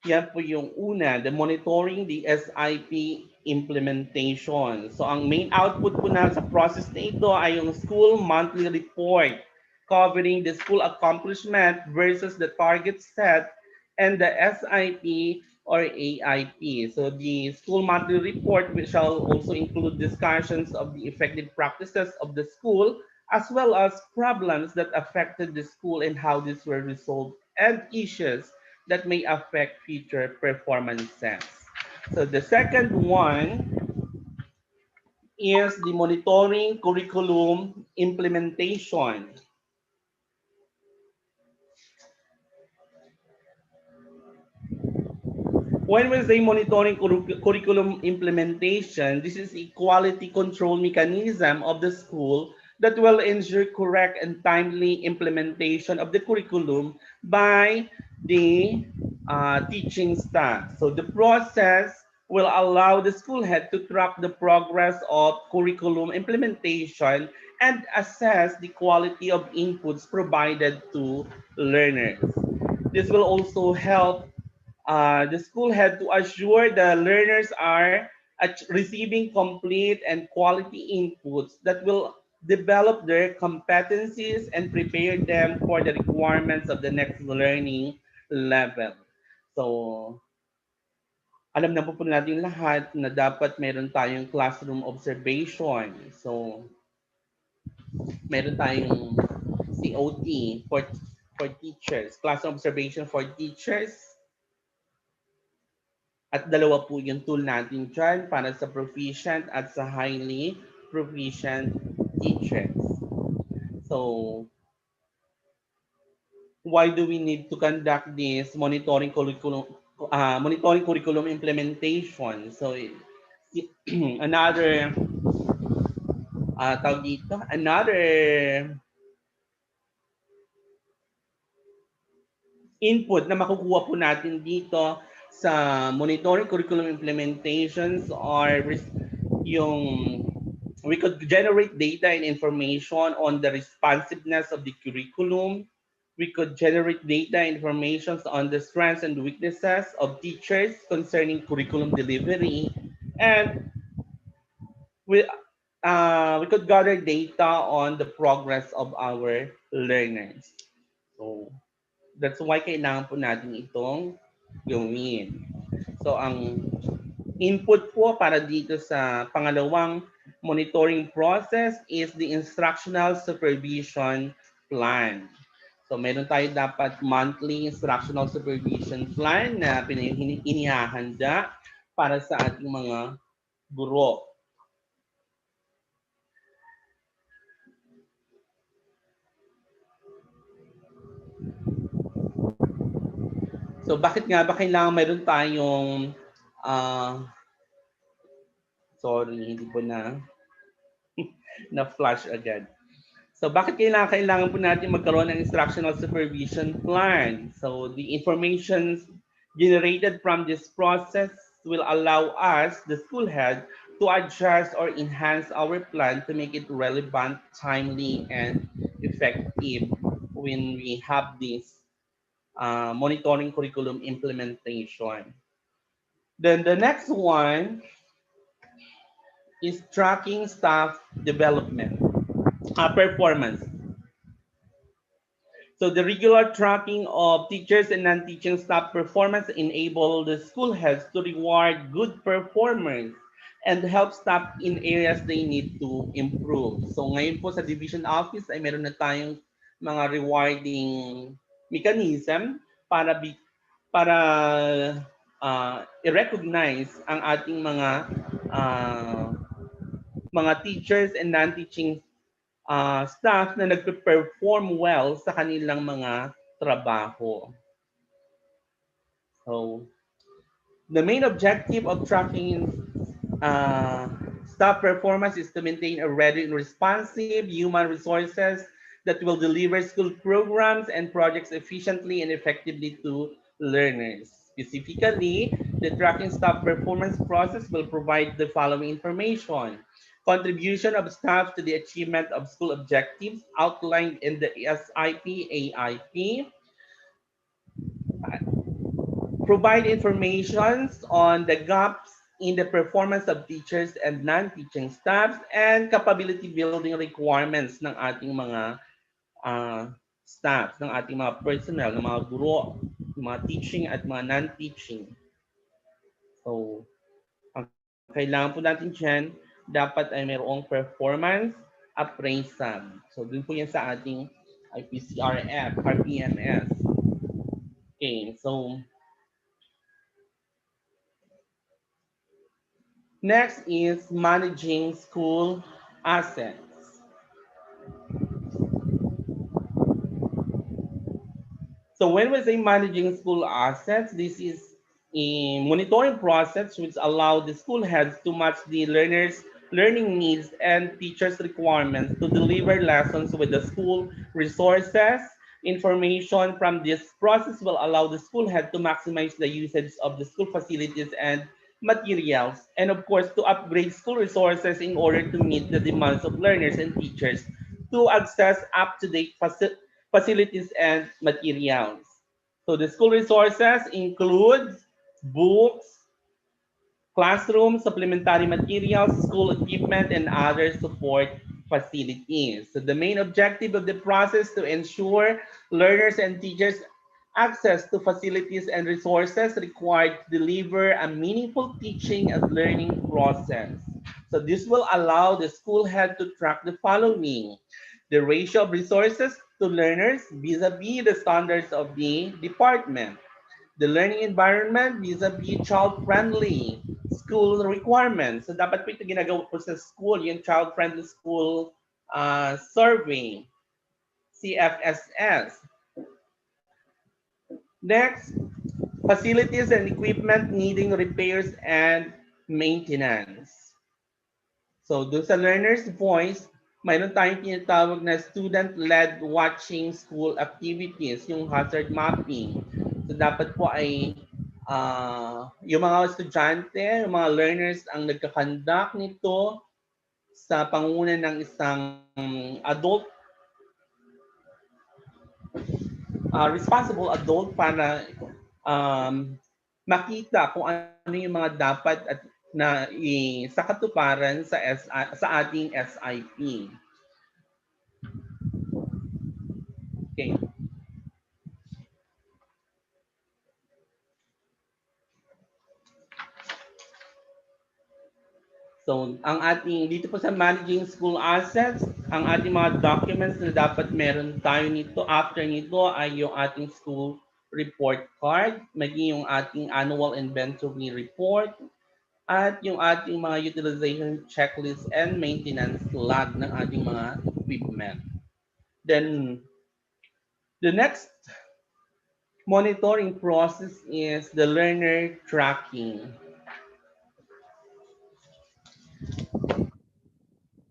yan po yung una, the monitoring the SIP implementation. So, ang main output po na sa process na ito ay yung school monthly report covering the school accomplishment versus the target set and the SIP or AIP. So the school monthly report which shall also include discussions of the effective practices of the school as well as problems that affected the school and how these were resolved and issues that may affect future performances. So the second one is the monitoring curriculum implementation. When we say monitoring curriculum implementation, this is a quality control mechanism of the school that will ensure correct and timely implementation of the curriculum by the teaching staff. So the process will allow the school head to track the progress of curriculum implementation and assess the quality of inputs provided to learners. This will also help the school had to assure the learners are receiving complete and quality inputs that will develop their competencies and prepare them for the requirements of the next learning level. So, alam na po natin lahat na dapat meron tayong classroom observation. So, meron tayong COT for teachers, classroom observation for teachers. At dalawa po yung tool natin dyan para sa proficient at sa highly proficient teachers. So, why do we need to conduct this monitoring curriculum implementation? So, another input na makukuha po natin dito sa monitoring curriculum implementations are yung we could generate data and information on the responsiveness of the curriculum. We could generate data and information on the strengths and weaknesses of teachers concerning curriculum delivery. And we could gather data on the progress of our learners. So, that's why kailangan po natin itong gawin. So ang input po para dito sa pangalawang monitoring process is the instructional supervision plan. So meron tayo dapat monthly instructional supervision plan na inihahanda para sa ating mga guro. So bakit nga ba kailangan meron tayong sorry, hindi po na flash agad. So bakit kailangan po natin magkaroon ng instructional supervision plan? So the information generated from this process will allow us, the school head, to adjust or enhance our plan to make it relevant, timely, and effective when we have this monitoring curriculum implementation. Then the next one is tracking staff development, performance. So the regular tracking of teachers and non-teaching staff performance enable the school heads to reward good performers and help staff in areas they need to improve. So ngayon po sa division office ay meron na tayong mga rewarding mechanism para i-recognize ang ating mga teachers and non-teaching staff na nagpe-perform well sa kanilang mga trabaho. So, the main objective of tracking staff performance is to maintain a ready and responsive human resources that will deliver school programs and projects efficiently and effectively to learners. Specifically, the tracking staff performance process will provide the following information: contribution of staff to the achievement of school objectives outlined in the SIP, AIP, provide information on the gaps in the performance of teachers and non-teaching staffs, and capability building requirements ng ating mga staff, ng ating mga personnel, ng mga guro, mga teaching at mga non-teaching. So, ang kailangan po natin dyan, dapat ay mayroong performance appraisal. So, dun po yan sa ating IPCRF, RPMS. Okay, so next is managing school assets. So when we say managing school assets, this is a monitoring process which allow the school heads to match the learners' learning needs and teachers' requirements to deliver lessons with the school resources. Information from this process will allow the school head to maximize the usage of the school facilities and materials, and of course to upgrade school resources in order to meet the demands of learners and teachers to access up-to-date facilities and materials. So the school resources include books, classrooms, supplementary materials, school equipment, and other support facilities. So the main objective of the process to ensure learners and teachers access to facilities and resources required to deliver a meaningful teaching and learning process. So this will allow the school head to track the following: the ratio of resources to learners vis-a-vis the standards of the department, the learning environment vis-a-vis child-friendly school requirements. So dapat po ito ginagawa po sa school, yung child-friendly school survey, CFSS. Next, facilities and equipment needing repairs and maintenance. So doon sa learner's voice, mayroon tayong tinatawag na student-led watching school activities, yung hazard mapping. So dapat po ay yung mga estudyante, yung mga learners ang nagkakandak nito sa panguna ng isang adult, responsible adult para makita kung ano yung mga dapat at sa katuparan sa ating SIP. Okay. So, ang ating, dito po sa managing school assets, ang ating mga documents na dapat meron tayo nito, after nito ay yung ating school report card, maging yung ating annual inventory report, at yung ating mga utilization checklist and maintenance log ng ating mga equipment. Then, the next monitoring process is the learner tracking.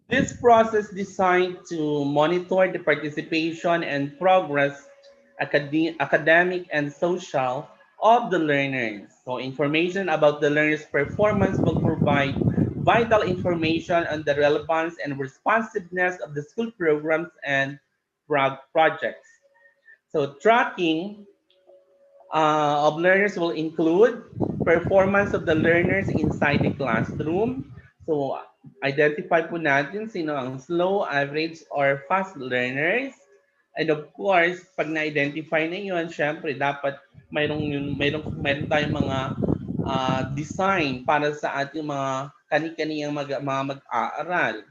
This process designed to monitor the participation and progress, academic and social, of the learners. So information about the learner's performance will provide vital information on the relevance and responsiveness of the school programs and projects. So tracking of learners will include performance of the learners inside the classroom. So, identify po natin sino ang slow, average, or fast learners. And of course, pag na-identify na yun, syempre, dapat mayroon tayong mga design para sa ating mga kani-kaniyang mga mag-aaral.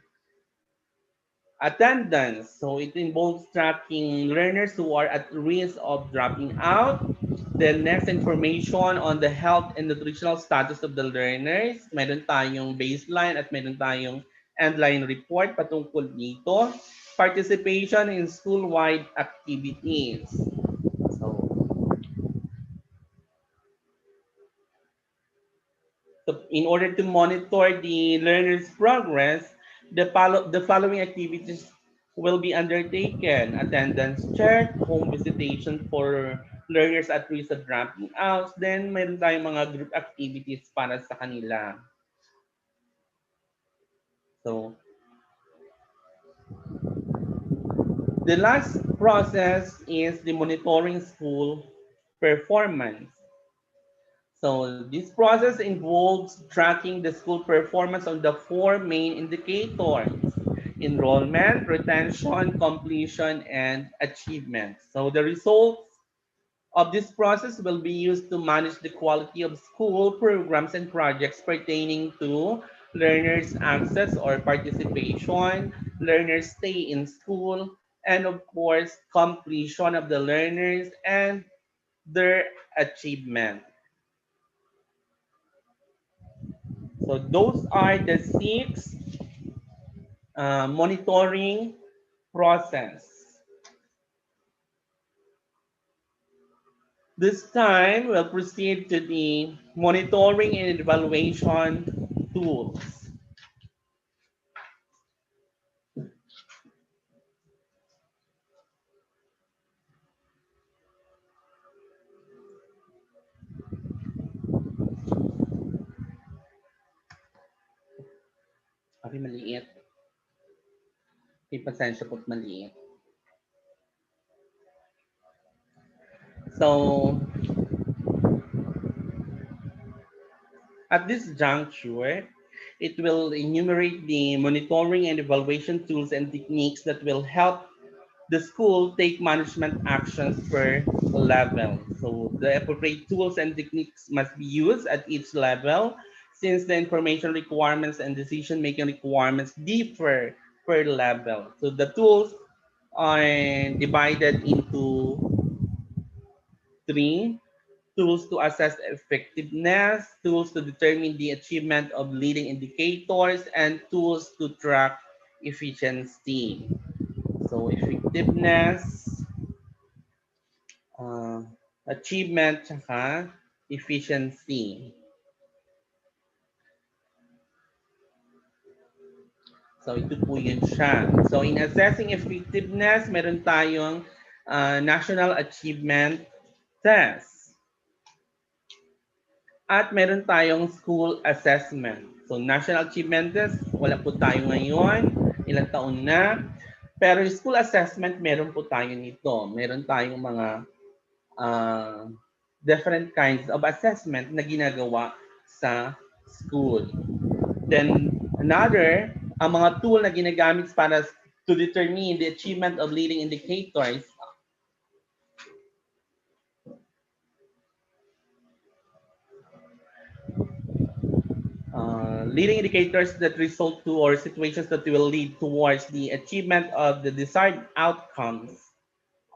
Attendance. So it involves tracking learners who are at risk of dropping out. Then next, information on the health and nutritional status of the learners. Meron tayong baseline at meron tayong endline report patungkol dito. Participation in school-wide activities. So in order to monitor the learner's progress, the following activities will be undertaken: attendance check, home visitation for learners at risk of dropping out, then meron tayong mga group activities para sa kanila. So, the last process is the monitoring school performance. So this process involves tracking the school performance on the four main indicators: enrollment, retention, completion, and achievement. So the results of this process will be used to manage the quality of school programs and projects pertaining to learners' access or participation, learners' stay in school, and of course, completion of the learners and their achievement. So those are the six monitoring process. This time, we'll proceed to the monitoring and evaluation tools. Okay, maliit. Pasensya po't maliit. So, at this juncture, it will enumerate the monitoring and evaluation tools and techniques that will help the school take management actions per level. So the appropriate tools and techniques must be used at each level, since the information requirements and decision-making requirements differ per level. So the tools are divided into three: tools to assess effectiveness, tools to determine the achievement of leading indicators, and tools to track efficiency. So effectiveness, achievement, tsaka efficiency. So ito po yun siya. So in assessing effectiveness, meron tayong National Achievement Test. At meron tayong School Assessment. So National Achievement Test, wala po tayo ngayon, ilang taon na. Pero yung School Assessment, meron po tayo nito. Meron tayong mga different kinds of assessment na ginagawa sa school. Then another, ang mga tool na ginagamit para to determine the achievement of leading indicators, leading indicators that result to or situations that will lead towards the achievement of the desired outcomes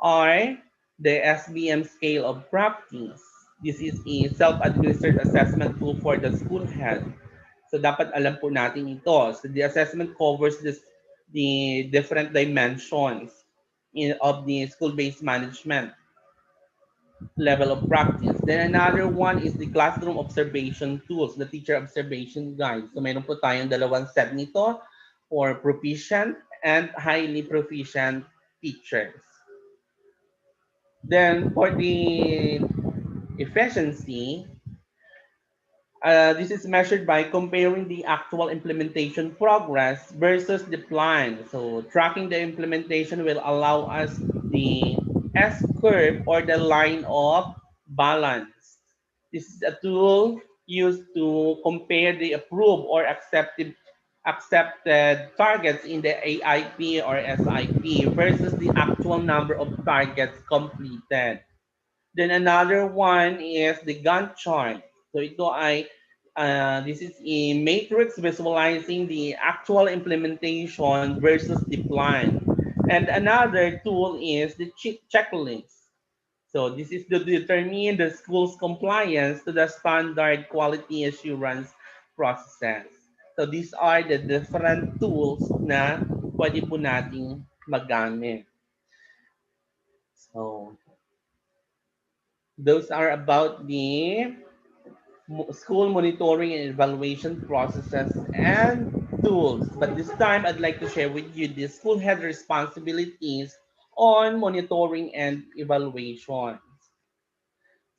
are the SBM scale of practice. This is a self-administered assessment tool for the school head. So dapat alam po natin ito. So the assessment covers the different dimensions of the school-based management level of practice. Then another one is the classroom observation tools, the teacher observation guide. So mayroon po tayong dalawang set nito for proficient and highly proficient teachers. Then for the efficiency, this is measured by comparing the actual implementation progress versus the plan. So tracking the implementation will allow us the S curve or the line of balance. This is a tool used to compare the approved or accepted targets in the AIP or SIP versus the actual number of targets completed. Then another one is the Gantt chart. So this is a matrix visualizing the actual implementation versus the plan. And another tool is the checklist. So this is to determine the school's compliance to the standard quality assurance processes. So these are the different tools na pwede po nating magamit. So those are about the school monitoring and evaluation processes and tools. But this time, I'd like to share with you the school head responsibilities on monitoring and evaluation.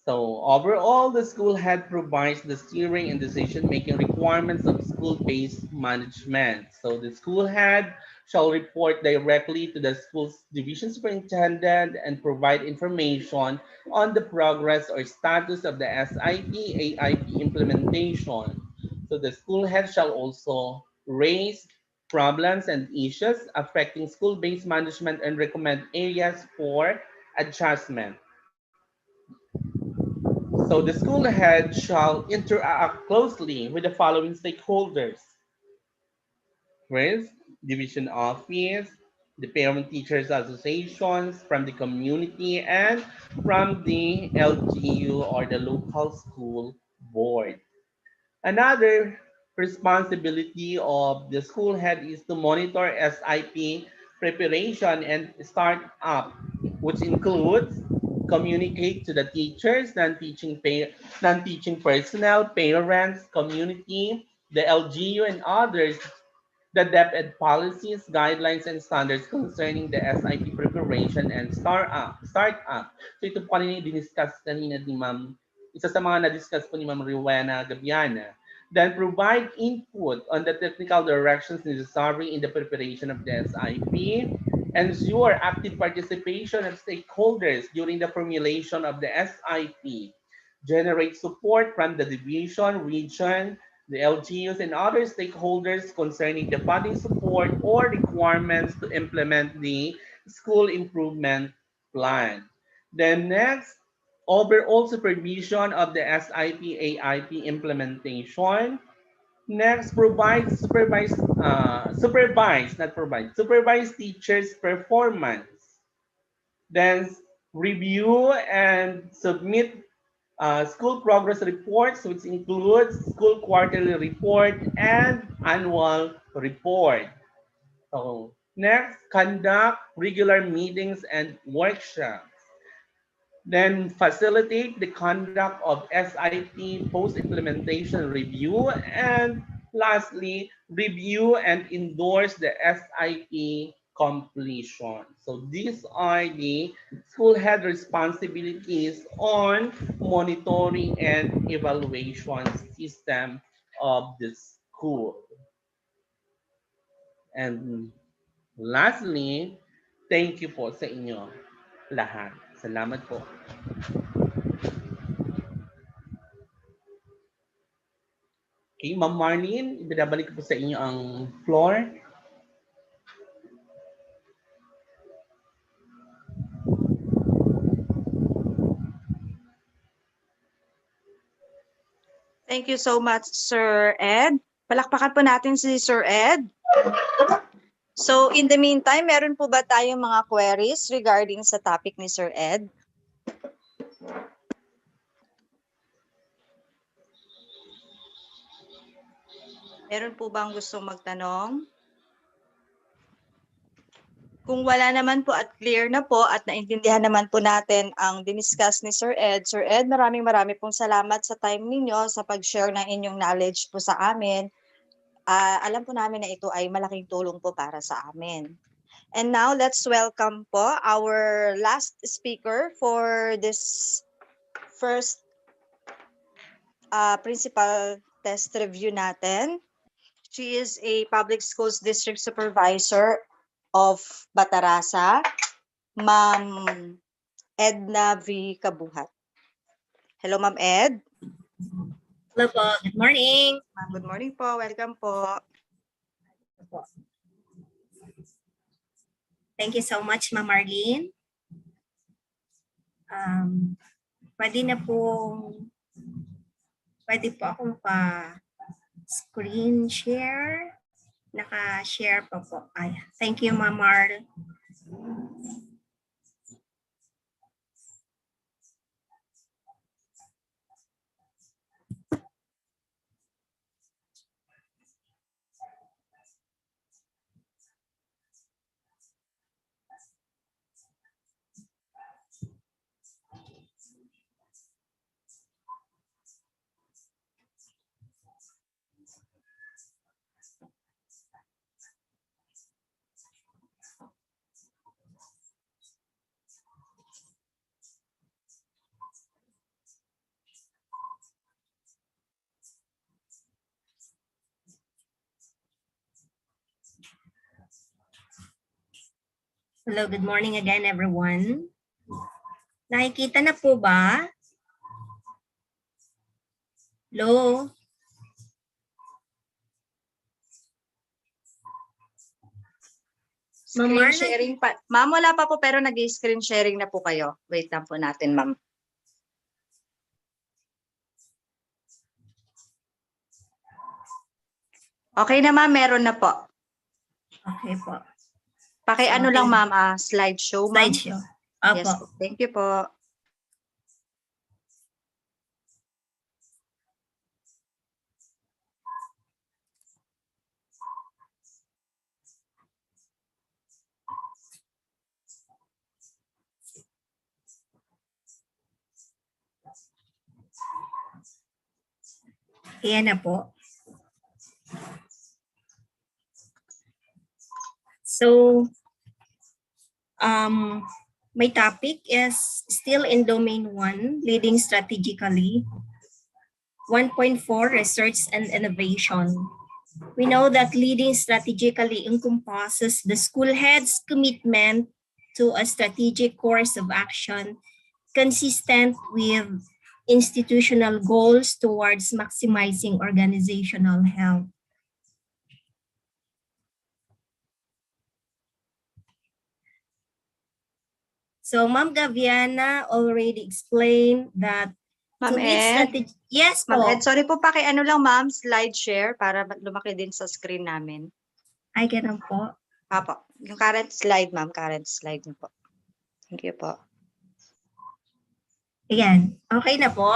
So overall, the school head provides the steering and decision-making requirements of school-based management. So the school head shall report directly to the school's division superintendent and provide information on the progress or status of the SIP, AIP implementation. So the school head shall also raise problems and issues affecting school-based management and recommend areas for adjustment. So the school head shall interact closely with the following stakeholders: first, division office, the parent teachers associations, from the community, and from the LGU or the local school board. Another responsibility of the school head is to monitor SIP preparation and startup, which includes communicate to the teachers, non-teaching personnel, parents, community, the LGU, and others the DepEd policies, guidelines, and standards concerning the SIP preparation and startup. So ito po kanina diniscuss kanina ni Ma'am, isa sa mga na-discuss po ni Ma'am Rowena Gabiana. Then provide input on the technical directions necessary in the preparation of the SIP. Ensure active participation of stakeholders during the formulation of the SIP. Generate support from the division, region, the LGUs, and other stakeholders concerning the funding support or requirements to implement the school improvement plan. Then next, overall supervision of the SIP AIP implementation. Next, supervise teachers' performance. Then review and submit school progress reports, which includes school quarterly report and annual report. So next, conduct regular meetings and workshops. Then facilitate the conduct of SIP post-implementation review. And lastly, review and endorse the SIP completion. So these are the school head responsibilities on monitoring and evaluation system of the school. And lastly, thank you po sa inyo lahat. Salamat po. Okay, Ma'am Marlene, ibinabalik ko po sa inyo ang floor. Thank you so much, Sir Ed. Palakpakan po natin si Sir Ed. So, in the meantime, meron po ba tayong mga queries regarding sa topic ni Sir Ed? Meron po bang gustong magtanong? Kung wala naman po at clear na po at naintindihan naman po natin ang diniscuss ni Sir Ed. Sir Ed, maraming pong salamat sa time ninyo sa pag-share ng inyong knowledge po sa amin. Alam po namin na ito ay malaking tulong po para sa amin. And now, let's welcome po our last speaker for this first principal test review natin. She is a public schools district supervisor of Batarasa, Ma'am Edna V. Kabuhat. Hello, Ma'am Ed. Hello po. Good morning. Ma'am, good morning po. Welcome po. Thank you so much, Ma'am Marlene. Pwede po akong screen share. Naka-share po. Ay, thank you, Ma'am Marl. Hello, good morning again, everyone. Nakikita na po ba? Hello? Screen sharing pa. Ma'am, wala pa po pero nag-screen sharing na po kayo. Wait lang po natin, ma'am. Okay na, ma'am. Meron na po. Okay po. Paki-ano lang, ma'am, slideshow, ma'am. Slideshow. Opo. Yes po. Thank you po. Ayan na po. So, my topic is still in domain 1, leading strategically. 1.4, research and innovation. We know that leading strategically encompasses the school head's commitment to a strategic course of action consistent with institutional goals towards maximizing organizational health. So, Ma'am Gaviana already explained that Ma'am Ed? Yes po. Ma'am Ed, sorry po, paki-ano lang, ma'am, slide share para lumaki din sa screen namin. Ay, ganun po. Apo. Yung current slide, ma'am, current slide niyo po. Thank you po. Ayan. Okay na po?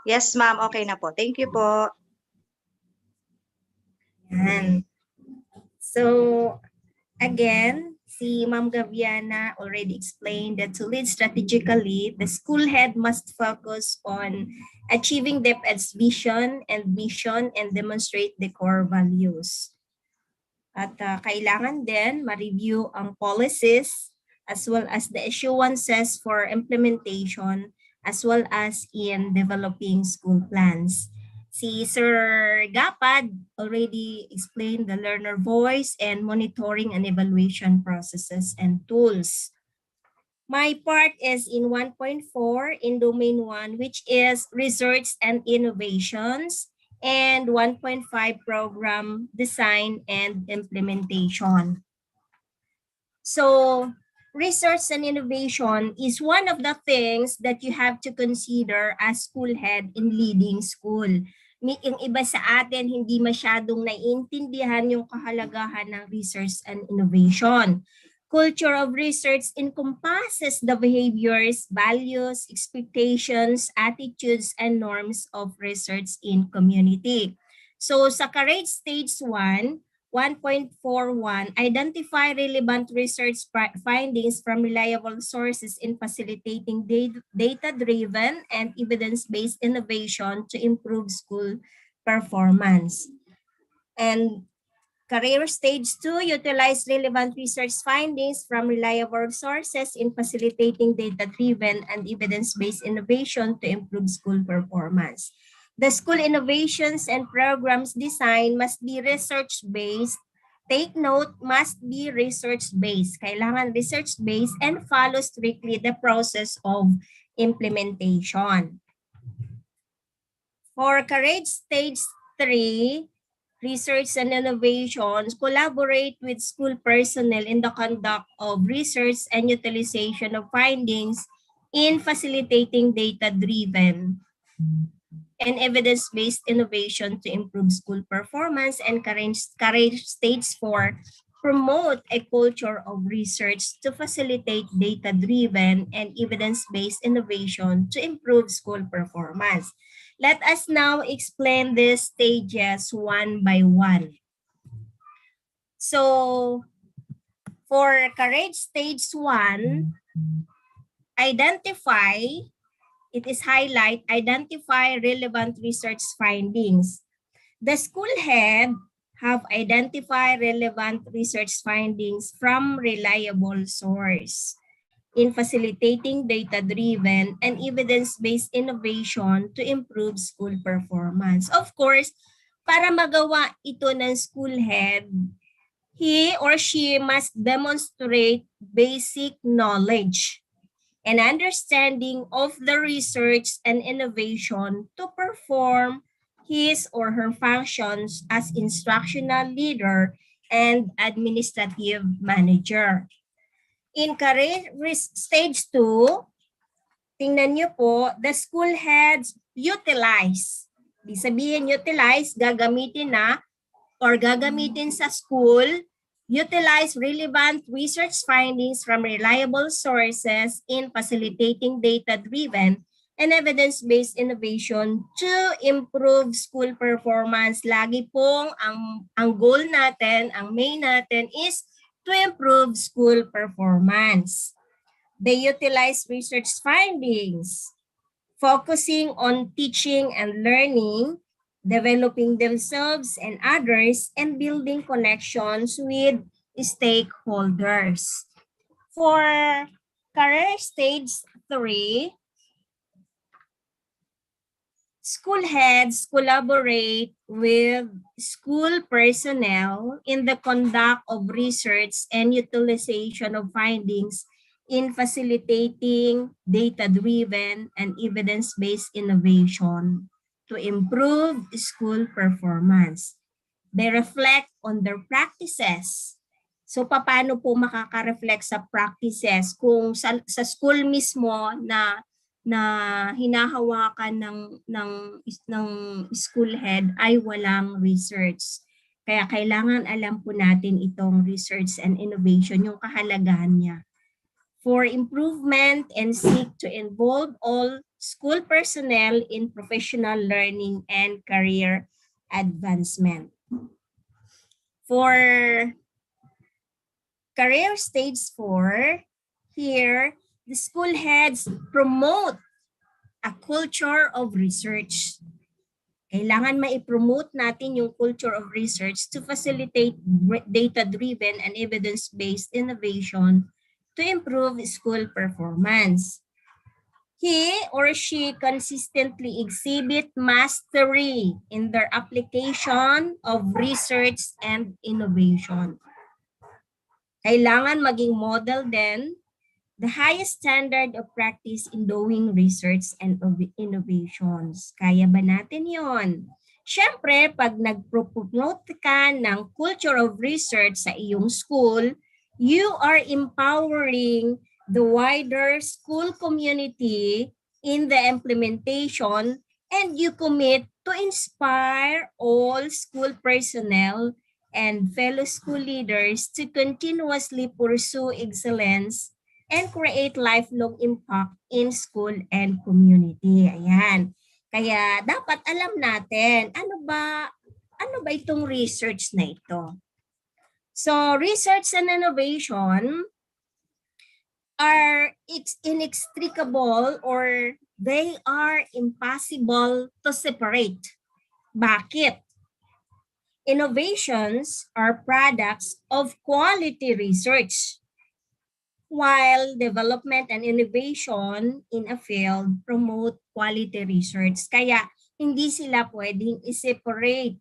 Yes, ma'am. Okay na po. Thank you po. Ayan. So, again, si Ma'am Gaviana already explained that to lead strategically, the school head must focus on achieving DepEd's vision and mission and demonstrate the core values. At kailangan din ma-review ang policies as well as the issuances for implementation as well as in developing school plans. Si Sir DepEd already explained the learner voice and monitoring and evaluation processes and tools. My part is in 1.4 in domain 1, which is research and innovations, and 1.5 program design and implementation. So, research and innovation is one of the things that you have to consider as school head in leading school. yung iba sa atin hindi masyadong naiintindihan yung kahalagahan ng research and innovation. Culture of research encompasses the behaviors, values, expectations, attitudes, and norms of research in community. So sa Courage Stage 1, 1.41, identify relevant research findings from reliable sources in facilitating data-driven and evidence-based innovation to improve school performance. And Career Stage 2, utilize relevant research findings from reliable sources in facilitating data-driven and evidence-based innovation to improve school performance. The school innovations and programs design must be research-based. Take note, must be research-based. Kailangan research-based and follow strictly the process of implementation. For Courage Stage 3, Research and Innovations, collaborate with school personnel in the conduct of research and utilization of findings in facilitating data-driven and evidence-based innovation to improve school performance. And Courage Stage 4, promote a culture of research to facilitate data-driven and evidence-based innovation to improve school performance. Let us now explain these stages one by one. So, for Courage Stage 1, identify relevant research findings. The school head have identified relevant research findings from reliable source in facilitating data-driven and evidence-based innovation to improve school performance. Of course, para magawa ito ng school head, he or she must demonstrate basic knowledge and understanding of the research and innovation to perform his or her functions as instructional leader and administrative manager. In Career Stage 2, tingnan nyo po, the school heads utilize. Di sabihin utilize, gagamitin na or gagamitin sa school, utilize relevant research findings from reliable sources in facilitating data-driven and evidence-based innovation to improve school performance. Lagi pong ang goal natin, ang main natin is to improve school performance. They utilize research findings, focusing on teaching and learning, developing themselves and others, and building connections with stakeholders. For Career Stage 3, school heads collaborate with school personnel in the conduct of research and utilization of findings in facilitating data-driven and evidence-based innovation to improve school performance. They reflect on their practices. So paano po makaka-reflect sa practices kung sa school mismo na hinahawakan ng school head ay walang research. Kaya kailangan alam po natin itong research and innovation, yung kahalagahan niya. For improvement and seek to involve all school personnel in professional learning and career advancement. For Career Stage 4, here, the school heads promote a culture of research. Kailangan ma-promote natin yung culture of research to facilitate data-driven and evidence-based innovation to improve school performance. He or she consistently exhibit mastery in their application of research and innovation. Kailangan maging model din the highest standard of practice in doing research and innovations. Kaya ba natin yon? Siyempre, pag nag-promote ka ng culture of research sa iyong school, you are empowering the wider school community in the implementation and you commit to inspire all school personnel and fellow school leaders to continuously pursue excellence and create lifelong impact in school and community. Ayan. Kaya dapat alam natin, ano ba itong research na ito? So, research and innovation are inextricable or they are impossible to separate. Bakit? Innovations are products of quality research, while development and innovation in a field promote quality research. Kaya hindi sila pwedeng i-separate,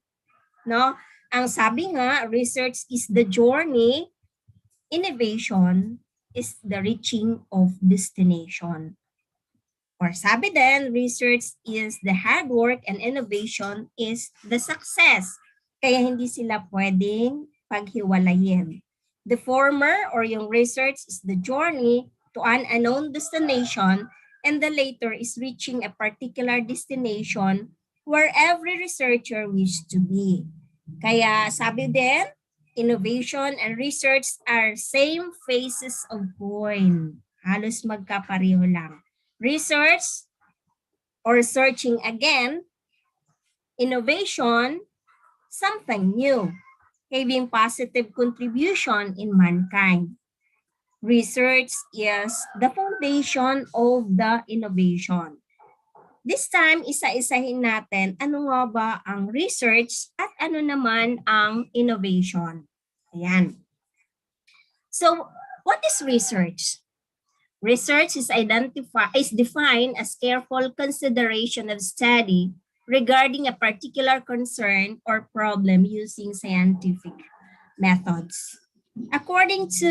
no? Ang sabi nga, research is the journey, innovation is the reaching of destination. Or sabi din, research is the hard work and innovation is the success. Kaya hindi sila pwedeng paghiwalayin. The former or yung research is the journey to an unknown destination and the later is reaching a particular destination where every researcher wishes to be. Kaya sabi din, innovation and research are same faces of coin. Halos magkapareho lang. Research or searching again, innovation, something new, having positive contribution in mankind. Research is the foundation of the innovation. This time, isa-isahin natin ano nga ba ang research at ano naman ang innovation. Ayan. So, what is research? Research is defined as careful consideration of study regarding a particular concern or problem using scientific methods. According to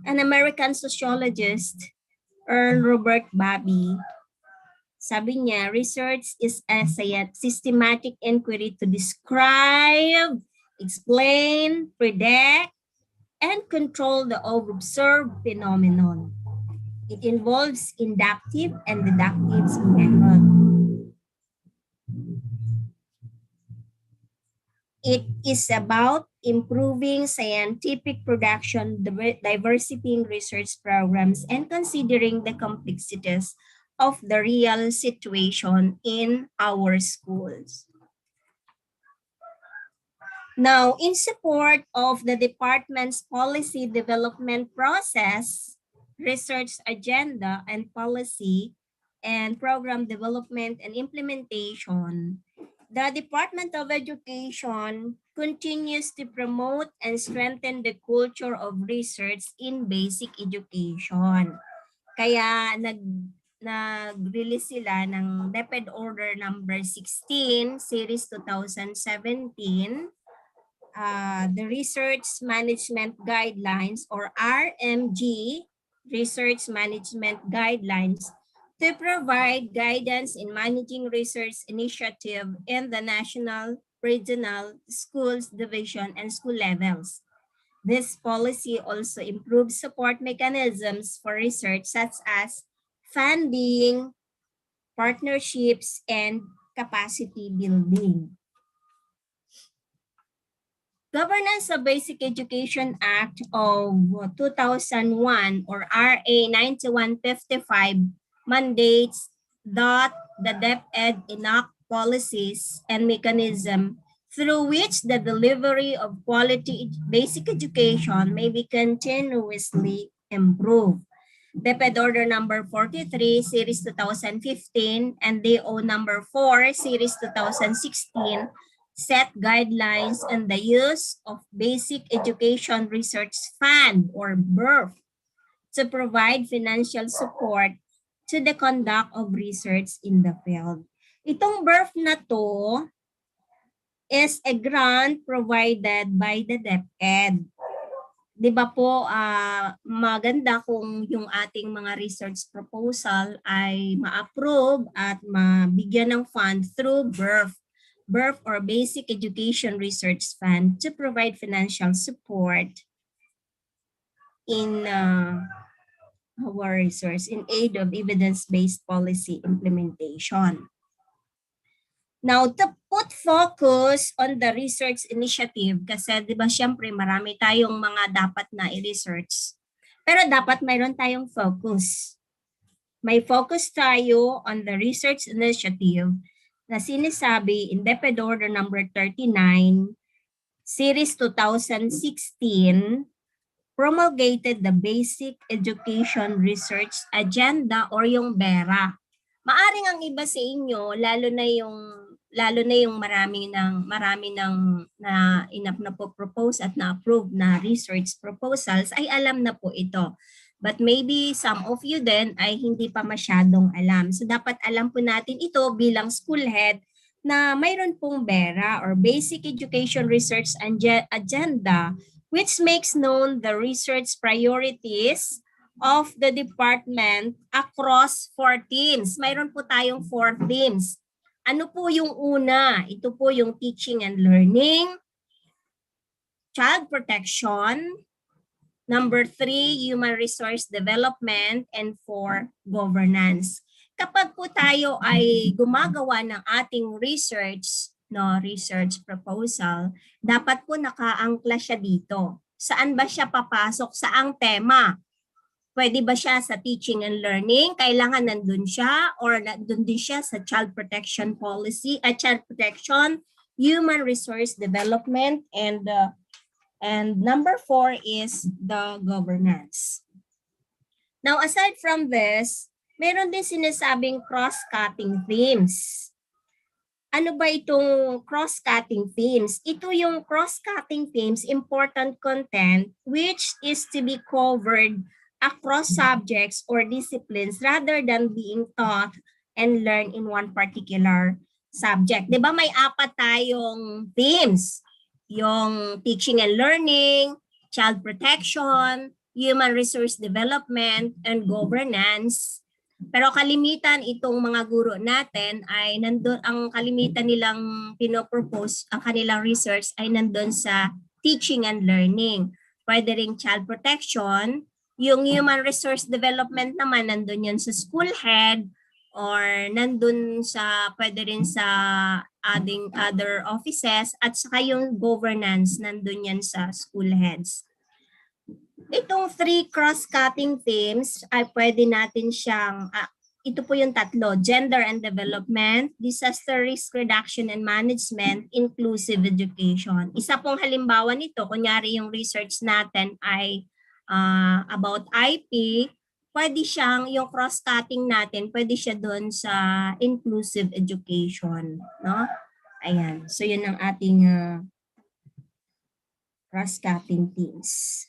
an American sociologist, Earl Robert Bobby, sabi niya, research is a systematic inquiry to describe, explain, predict, and control the observed phenomenon. It involves inductive and deductive method. It is about improving scientific production, diversifying research programs, and considering the complexities of the real situation in our schools. Now, in support of the department's policy development process, research agenda and policy, and program development and implementation, the Department of Education continues to promote and strengthen the culture of research in basic education. Kaya nag-release sila ng DepEd Order number 16, Series 2017, the Research Management Guidelines or RMG, Research Management Guidelines, to provide guidance in managing research initiative in the national, regional, schools, division, and school levels. This policy also improves support mechanisms for research such as funding, partnerships, and capacity building. Governance of Basic Education Act of 2001 or RA 9155 mandates that the DepEd enact policies and mechanism through which the delivery of quality basic education may be continuously improved. DepEd Order number 43, Series 2015, and DO number 4, Series 2016, set guidelines on the use of Basic Education Research Fund or BERF to provide financial support to the conduct of research in the field. Itong BERF na to is a grant provided by the DepEd. Di ba po, maganda kung yung ating mga research proposal ay ma-approve at mabigyan ng fund through BERF. BERF or Basic Education Research Fund to provide financial support in our research in aid of evidence-based policy implementation. Now, to put focus on the research initiative, kasi di ba syempre marami tayong mga dapat na i-research. Pero dapat mayroon tayong focus. May focus tayo on the research initiative na sinasabi in DepEd Order number 39, Series 2016, promulgated the Basic Education Research Agenda or yung BERA. Maaring ang iba sa inyo, lalo na yung marami ng na propose at na-approve na research proposals ay alam na po ito. But maybe some of you then ay hindi pa masyadong alam. So dapat alam po natin ito bilang school head na mayroon pong BERA or Basic Education Research Agenda, which makes known the research priorities of the department across 4 themes. Mayroon po tayong 4 themes. Ano po yung una? Ito po yung teaching and learning, child protection, number 3, human resource development, and 4, governance. Kapag po tayo ay gumagawa ng ating research proposal, dapat po nakaangkla siya dito. Saan ba siya papasok? Saang tema? Pwede ba siya sa teaching and learning? Kailangan nandun siya or nandun din siya sa child protection policy, child protection, human resource development, and number 4 is the governance. Now, aside from this, meron din sinasabing cross-cutting themes. Ano ba itong cross-cutting themes? Ito yung cross-cutting themes, important content, which is to be covered across subjects or disciplines rather than being taught and learned in one particular subject. Di ba may 4 tayong themes? Yung teaching and learning, child protection, human resource development, and governance. Pero kalimitan itong mga guro natin ay nandun, ang kalimitan nilang pinopropose, ang kanilang research ay nandun sa teaching and learning. Pwede ring child protection, yung human resource development naman nandun yan sa school head or nandun sa, pwede rin sa adding other offices at saka yung governance nandun yan sa school heads. Itong 3 cross-cutting themes ay pwede natin siyang, ito po yung 3, gender and development, disaster risk reduction and management, inclusive education. Isa pong halimbawa nito, kunyari yung research natin ay about IP, pwede siyang, yung cross-cutting natin, pwede siya doon sa inclusive education. No? Ayan, so yun ang ating cross-cutting themes.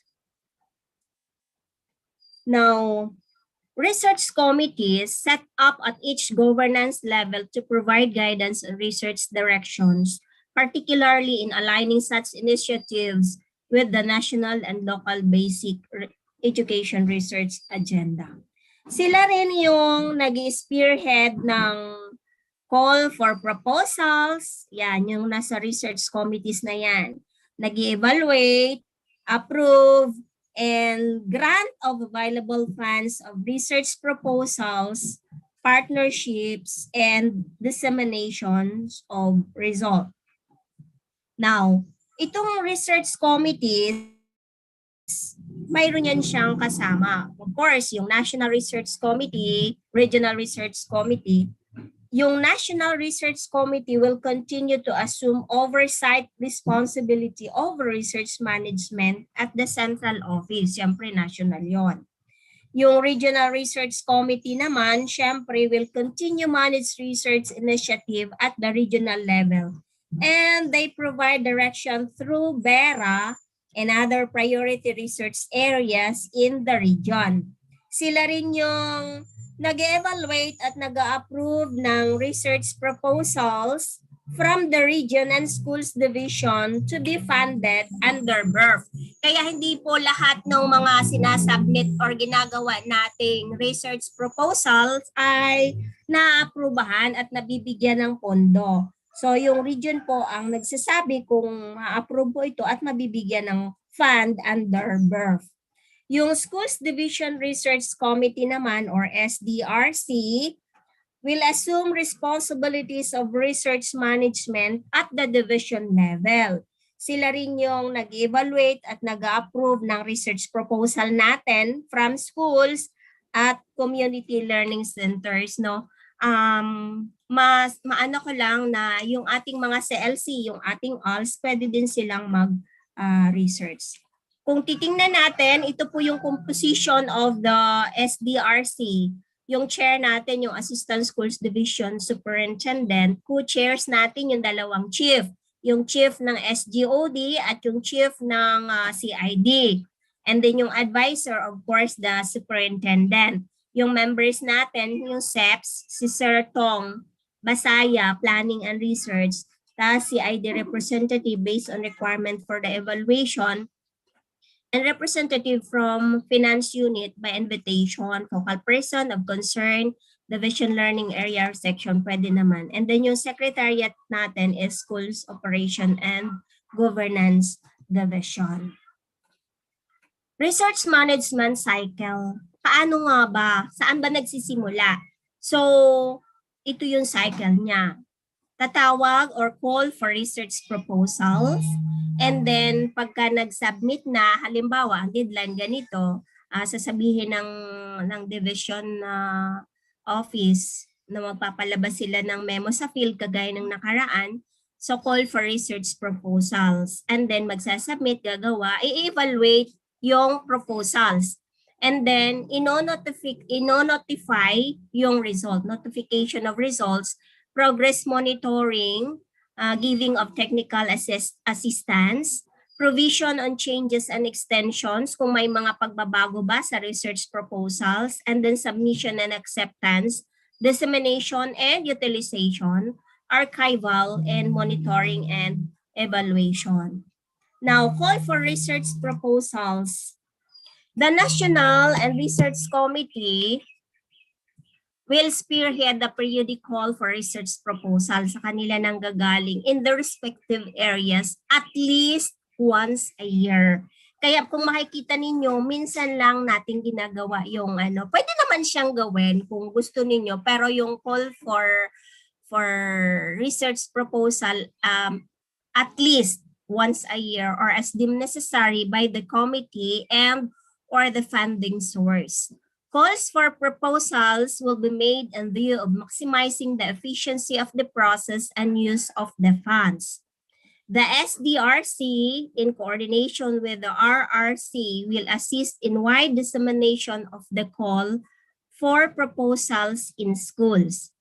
Now, research committees set up at each governance level to provide guidance and research directions, particularly in aligning such initiatives with the national and local basic education research agenda. Sila rin yung nag-spearhead ng call for proposals. Yan, yung nasa research committees na yan. Nag-evaluate, approve, and grant of available funds of research proposals, partnerships, and disseminations of results. Now, itong research committees, mayroon yan siyang kasama. Of course, yung National Research Committee, Regional Research Committee, yung National Research Committee will continue to assume oversight responsibility over research management at the central office. Siyempre, national yon. Yung Regional Research Committee naman, siyempre, will continue manage research initiative at the regional level. And they provide direction through BERA and other priority research areas in the region. Sila rin yung nag-evaluate at nag-approve ng research proposals from the region and schools division to be funded under BERF. Kaya hindi po lahat ng mga sinasubmit or ginagawa nating research proposals ay naaprubahan at nabibigyan ng pondo. So yung region po ang nagsasabi kung ma-approve po ito at mabibigyan ng fund under BERF. Yung Schools Division Research Committee naman or SDRC will assume responsibilities of research management at the division level. Sila rin yung nag-evaluate at nag-approve ng research proposal natin from schools at community learning centers, no? Maano ko lang na yung ating mga CLC, yung ating ALS, pwede din silang mag-research. Kung titingnan natin, ito po yung composition of the SDRC. Yung chair natin, yung Assistant Schools Division Superintendent, co-chairs natin yung dalawang chief. Yung chief ng SGOD at yung chief ng CID. And then yung advisor, of course, the superintendent. Yung members natin, yung SEPs, si Sir Tong Basaya, Planning and Research, tapos CID representative based on requirement for the evaluation, and representative from finance unit by invitation, focal person of concern, division learning area section, pwede naman. And then yung secretariat natin is schools operation and governance division. Research management cycle. Paano nga ba? Saan ba nagsisimula? So, ito yung cycle niya. Tatawag or call for research proposals. And then, pagka nag-submit na, halimbawa, ang deadline ganito, sasabihin ng division office na magpapalabas sila ng memo sa field kagaya ng nakaraan. So, call for research proposals. And then, magsasubmit, gagawa, i-evaluate yung proposals. And then, ino-notify yung result, notification of results, progress monitoring, giving of technical assistance, provision on changes and extensions kung may mga pagbabago ba sa research proposals, and then submission and acceptance, dissemination and utilization, archival, and monitoring and evaluation. Now, call for research proposals. The National and Research Committee will spearhead the periodic call for research proposal sa kanila nang gagaling in the respective areas at least once a year. Kaya kung makikita ninyo, minsan lang natin ginagawa yung pwede naman siyang gawin kung gusto ninyo, pero yung call for research proposal at least once a year or as deemed necessary by the committee and or the funding source. Calls for proposals will be made in view of maximizing the efficiency of the process and use of the funds. The SDRC, in coordination with the RRC, will assist in wide dissemination of the call for proposals in schools.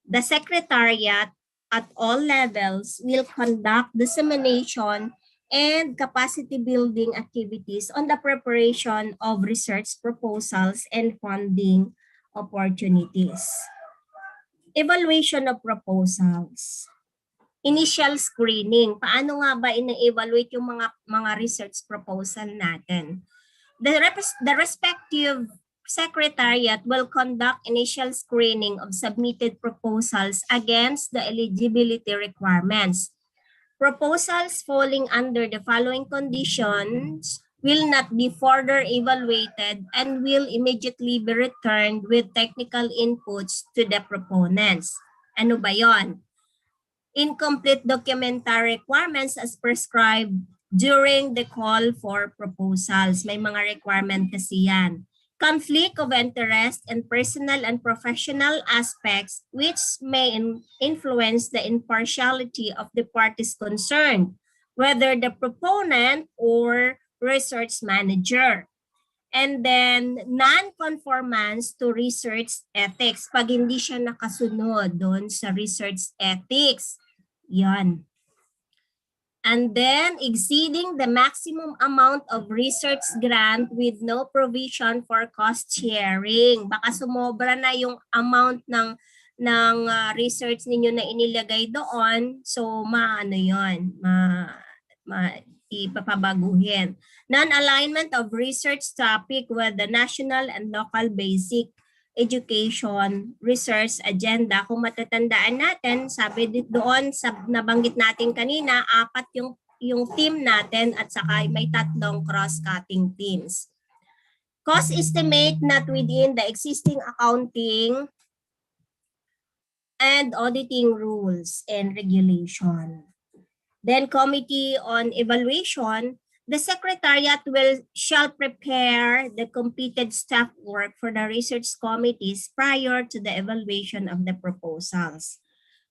The Secretariat at all levels will conduct dissemination and capacity building activities on the preparation of research proposals and funding opportunities. Evaluation of proposals. Initial screening. Paano nga ba ina-evaluate yung mga research proposal natin? The respective Secretariat will conduct initial screening of submitted proposals against the eligibility requirements. Proposals falling under the following conditions will not be further evaluated and will immediately be returned with technical inputs to the proponents. Ano ba yon? Incomplete documentary requirements as prescribed during the call for proposals. May mga requirement kasi yan. Conflict of interest and personal and professional aspects which may influence the impartiality of the parties concerned, whether the proponent or research manager. And then non-conformance to research ethics. Pag hindi siya nakasunod doon sa research ethics, yan. And then exceeding the maximum amount of research grant with no provision for cost sharing. Baka sumobra na yung amount ng research ninyo na inilagay doon. So ipapabaguhin. Non-alignment of research topic with the national and local basic education research agenda. Kung matatandaan natin, sabi doon, nabanggit natin kanina, 4 yung team natin at saka may 3 cross-cutting teams. Cost estimate not within the existing accounting and auditing rules and regulation. Then Committee on Evaluation, the Secretariat shall prepare the completed staff work for the research committees prior to the evaluation of the proposals.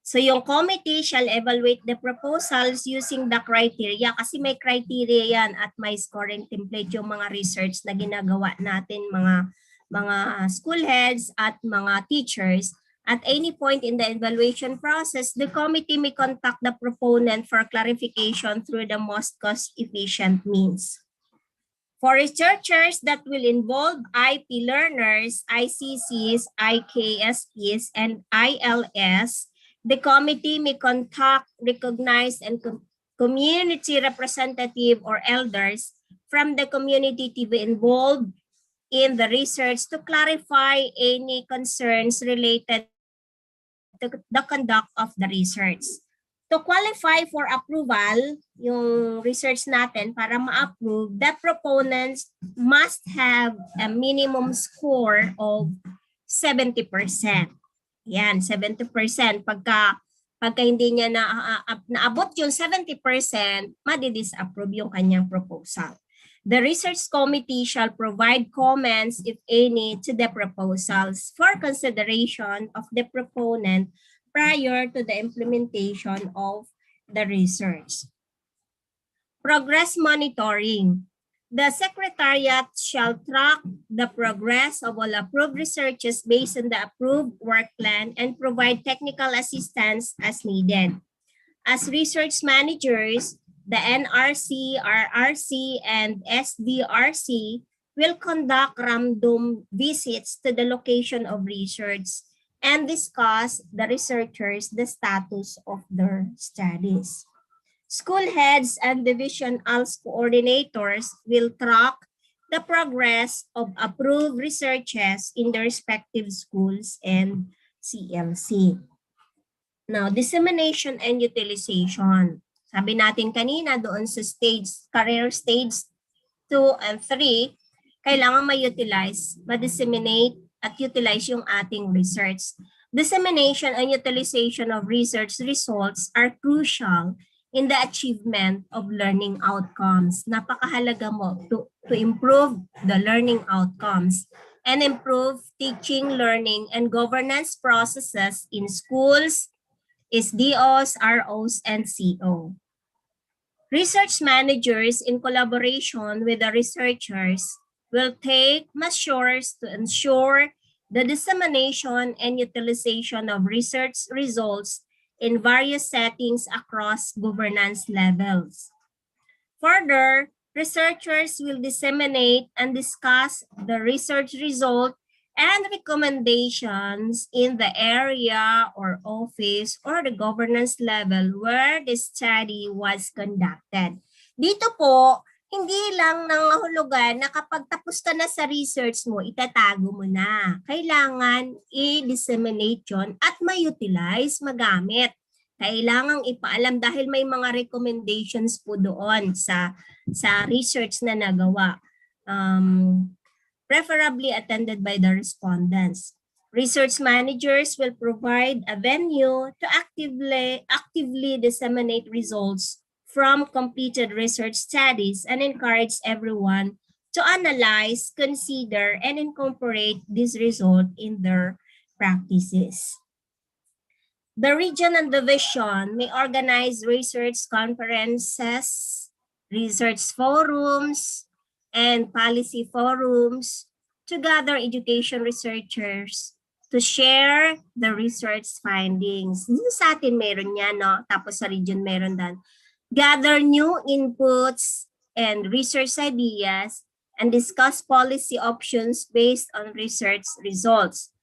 So yung committee shall evaluate the proposals using the criteria kasi may criteria yan at may scoring template yung mga research na ginagawa natin mga school heads at mga teachers. At any point in the evaluation process, the committee may contact the proponent for clarification through the most cost-efficient means. For researchers that will involve IP learners, ICCs, IKSPs, and ILS, the committee may contact recognized and community representative or elders from the community to be involved in the research to clarify any concerns related to the conduct of the research. To qualify for approval, yung research natin, para ma-approve, the proponents must have a minimum score of 70%. Yan, 70%. Pagka hindi niya naabot yung 70%, madi-disapprove yung kanyang proposal. The research committee shall provide comments, if any, to the proposals for consideration of the proponent prior to the implementation of the research. Progress monitoring. The Secretariat shall track the progress of all approved researches based on the approved work plan and provide technical assistance as needed. As research managers, the NRC, RRC, and SDRC will conduct random visits to the location of research and discuss the researchers the status of their studies. School heads and division ALS coordinators will track the progress of approved researches in their respective schools and CLC. Now, dissemination and utilization. Sabi natin kanina doon sa career stage 2 and 3, kailangan ma-utilize, ma-disseminate at utilize yung ating research. Dissemination and utilization of research results are crucial in the achievement of learning outcomes. Napakahalaga mo to improve the learning outcomes and improve teaching, learning, and governance processes in schools, SDOs, ROs, and CO. Research managers, in collaboration with the researchers, will take measures to ensure the dissemination and utilization of research results in various settings across governance levels. Further, researchers will disseminate and discuss the research result and recommendations in the area or office or the governance level where the study was conducted. Dito po, hindi lang nangahulugan na kapag tapos ka na sa research mo, itatago mo na. Kailangan i-disseminate yun at ma-utilize, magamit. Kailangang ipaalam dahil may mga recommendations po doon sa research na nagawa. Preferably attended by the respondents. Research managers will provide a venue to actively disseminate results from completed research studies and encourage everyone to analyze, consider, and incorporate this result in their practices. The region and division may organize research conferences, research forums, and policy forums to gather education researchers to share the research findings. Sa atin meron yan, no? Tapos sa region meron din. Gather new inputs and research ideas and discuss policy options based on research results.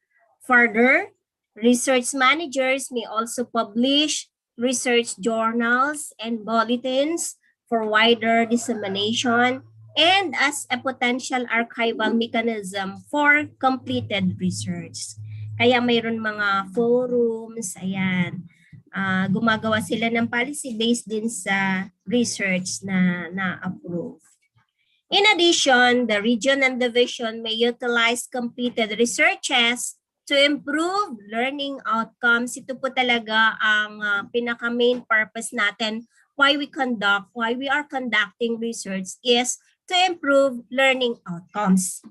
Further, research managers may also publish research journals and bulletins for wider dissemination and as a potential archival mechanism for completed research. Kaya mayroon mga forums, ayan. Gumagawa sila ng policy based din sa research na na-approve. In addition, the region and division may utilize completed researches to improve learning outcomes. Ito po talaga ang pinaka-main purpose natin why we are conducting research is to improve learning outcomes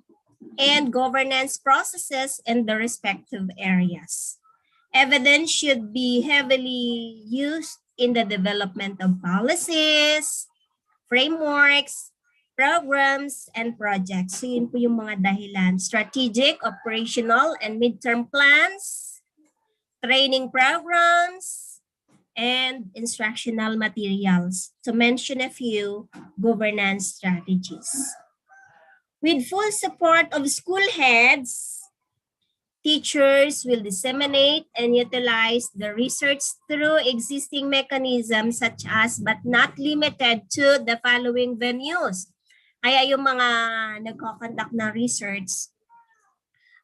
and governance processes in the respective areas. Evidence should be heavily used in the development of policies, frameworks, programs, and projects. So yun po yung mga dahilan. Strategic, operational, and midterm plans, training programs, and instructional materials. To mention a few, governance strategies. With full support of school heads, teachers will disseminate and utilize the research through existing mechanisms such as but not limited to the following venues. Kaya yung mga nagko-conduct ng research,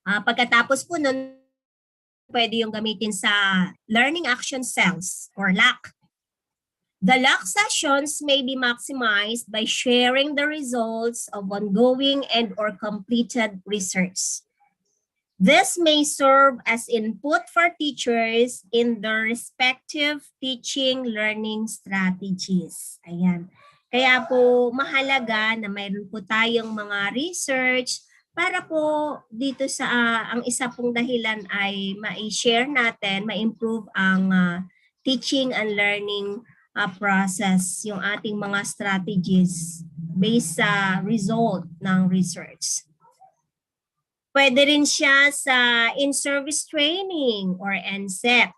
pagkatapos po nun, pwede yung gamitin sa Learning Action Cells or LAC. The LAC sessions may be maximized by sharing the results of ongoing and or completed research. This may serve as input for teachers in their respective teaching learning strategies. Ayan. Kaya po mahalaga na mayroon po tayong mga research para po dito sa ang isa pong dahilan ay ma-share natin, ma-improve ang teaching and learning process, yung ating mga strategies based sa result ng research. Pwede rin siya sa in-service training or NSET.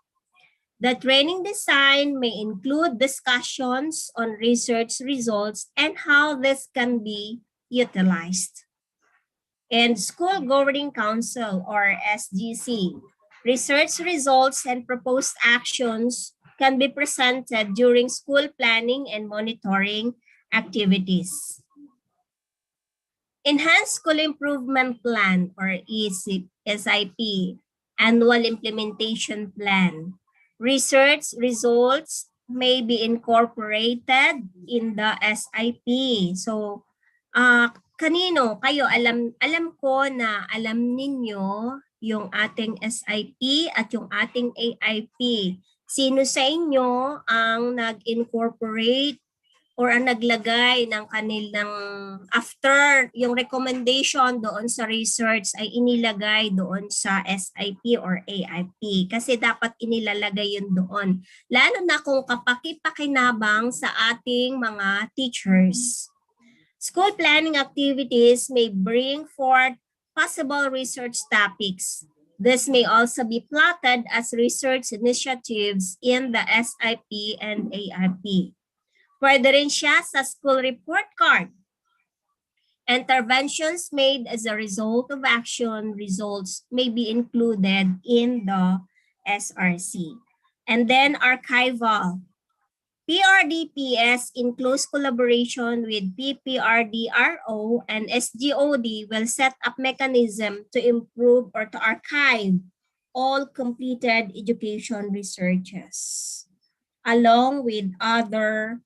The training design may include discussions on research results and how this can be utilized. And School Governing Council or SGC. Research results and proposed actions can be presented during school planning and monitoring activities. Enhanced School Improvement Plan or SIP, Annual Implementation Plan. Research results may be incorporated in the SIP. So, kanino kayo alam ko na alam ninyo yung ating SIP at yung ating AIP. Sino sa inyo ang nag-incorporate or ang naglagay ng kanilang after yung recommendation doon sa research ay inilagay doon sa SIP or AIP kasi dapat inilalagay yun doon. Lalo na kung kapaki-pakinabang sa ating mga teachers. School planning activities may bring forth possible research topics. This may also be plotted as research initiatives in the SIP and AIP. Pwede rin siya sa school report card. Interventions made as a result of action results may be included in the SRC. And then archival. PRDPS in close collaboration with PPRDRO and SGOD will set up mechanism to improve or to archive all completed education researches along with other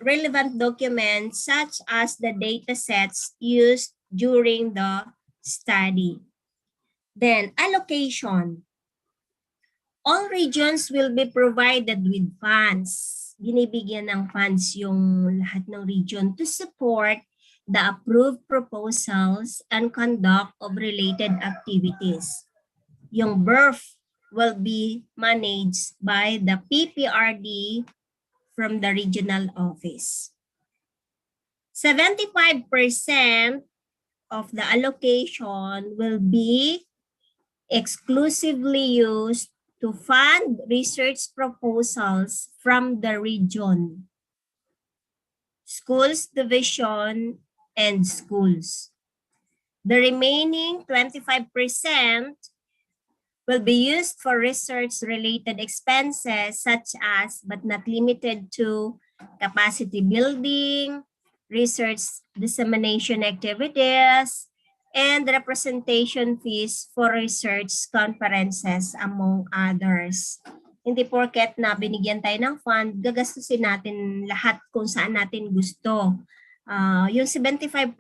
relevant documents such as the data sets used during the study. Then, allocation. All regions will be provided with funds. Binibigyan ng funds yung lahat ng region to support the approved proposals and conduct of related activities. Yung birth will be managed by the PPRD from the regional office. 75% of the allocation will be exclusively used to fund research proposals from the region, schools division, and schools. The remaining 25% will be used for research-related expenses such as, but not limited to, capacity building, research dissemination activities, and representation fees for research conferences, among others. Hindi porket na binigyan tayo ng fund, gagastusin natin lahat kung saan natin gusto. Yung 75%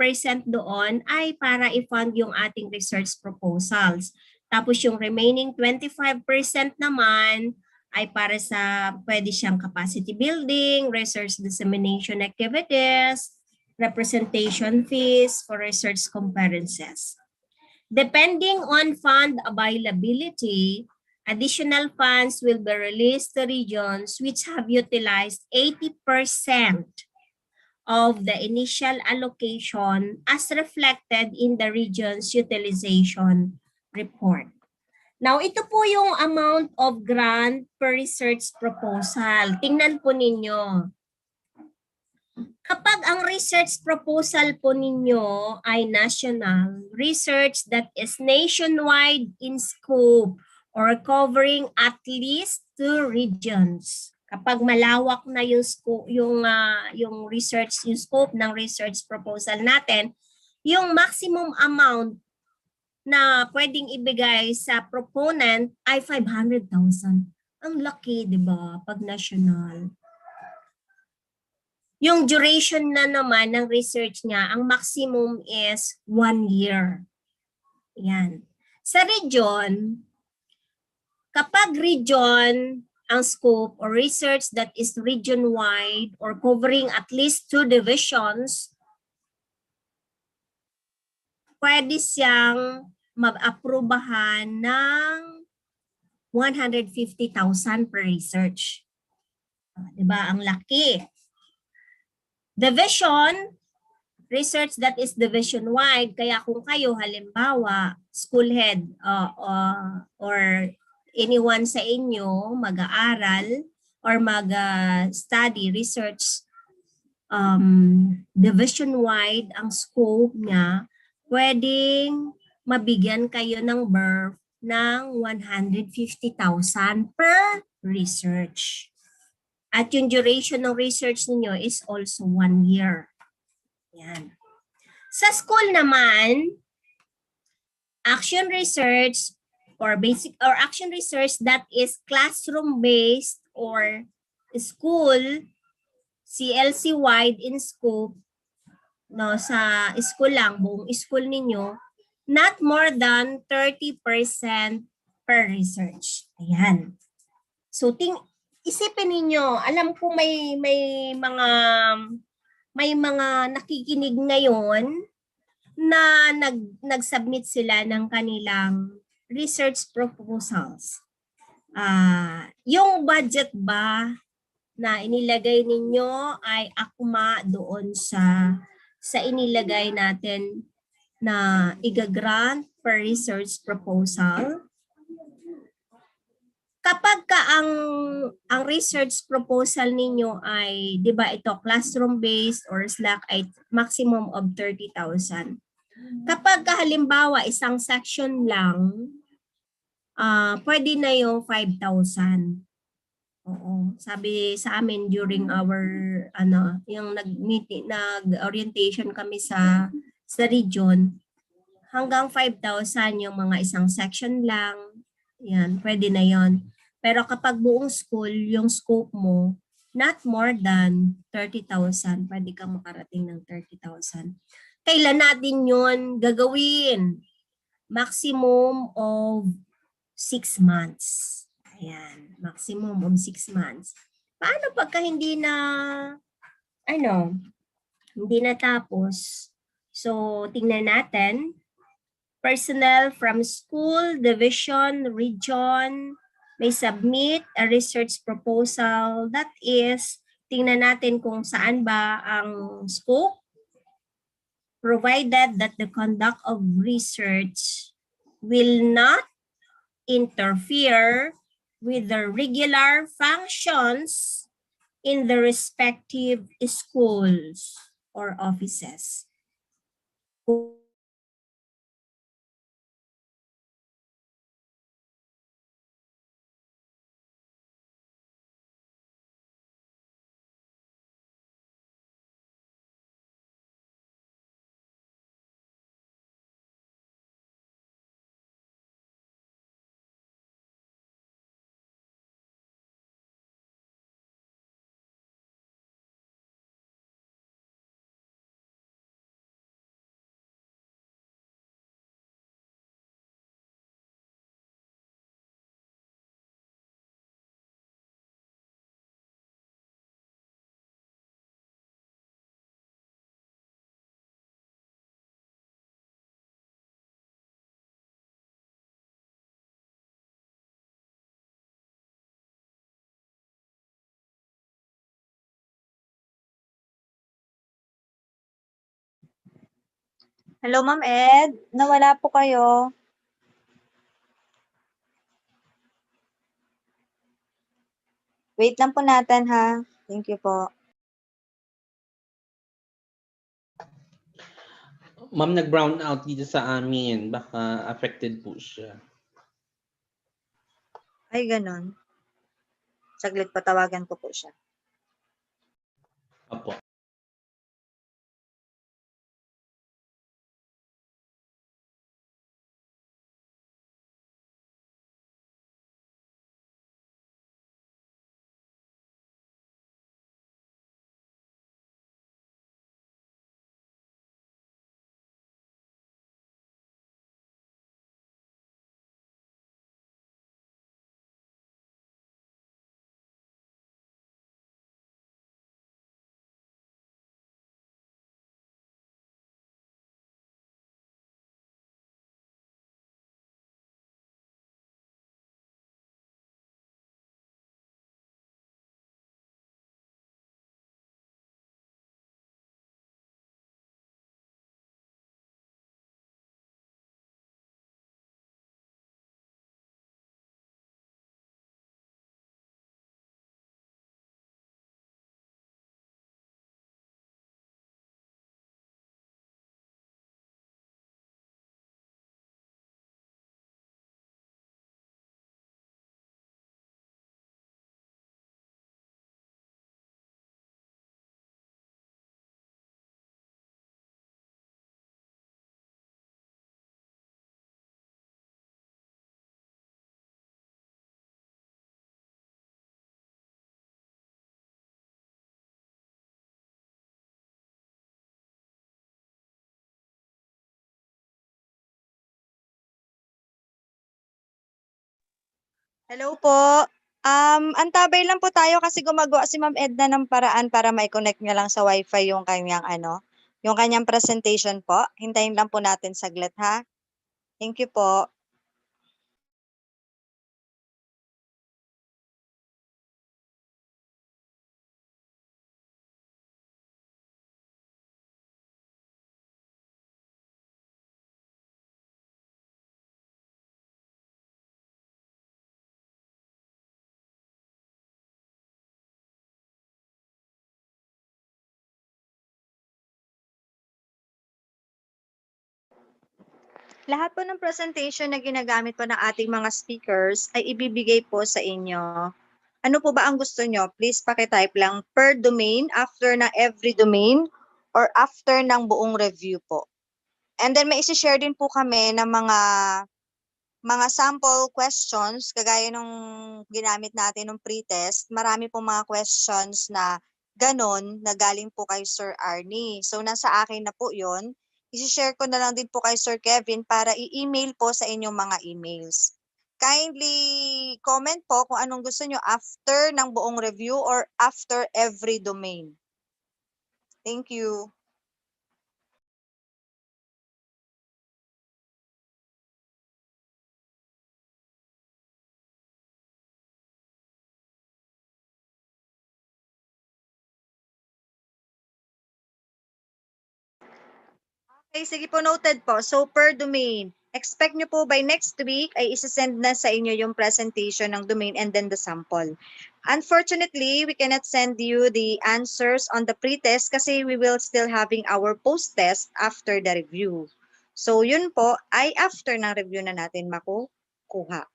doon ay para i-fund yung ating research proposals. Tapos yung remaining 25% naman ay para sa pwede siyang capacity building, research dissemination activities, representation fees for research conferences. Depending on fund availability, additional funds will be released to regions which have utilized 80% of the initial allocation as reflected in the region's utilization report. Now, ito po yung amount of grant per research proposal. Tingnan po ninyo. Kapag ang research proposal po ninyo ay national, research that is nationwide in scope or covering at least 2 regions. Kapag malawak na yung scope, yung research, yung scope ng research proposal natin, yung maximum amount na pwedeng ibigay sa proponent ay 500,000. Ang laki, di ba? Pag national. Yung duration na naman ng research niya, ang maximum is 1 year. Yan. Sa region, kapag region ang scope or research that is region-wide or covering at least 2 divisions, pwede siyang mag-aprobahan ng 150,000 per research. Diba? Ang laki. Division, research that is division-wide. Kaya kung kayo, halimbawa, school head or anyone sa inyo mag-aaral or mag-study research division-wide ang scope niya, pwedeng mabigyan kayo ng berth ng 150,000 per research. At yung duration ng research ninyo is also 1 year. Yan. Sa school naman, action research or basic or action research that is classroom-based or school, CLC-wide in scope, no, sa school lang, buong school ninyo, not more than 30% per research. Ayan. So, isipin ninyo, alam ko may mga nakikinig ngayon na nag-submit sila ng kanilang research proposals. Yung budget ba na inilagay ninyo ay akma doon sa inilagay natin na igagrant per research proposal? Kapag ang research proposal ninyo ay, di ba ito, classroom-based or SLAC ay maximum of 30,000. Kapag halimbawa isang section lang, pwede na yung 5,000. Oo. Sabi sa amin during our yung nag-orientation kami sa region, hanggang 5,000 yung mga isang section lang. Yan, pwede na yon. Pero kapag buong school, yung scope mo, not more than 30,000, pwede kang makarating ng 30,000. Kailan natin yun gagawin? Maximum of 6 months. Ayan, maximum of 6 months. Paano pagka hindi natapos? So, tingnan natin. Personnel from school, division, region may submit a research proposal. That is, tingnan natin kung saan ba ang scope, provided that the conduct of research will not interfere with the regular functions in the respective schools or offices. Hello, Ma'am Ed. Nawala po kayo. Wait lang po natin ha. Thank you po. Ma'am, nag-brown out dito sa amin. Baka affected po siya. Ay, ganun. Saglit, patawagan ko po siya. Opo. Hello po. Antabay lang po tayo kasi gumagawa si Ma'am Edna ng paraan para mai-connect niya lang sa Wi-Fi yung kanyang yung kanyang presentation po. Hintayin lang po natin saglit ha. Thank you po. Lahat po ng presentation na ginagamit po ng ating mga speakers ay ibibigay po sa inyo. Ano po ba ang gusto nyo? Please pakitype lang per domain, after na every domain, or after ng buong review po. And then may isi-share din po kami ng mga sample questions, kagaya nung ginamit natin nung pre-test. Marami po mga questions na ganon na galing po kay Sir Arnie. So nasa akin na po yon. I-share ko na lang din po kay Sir Kevin para i-email po sa inyong mga emails. Kindly comment po kung anong gusto nyo after ng buong review or after every domain. Thank you. Okay, sige po, noted po. So, per domain, expect nyo po by next week ay isasend na sa inyo yung presentation ng domain and then the sample. Unfortunately, we cannot send you the answers on the pre-test kasi we will still having our post-test after the review. So, yun po ay after ng review na natin makukuha.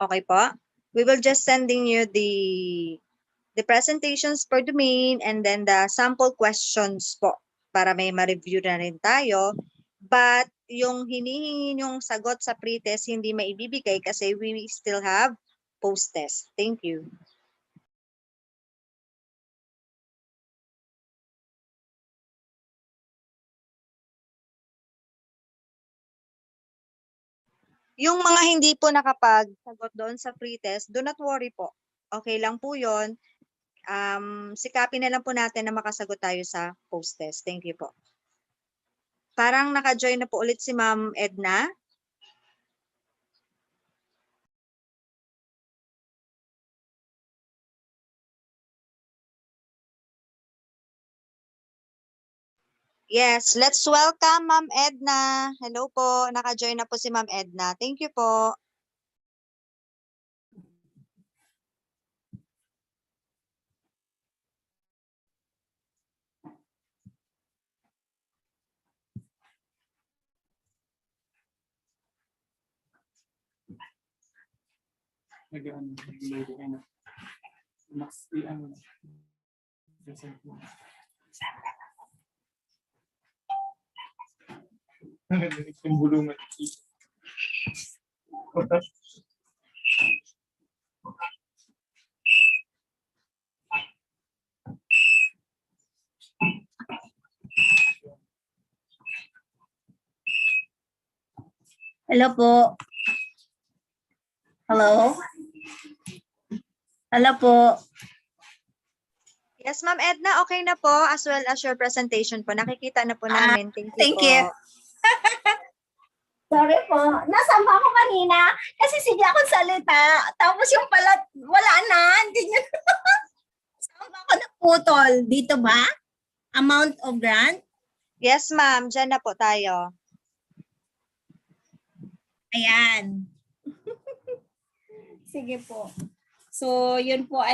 Okay po? We will just sending you the presentations per domain and then the sample questions po para may ma-review na rin tayo. But yung hinihingi yung sagot sa pre-test hindi maibibigay kasi we still have post-test. Thank you. Yung mga hindi po nakapag-sagot doon sa pre-test, do not worry po. Okay lang po yun. Sikapin na lang po natin na makasagot tayo sa post-test. Thank you po. Parang naka-join na po ulit si Ma'am Edna. Yes, let's welcome Ma'am Edna. Hello po, naka-join na po si Ma'am Edna. Thank you po. Hello po. Hello? Hello po. Yes, Ma'am Edna, okay na po as well as your presentation po. Nakikita na po namin. Thank you Thank po. you. Sorry po. Nasaan ba ako kanina? Kasi sige akong salita. Tapos yung pala, wala na. Hindi nyo. Saan ba ako naputol? Dito ba? Amount of grant? Yes, ma'am. Diyan na po tayo. Ayan. Sige po. So, yun po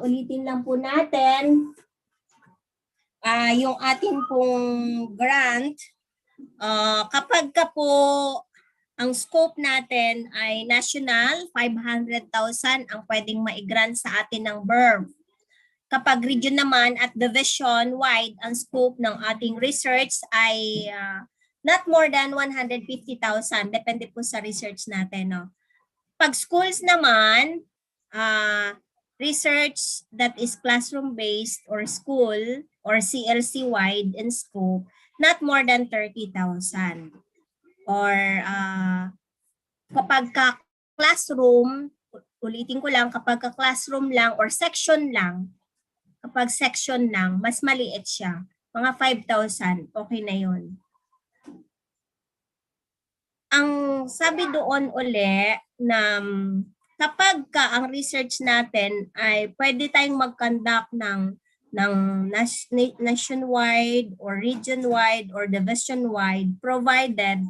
ulitin lang po natin yung ating pong grant. Kapag ka po ang scope natin ay national, 500,000 ang pwedeng ma-grant sa atin ng BERV. Kapag region naman at division wide, ang scope ng ating research ay not more than 150,000. Depende po sa research natin. No? Pag schools naman, research that is classroom-based or school or CLC-wide in scope, not more than 30,000. Or kapag ka classroom, ulitin ko lang, kapag ka classroom lang or section lang, kapag section lang, mas maliit siya. Mga 5,000, okay na yun. Ang sabi doon uli na kapag ka ang research natin ay pwede tayong mag-conduct ng nationwide or region-wide or division-wide provided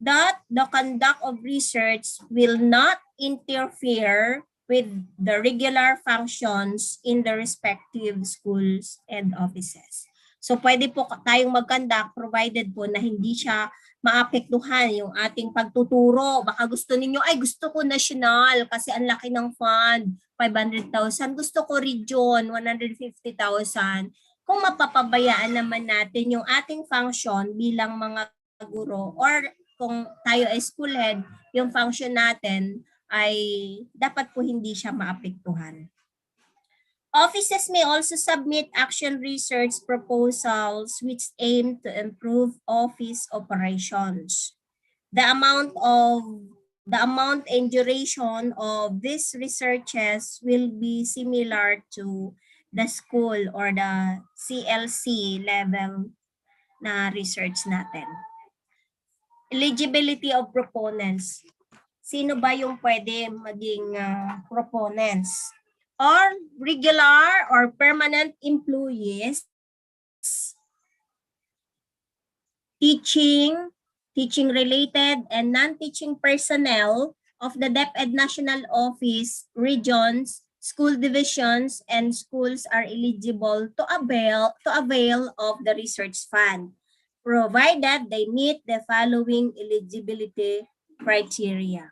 that the conduct of research will not interfere with the regular functions in the respective schools and offices. So pwede po tayong mag-conduct provided po na hindi siya maapektuhan yung ating pagtuturo. Baka gusto ninyo, ay gusto ko national kasi ang laki ng fund, 500,000. Gusto ko region, 150,000. Kung mapapabayaan naman natin yung ating function bilang mga guro or kung tayo ay school head, yung function natin ay dapat po hindi siya maapektuhan. Offices may also submit action research proposals which aim to improve office operations. The amount and duration of these researches will be similar to the school or the CLC level na research natin. Eligibility of proponents. Sino ba yung pwede maging proponents? Or regular or permanent employees, teaching-related and non-teaching personnel of the DepEd National Office, regions, school divisions, and schools are eligible to avail of the research fund, provided they meet the following eligibility criteria.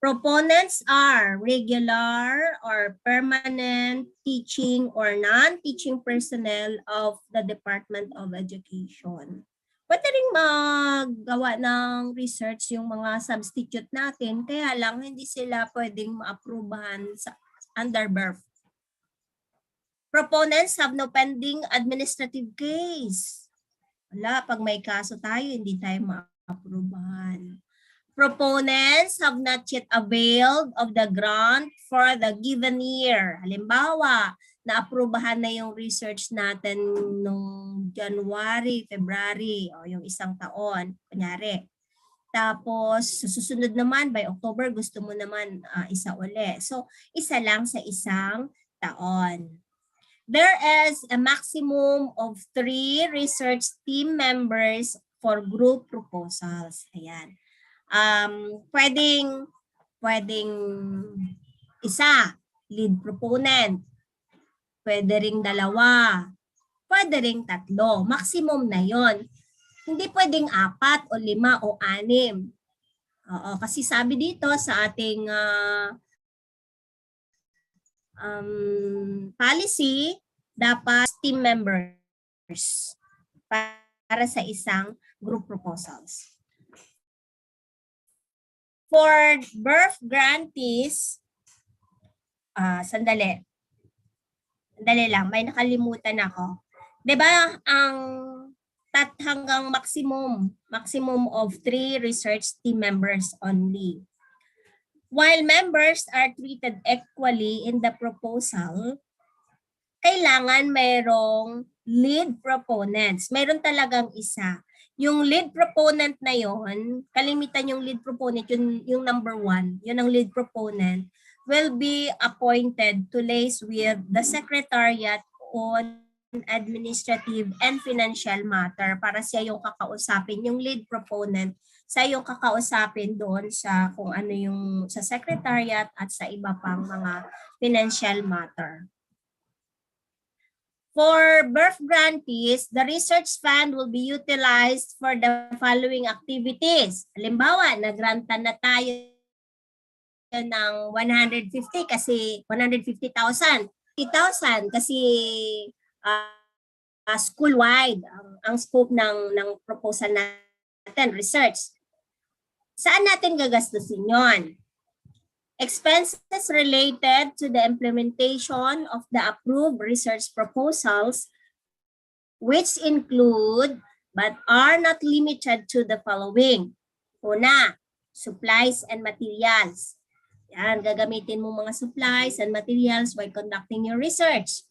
Proponents are regular or permanent teaching or non-teaching personnel of the Department of Education. Pwede rin magawa ng research yung mga substitute natin, kaya lang hindi sila pwedeng ma-approvehan under BERF. Proponents have no pending administrative case. Wala, pag may kaso tayo, hindi tayo ma-approvehan. Proponents have not yet availed of the grant for the given year. Halimbawa, na-aprubahan na yung research natin noong January, February, o yung isang taon, kunyari. Tapos, sa susunod naman, by October, gusto mo naman isa uli. So, isa lang sa isang taon. there is a maximum of 3 research team members for group proposals. Ayan. Pwedeng isa, lead proponent. Pwede ring 2. Pwede ring 3. Maximum na yon. Hindi pwedeng 4 o 5 o 6. Oo, kasi sabi dito sa ating policy, dapat team members para sa isang group proposals. For birth grantees, sandali lang, may nakalimutan ako. 'Di ba ang hanggang maximum of 3 research team members only. While members are treated equally in the proposal, kailangan mayroong lead proponents. Mayroon talagang isa. Yung lead proponent na yon, kalimitan yung lead proponent, yung number 1, yun ang lead proponent, will be appointed to liaise with the Secretariat on administrative and financial matter para siya yung kakausapin, yung lead proponent, siya yung kakausapin doon sa kung ano yung sa Secretariat at sa iba pang mga financial matter. For birth grantees, the research fund will be utilized for the following activities. Halimbawa, nagrantan na tayo ng 150 kasi 150,000. 50,000 kasi school-wide ang scope ng proposal natin, research. Saan natin gagastusin yon? Expenses related to the implementation of the approved research proposals, which include but are not limited to the following. Una, supplies and materials. Yan, gagamitin mo mga supplies and materials while conducting your research.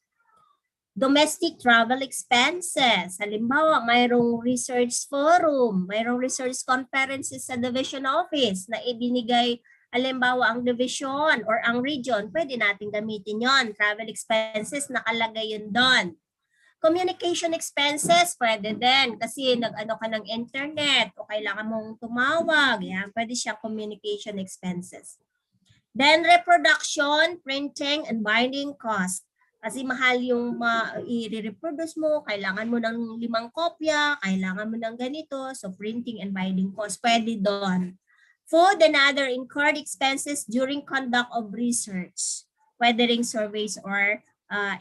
Domestic travel expenses. Halimbawa, mayroong research forum, mayroong research conferences sa division office na ibinigay, halimbawa, ang division or ang region, pwede natin gamitin yon. Travel expenses, nakalagay yun doon. Communication expenses, pwede din kasi nag-ano ka ng internet o kailangan mong tumawag. Yan, pwede siyang communication expenses. Then reproduction, printing, and binding cost. Kasi mahal yung i-reproduce mo, kailangan mo ng 5 kopya, kailangan mo ng ganito, so printing and binding cost, pwede doon. Food and other incurred expenses during conduct of research. Pwede ring surveys or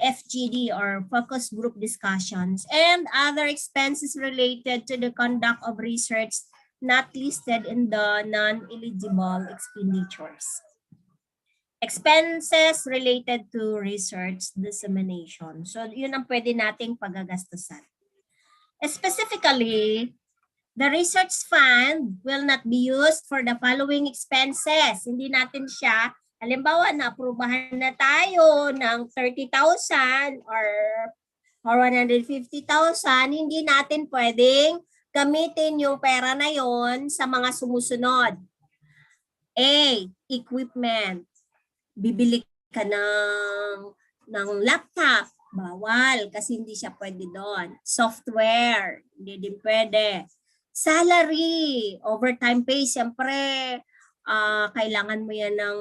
FGD or focus group discussions, and other expenses related to the conduct of research not listed in the non-eligible expenditures. Expenses related to research dissemination. So, yun ang pwede nating paggagastusan. Specifically, the research fund will not be used for the following expenses. Hindi natin siya, halimbawa, na-aprobahan na tayo ng 30,000 or 150,000, hindi natin pwedeng gamitin yung pera na yon sa mga sumusunod. A, equipment. Bibili ka ng laptop, bawal kasi hindi siya pwede doon. Software, hindi din pwede. Salary, overtime pay, siyempre, kailangan mo yan ng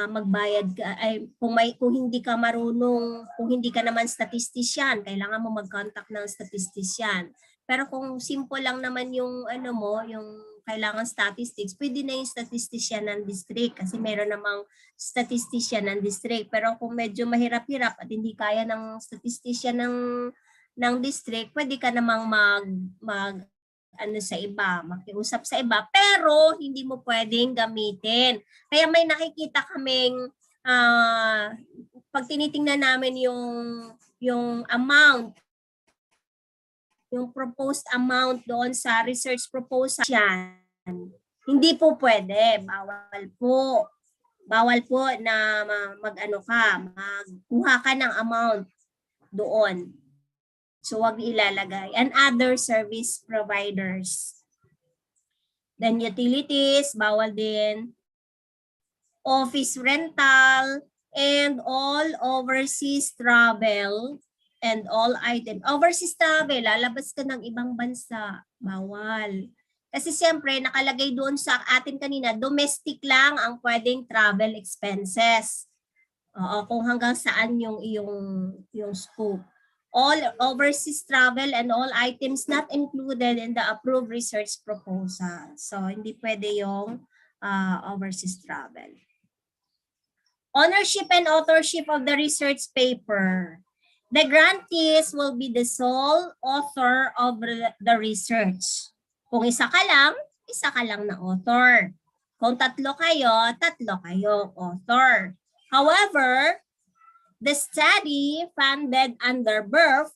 magbayad ka. Kung hindi ka marunong, kung hindi ka naman statistician, kailangan mo mag-contact ng statistician. Pero kung simple lang naman yung yung kailangan statistics, pwede na yung statistician ng district kasi meron namang statistician ng district. Pero kung medyo mahirap-hirap at hindi kaya ng statistician ng district, pwede ka namang sa iba, makiusap sa iba, pero hindi mo pwedeng gamitin. Kaya may nakikita kaming pag tinitingnan namin yung amount, yung proposed amount doon sa research proposal, hindi po pwede, bawal po na magkuha ka ng amount doon. So wag ilalagay. And other service providers. Then utilities, bawal din. Office rental, and all overseas travel and all items. Overseas travel, lalabas ka ng ibang bansa, bawal. Kasi siyempre, nakalagay doon sa atin kanina, domestic lang ang pwedeng travel expenses. Oo, kung hanggang saan yung scope. All overseas travel and all items not included in the approved research proposal. So, hindi pwede yung overseas travel. Ownership and authorship of the research paper. The grantees will be the sole author of the research. Kung isa ka lang na author. Kung tatlo kayo author. However, the study funded under BERF,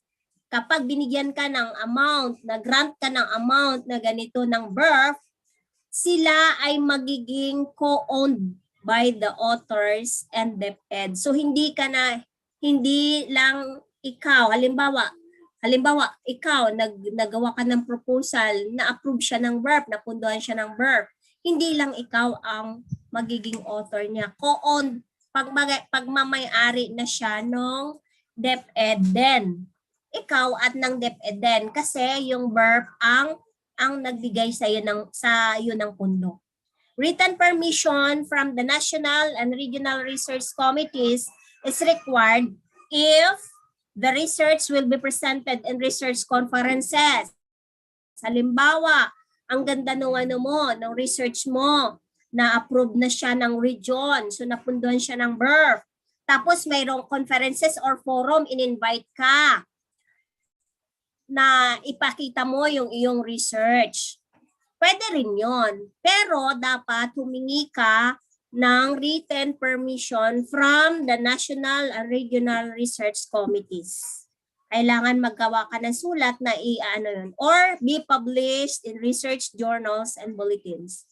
kapag binigyan ka ng amount, nag-grant ka ng amount na ganito ng BERF, sila ay magiging co-owned by the authors and DepEd. So hindi lang ikaw, halimbawa ikaw nagawa ka ng proposal, na-approve siya ng BERF, napunduhan siya ng BERF. Hindi lang ikaw ang magiging author niya. Co-owned, pagmamay-ari na siya ng DepEd din. Ikaw at ng DepEd din kasi yung BERF ang nagbigay sa iyo ng pundo. Written permission from the national and regional research committees is required if the research will be presented in research conferences. Halimbawa, ang ganda ng research mo, na-approve na siya ng region, so napunduhan siya ng BERF. Tapos mayroong conferences or forum, in-invite ka na ipakita mo yung iyong research. Pwede rin yon. Pero dapat humingi ka ng written permission from the national and regional research committees. Kailangan maggawa ka ng sulat na yun, or be published in research journals and bulletins.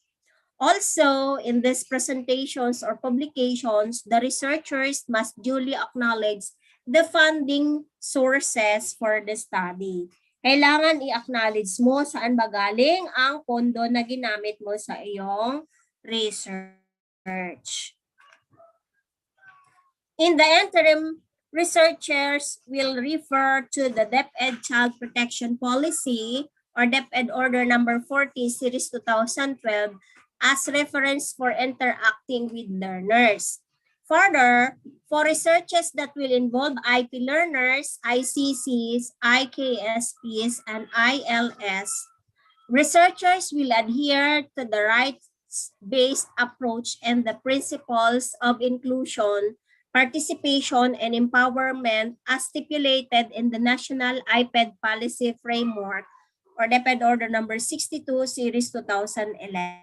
Also, in these presentations or publications, the researchers must duly acknowledge the funding sources for the study. Kailangan i-acknowledge mo saan ba galing ang pondo na ginamit mo sa iyong research. In the interim, researchers will refer to the DepEd Child Protection Policy or DepEd Order Number 40, Series 2012 as reference for interacting with learners. Further, for researches that will involve IP learners, ICCs, IKSPs, and ILS, researchers will adhere to the rights-based approach and the principles of inclusion, participation, and empowerment as stipulated in the National IPED Policy Framework or DepEd Order Number 62, Series 2011.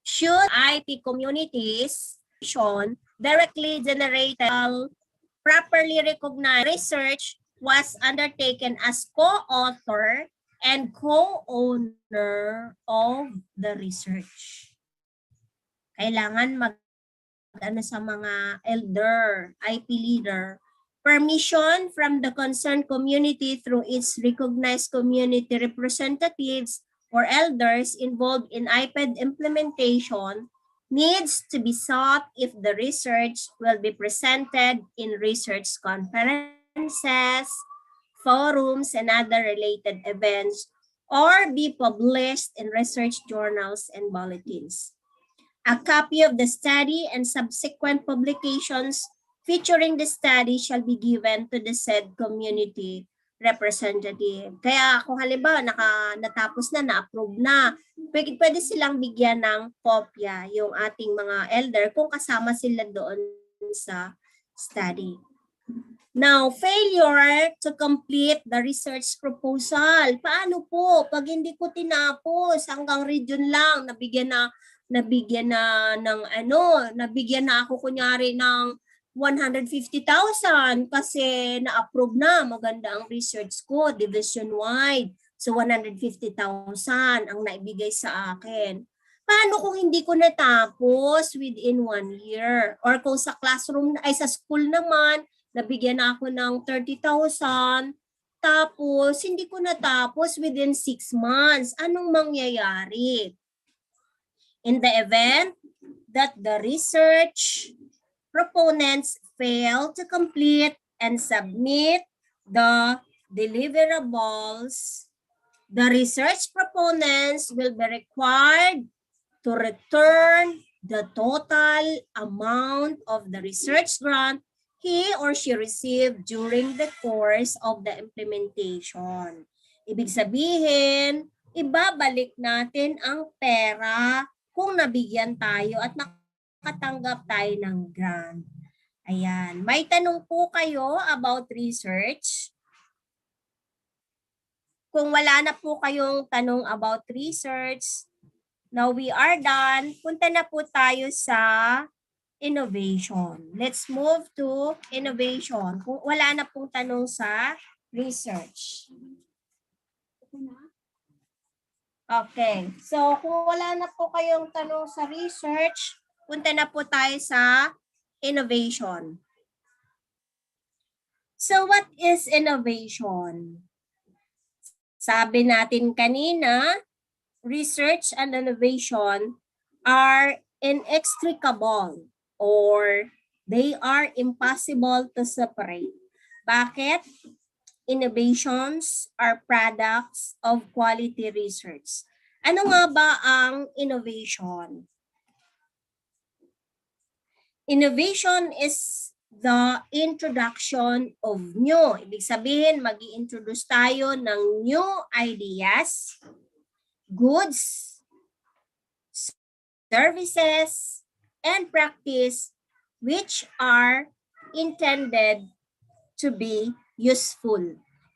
Should IT communities directly generated properly recognized research was undertaken as co-author and co-owner of the research. Kailangan sa mga elder, IP leader, permission from the concerned community through its recognized community representatives or elders involved in IPED implementation needs to be sought if the research will be presented in research conferences, forums, and other related events, or be published in research journals and bulletins. A copy of the study and subsequent publications featuring the study shall be given to the said community representative. Kaya kung halimbawa natapos na, na-approve na, pwede silang bigyan ng kopya yung ating mga elder kung kasama sila doon sa study. Now, failure to complete the research proposal. Paano po? Pag hindi ko tinapos, hanggang region lang, nabigyan na ako kunyari ng 150,000 kasi na-approve na, maganda ang research ko, division-wide. So 150,000 ang naibigay sa akin. Paano kung hindi ko natapos within 1 year? Or kung sa classroom, ay sa school naman, nabigyan na ako ng 30,000, tapos hindi ko natapos within 6 months. Anong mangyayari? In the event that the research proponents fail to complete and submit the deliverables, the research proponents will be required to return the total amount of the research grant he or she received during the course of the implementation. Ibig sabihin, ibabalik natin ang pera kung nabigyan tayo at nakatanggap tayo ng grant. Ayan. May tanong po kayo about research? Kung wala na po kayong tanong about research, now we are done. Punta na po tayo sa innovation. Let's move to innovation. Kung wala na pong tanong sa research. Okay. So, kung wala na po kayong tanong sa research, punta na po tayo sa innovation. So, what is innovation? Sabi natin kanina, research and innovation are inextricable or they are impossible to separate. Bakit? Innovations are products of quality research. Ano nga ba ang innovation? Innovation is the introduction of new. Ibig sabihin, mag-i-introduce tayo ng new ideas, goods, services, and practice which are intended to be useful.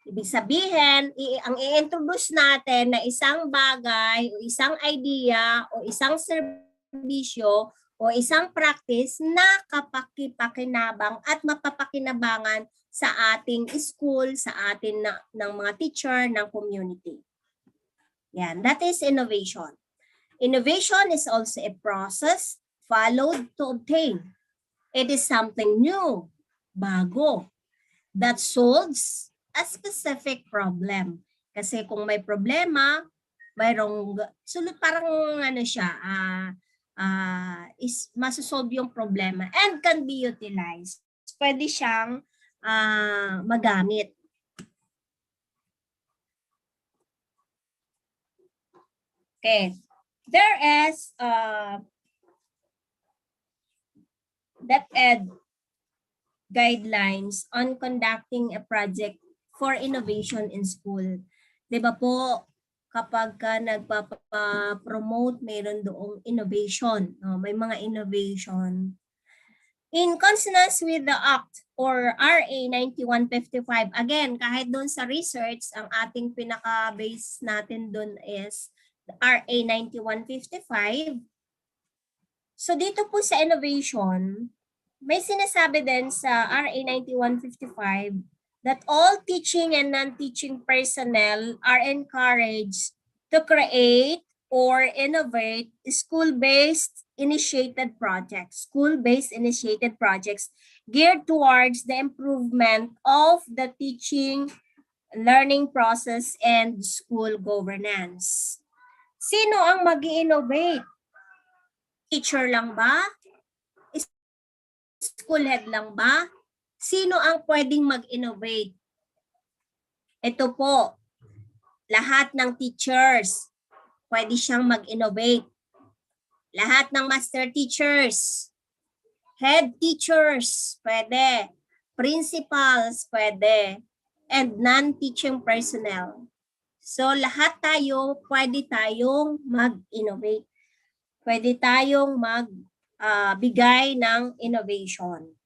Ibig sabihin, ang i-introduce natin na isang bagay o isang idea o isang serbisyo o isang practice na kapakipakinabang at mapapakinabangan sa ating school, sa atin ng mga teacher, ng community. Yan, that is innovation. Innovation is also a process followed to obtain. It is something new, bago, that solves a specific problem. Kasi kung may problema, mayroong sulit, parang ano siya, is masosolve yung problema and can be utilized. Pwede siyang magamit. Okay. There is DepEd guidelines on conducting a project for innovation in school. Diba po, kapag ka nagpapromote, mayroon doong innovation. No? May mga innovation. In consonance with the Act or RA 9155, again, kahit doon sa research, ang ating pinaka-base natin doon is RA 9155. So dito po sa innovation, may sinasabi din sa RA 9155 that all teaching and non-teaching personnel are encouraged to create or innovate school-based initiated projects, geared towards the improvement of the teaching, learning process, and school governance. Sino ang mag-i-innovate? Teacher lang ba? School head lang ba? Sino ang pwedeng mag-innovate? Ito po, lahat ng teachers, pwede siyang mag-innovate. Lahat ng master teachers, head teachers, pwede. Principals, pwede. And non-teaching personnel. So lahat tayo, pwede tayong mag-innovate. Pwede tayong magbigay ng innovation.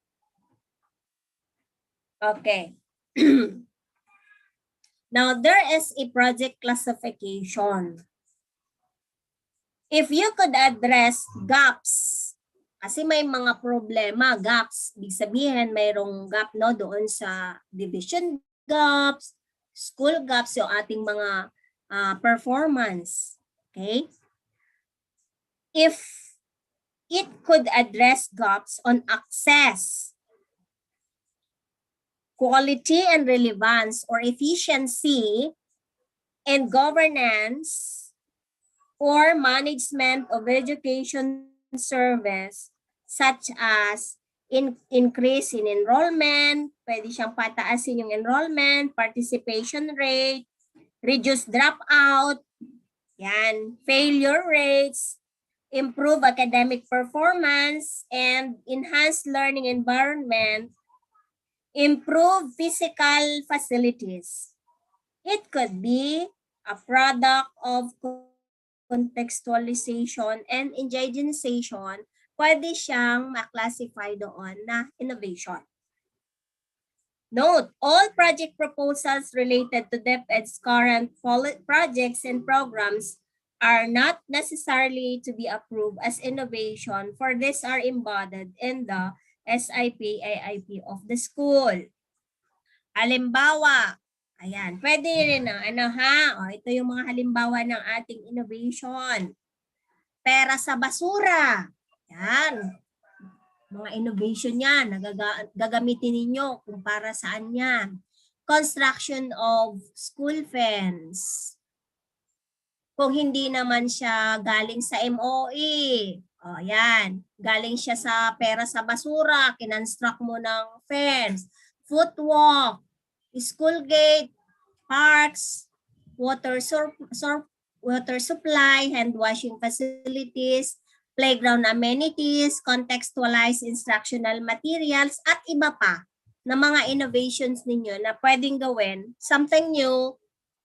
Okay. Now, there is a project classification. If you could address gaps, kasi may mga problema, gaps, ibig sabihin mayroong gap no, doon sa division gaps, school gaps, yung ating mga performance. Okay? if it could address gaps on access, quality and relevance, or efficiency and governance or management of education service, such as increase in enrollment, pwede siyang pataasin yung enrollment, participation rate, reduce dropout, yan, failure rates, improve academic performance, and enhance learning environment, improve physical facilities. It could be a product of contextualization and indigenization. Pwede siyang ma-classify doon na innovation. Note, all project proposals related to DepEd's current projects and programs are not necessarily to be approved as innovation, for these are embodied in the SIP-AIP of the school. Halimbawa, ayan, pwede rin o, ito yung mga halimbawa ng ating innovation. Pera sa basura. Yan. Mga innovation yan, gagamitin ninyo kung para saan yan. Construction of school fence. Kung hindi naman siya galing sa MOE, o yan, galing siya sa pera sa basura, kinonstruct mo ng fence, footwalk, school gate, parks, water supply, hand washing facilities, playground amenities, contextualized instructional materials, at iba pa na mga innovations ninyo na pwedeng gawin, something new,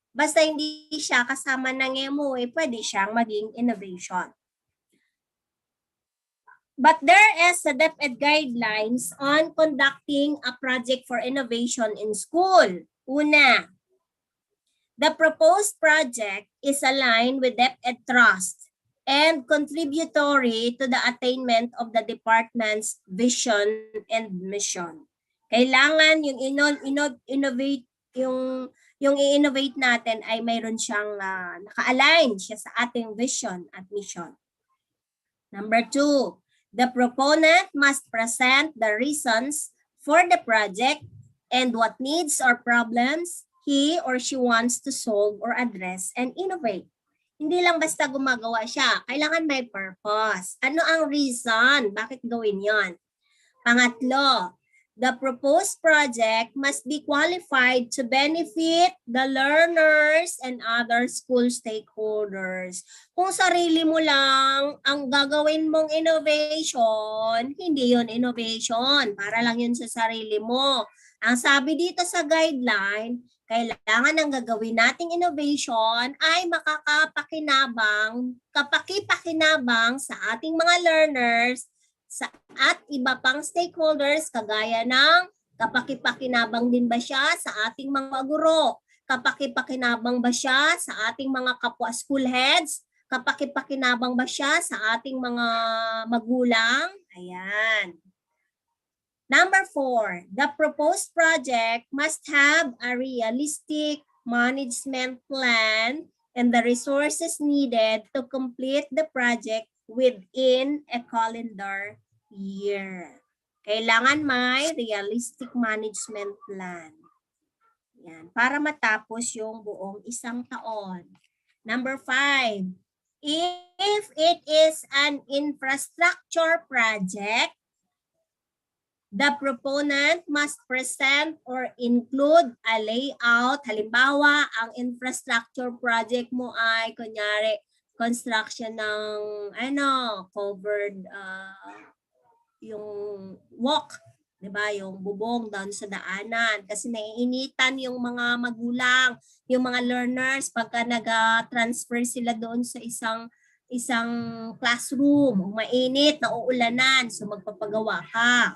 basta hindi siya kasama ng MOE, pwede siyang maging innovation. But there is a DepEd guidelines on conducting a project for innovation in school. Una, the proposed project is aligned with DepEd trust and contributory to the attainment of the department's vision and mission. Kailangan yung i-innovate natin ay mayroon siyang naka-align siya sa ating vision at mission. Number 2, the proponent must present the reasons for the project and what needs or problems he or she wants to solve or address and innovate. Hindi lang basta gumagawa siya. Kailangan may purpose. Ano ang reason? Bakit gawin yon? Pangatlo, the proposed project must be qualified to benefit the learners and other school stakeholders. Kung sarili mo lang ang gagawin mong innovation, hindi yon innovation. Para lang yun sa sarili mo. Ang sabi dito sa guideline, kailangan ang gagawin nating innovation ay kapakipakinabang sa ating mga learners at iba pang stakeholders, kagaya ng kapakipakinabang din ba siya sa ating mga guro, kapakipakinabang ba siya sa ating mga kapwa school heads, kapakipakinabang ba siya sa ating mga magulang. Ayan. Number 4, the proposed project must have a realistic management plan and the resources needed to complete the project within a calendar year. Kailangan may realistic management plan. Yan, para matapos yung buong isang taon. Number 5, if it is an infrastructure project, the proponent must present or include a layout. Halimbawa, ang infrastructure project mo ay, kunyari, construction ng, covered, yung walk, diba? Yung bubong down sa daanan. Kasi naiinitan yung mga magulang, yung mga learners, pagka nag-transfer sila doon sa isang classroom, mainit, nauulanan, so magpapagawa ka.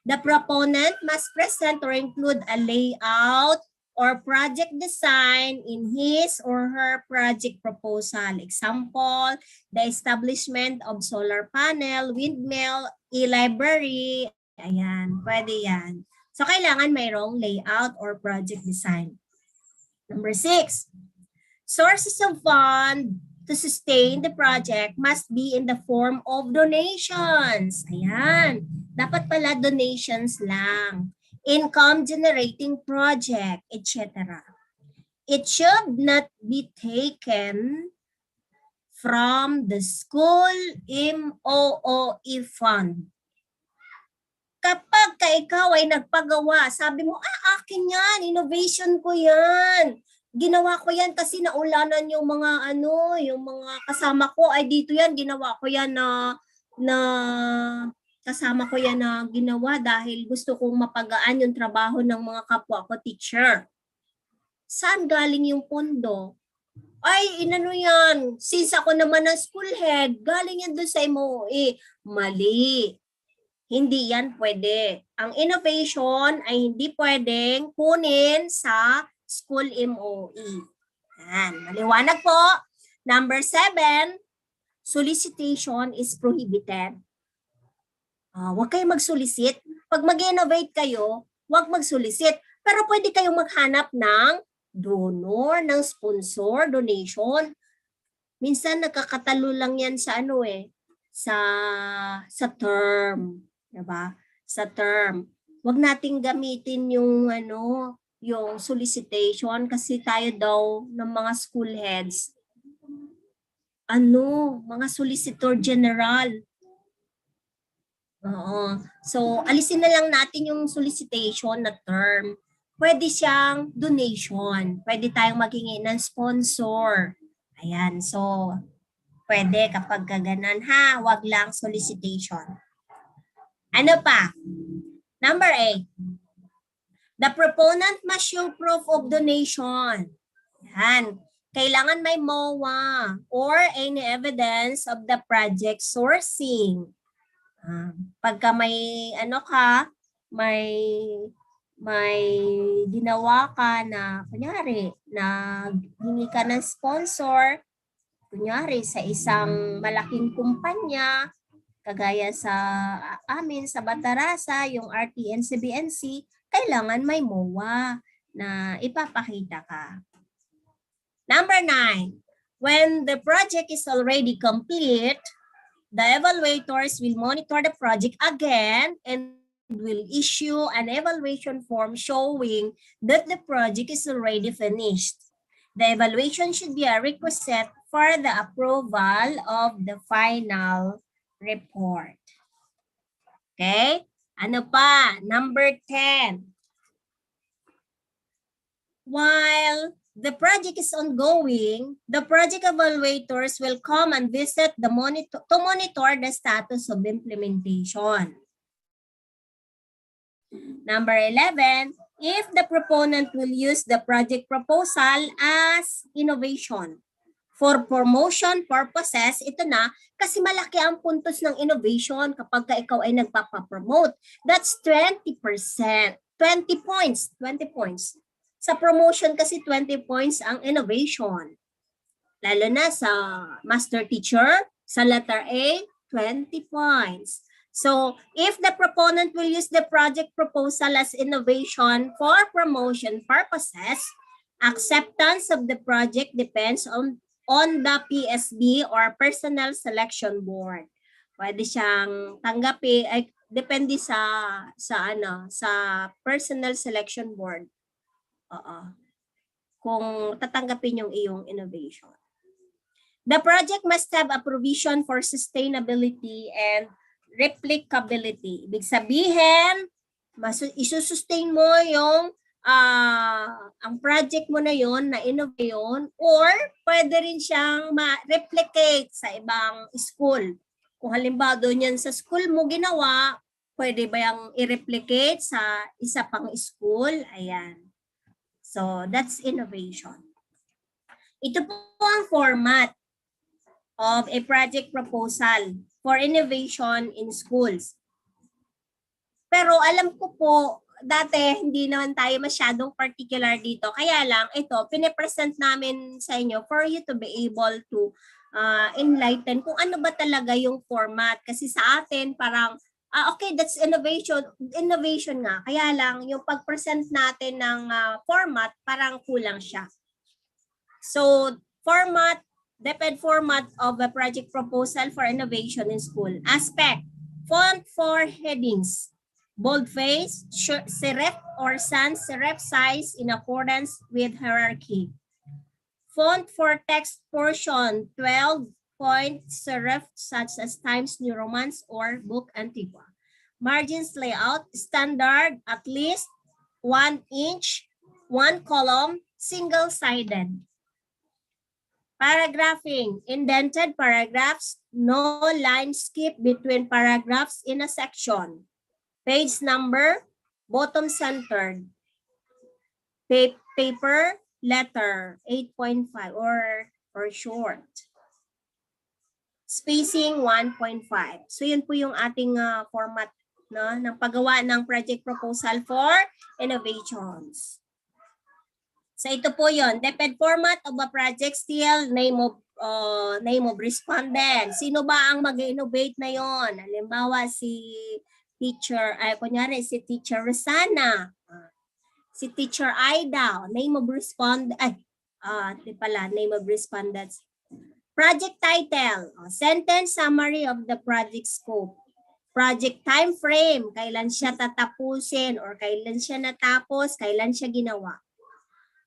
The proponent must present or include a layout or project design in his or her project proposal. Example, the establishment of solar panel, windmill, e-library. Ayan, pwede yan. So, kailangan mayroong layout or project design. Number 6, sources of fund to sustain the project must be in the form of donations. Ayan. Dapat pala donations lang. Income generating project, etc. It should not be taken from the school MOOE fund. Kapag ikaw ay nagpagawa, sabi mo, akin yan, innovation ko yan. Ginawa ko yan kasi naulanan yung mga yung mga kasama ko, ay dito yan, ginawa ko yan na kasama ko yan na ginawa dahil gusto kong mapagaan yung trabaho ng mga kapwa ko teacher. Saan galing yung pondo? Ay, inano yan, since ako naman ang school head, galing yan doon sa MOE. Mali. Hindi yan pwede. Ang innovation ay hindi pwedeng kunin sa school MOE. Yan. Maliwanag po. Number 7, solicitation is prohibited. Huwag kayo mag-solicit. Pag mag-innovate kayo, huwag mag-solicit. Pero pwede kayong maghanap ng donor, ng sponsor, donation. Minsan nakakatalo lang yan sa sa term. Diba? Sa term. Huwag nating gamitin yung yung solicitation kasi tayo daw ng mga school heads mga solicitor general. Oo. So, alisin na lang natin yung solicitation na term. Pwede siyang donation. Pwede tayong maghingi ng sponsor. Ayan. So, pwede kapag gaganan ha. Wag lang solicitation. Ano pa? Number 8. The proponent must show proof of donation. Yan. Kailangan may MOA or any evidence of the project sourcing. Pagka may may ginawa ka na kunyari na hingi ka ng sponsor, kunyari sa isang malaking kumpanya, kagaya sa amin sa Batarasa, yung RTN CBNC, kailangan may MOA na ipapakita ka. Number 9, when the project is already complete, the evaluators will monitor the project again and will issue an evaluation form showing that the project is already finished. The evaluation should be a requisite for the approval of the final report. Okay? Ano pa? Number 10. While the project is ongoing, the project evaluators will come and visit to monitor the status of implementation. Number 11, if the proponent will use the project proposal as innovation for promotion purposes, ito na, kasi malaki ang puntos ng innovation kapag ikaw ay nagpapapromote. That's 20%. 20 points. 20 points. Sa promotion kasi 20 points ang innovation. Lalo na sa master teacher, sa letter A, 20 points. So, if the proponent will use the project proposal as innovation for promotion purposes, acceptance of the project depends on the PSB or Personnel Selection Board. Pwede siyang tanggapi, ay depende sa Personnel Selection Board. Kung tatanggapin yung iyong innovation. The project must have a provision for sustainability and replicability. Ibig sabihin, isusustain mo yung ang project mo na yon na innovation or pwede rin siyang ma-replicate sa ibang school. Kung halimbawa doon yan sa school mo ginawa, pwede ba yung i-replicate sa isa pang school? Ayan. So, that's innovation. Ito po ang format of a project proposal for innovation in schools. Pero alam ko po, dati hindi naman tayo masyadong particular dito. Kaya lang, ito, pinipresent namin sa inyo for you to be able to enlighten kung ano ba talaga yung format. Kasi sa atin, parang, okay, that's innovation. Innovation nga. Kaya lang, yung pag-present natin ng format, parang kulang siya. So, format DepEd format of a project proposal for innovation in school. Aspect, font for headings, boldface, serif or sans serif size in accordance with hierarchy. Font for text portion, 12-point serif such as Times New Romance or Book Antigua. Margins layout, standard, at least 1 inch, 1 column, single-sided. Paragraphing, indented paragraphs, no line skip between paragraphs in a section. Page number, bottom centered. Paper, letter, 8.5 or short. Spacing, 1.5. So yun po yung ating format, no, ng paggawa ng project proposal for innovations. So ito po yun, DepEd format of a project still, name of respondent. Sino ba ang mag-innovate na yon? Halimbawa si teacher, kunyari si teacher Rosana, si teacher Aida, name of respondent, name of respondents. Project title, sentence summary of the project scope. Project time frame, kailan siya tatapusin or kailan siya natapos, kailan siya ginawa.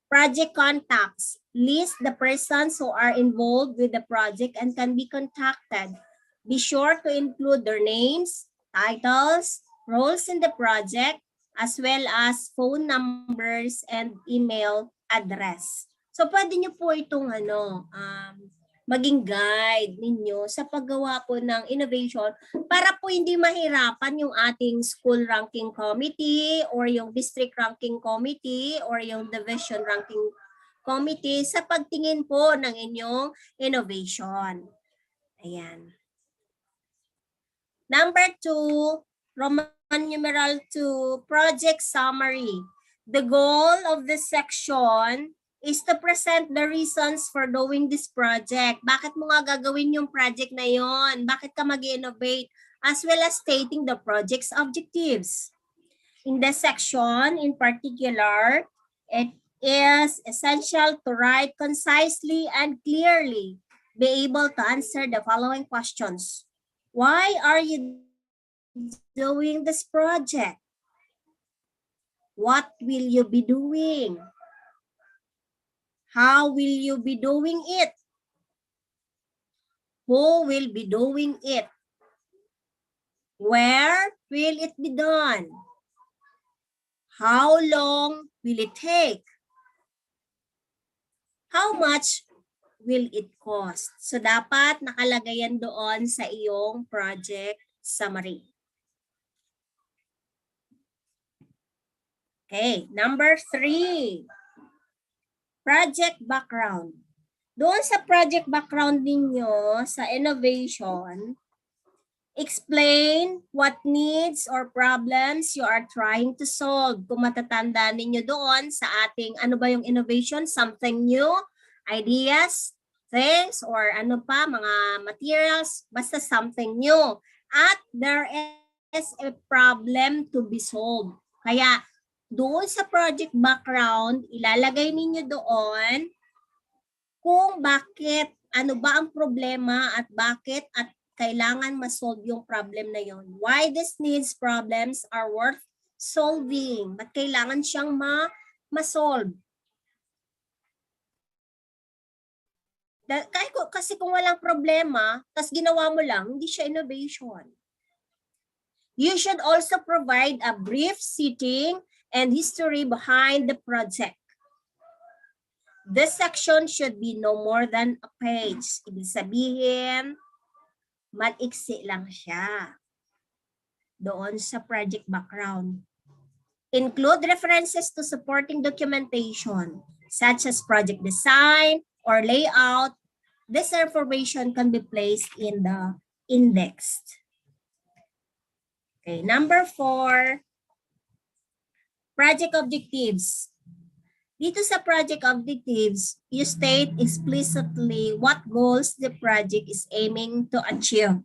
Project contacts, list the persons who are involved with the project and can be contacted. Be sure to include their names, titles, roles in the project, as well as phone numbers and email address. So pwede nyo po itong maging guide ninyo sa paggawa po ng innovation para po hindi mahirapan yung ating school ranking committee or yung district ranking committee or yung division ranking committee sa pagtingin po ng inyong innovation. Ayan. Number 2, Roman numeral 2, project summary. The goal of this section is to present the reasons for doing this project. Bakit mo nga gagawin yung project na yon? Bakit ka mag-innovate? As well as stating the project's objectives. In this section, in particular, it is essential to write concisely and clearly. Be able to answer the following questions. Why are you doing this project? What will you be doing? How will you be doing it? Who will be doing it? Where will it be done? How long will it take? How much will it cost? So dapat nakalagay yan doon sa iyong project summary. Okay, number 3. Project background. Doon sa project background ninyo sa innovation, explain what needs or problems you are trying to solve. Kung matatanda ninyo doon sa ating ano ba yung innovation, something new, ideas, things, or ano pa, mga materials, basta something new. At there is a problem to be solved. Kaya doon sa project background, ilalagay ninyo doon kung bakit, ano ba ang problema at bakit at kailangan ma-solve yung problem na yon. Why these needs problems are worth solving. Ba't kailangan siyang ma-solve? Kasi kung walang problema, tas ginawa mo lang, hindi siya innovation. You should also provide a brief setting and history behind the project. This section should be no more than a page. Ibig sabihin, mag-iksi lang siya doon sa project background. Include references to supporting documentation, such as project design or layout. This information can be placed in the index. Okay, number 4. Project objectives. Dito sa project objectives, you state explicitly what goals the project is aiming to achieve.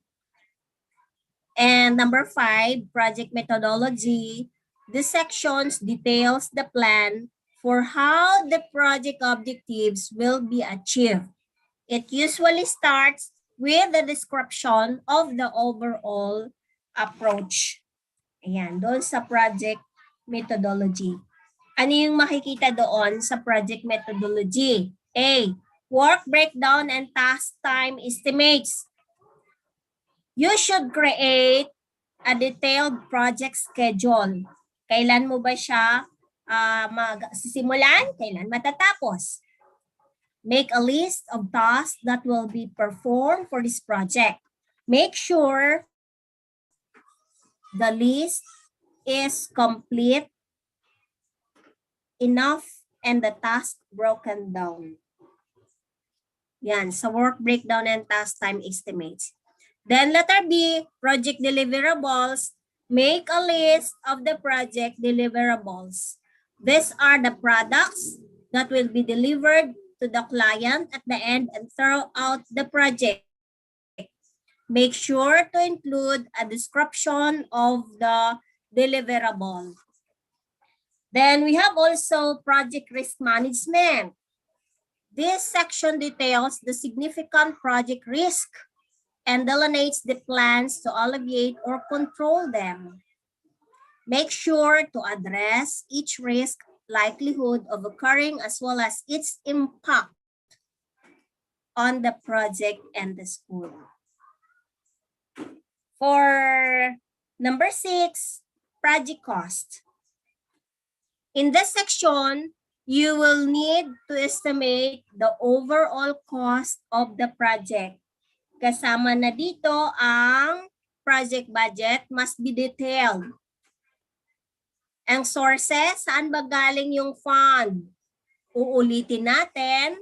And number 5, project methodology. This section details the plan for how the project objectives will be achieved. It usually starts with the description of the overall approach. Ayan, doon sa project methodology. Ano yung makikita doon sa project methodology? A, work breakdown and task time estimates. You should create a detailed project schedule. Kailan mo ba siya magsisimulan? Kailan matatapos? Make a list of tasks that will be performed for this project. Make sure the list is complete enough and the task broken down. Yan, sa work breakdown and task time estimates. Then letter B, project deliverables. Make a list of the project deliverables. These are the products that will be delivered to the client at the end and throughout the project. Make sure to include a description of the deliverable. Then we have also project risk management. This section details the significant project risk and delineates the plans to alleviate or control them. Make sure to address each risk likelihood of occurring as well as its impact on the project and the school. For number 6, project cost. In this section, you will need to estimate the overall cost of the project. Kasama na dito ang project budget must be detailed. Ang sources, saan ba galing yung fund? Uulitin natin,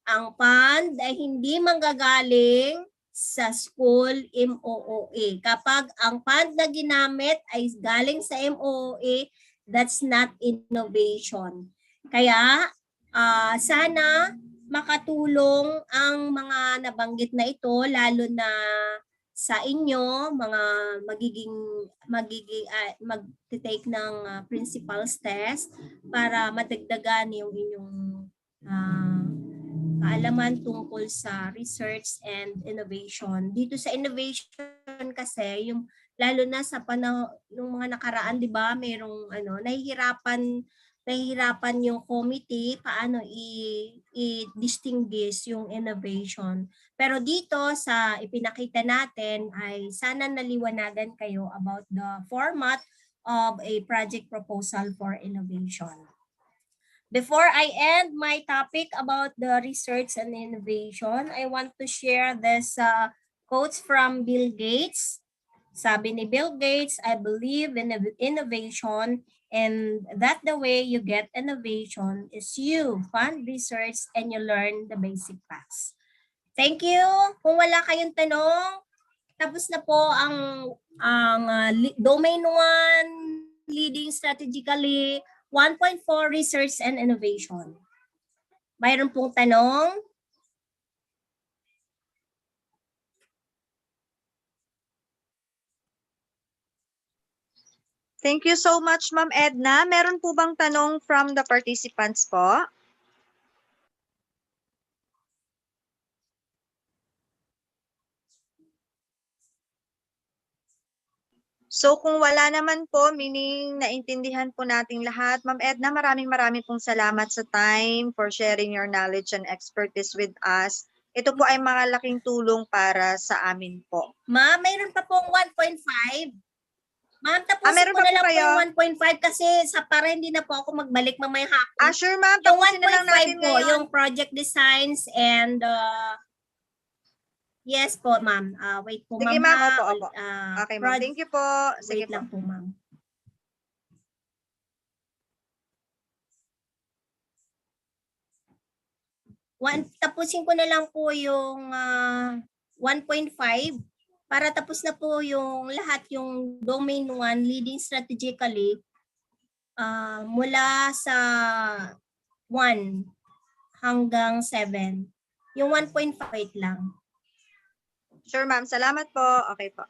ang fund ay hindi manggagaling sa school MOOE. Kapag ang fund na ginamit ay galing sa MOOE, that's not innovation. Kaya sana makatulong ang mga nabanggit na ito, lalo na sa inyo, mga mag-take ng principal's test para madagdagan yung inyong kaalaman tungkol sa research and innovation. Dito sa innovation kasi, yung lalo na sa panahon ng mga nakaraan, 'di ba, mayroong nahihirapan yung committee paano i-distinguish yung innovation. Pero dito sa ipinakita natin ay sana naliwanagan kayo about the format of a project proposal for innovation. Before I end my topic about the research and innovation, I want to share this quotes from Bill Gates. Sabi ni Bill Gates, I believe in innovation and that the way you get innovation is you fund research and you learn the basic facts. Thank you. Kung wala kayong tanong, tapos na po ang Domain 1, Leading Strategically, 1.4 Research and Innovation. Mayroon pong tanong? Thank you so much, Ma'am Edna. Meron po bang tanong from the participants po? So kung wala naman po, meaning naintindihan po nating lahat. Ma'am Edna, maraming pong salamat sa time for sharing your knowledge and expertise with us. Ito po ay malaking tulong para sa amin po. Ma'am, mayroon pa pong 1.5. Ma'am, tapusin meron ko pa na po lang kayo? po yung 1.5 kasi para hindi na po ako magbalik mamaya hapon. Sure ma'am, Yung tapusin na lang natin 1.5 po, ngayon. yung project designs and yes po ma'am. Wait po Sige ma'am. ma'am, opo. Okay ma'am, thank you po. Sige Wait lang po ma'am. Tapusin ko na lang po yung 1.5 para tapos na po yung lahat yung Domain 1, Leading Strategically, mula sa 1 hanggang 7. Yung 1.5 lang. Sure ma'am, salamat po. Okay po.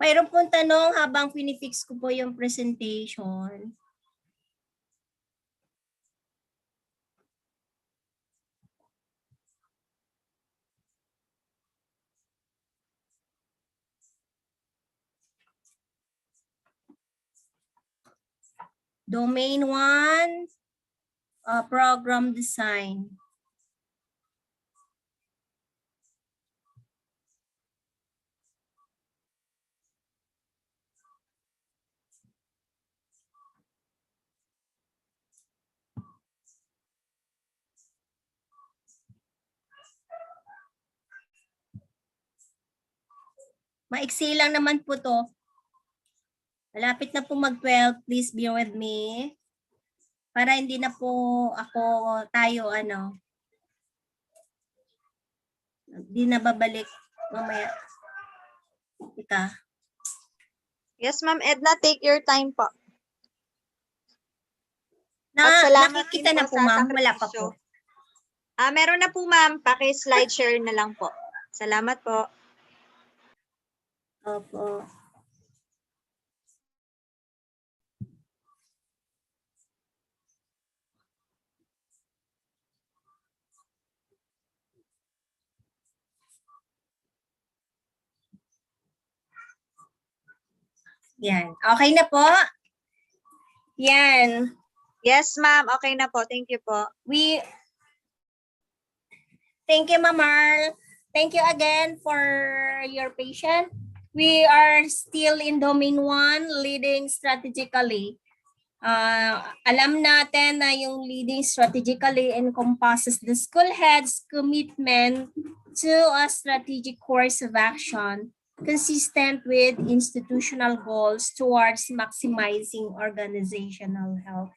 Mayroon pong tanong habang pinifix ko po yung presentation. Domain 1, program design. Maiksi lang naman po to. Malapit na po mag-12. Please be with me. Para hindi na po tayo hindi na babalik mamaya. Ika. Yes, Ma'am Edna, take your time po. Nakikita na po, ma'am. Wala pa po. Meron na po, ma'am. Paki-slide share na lang po. Salamat po. Opo. Yan. Okay na po? Yan. Yes, ma'am. Okay na po. Thank you po. Thank you, Ma'am Marl. Thank you again for your patience. We are still in Domain 1, leading strategically. Alam natin na yung leading strategically encompasses the school head's commitment to a strategic course of action consistent with institutional goals towards maximizing organizational health.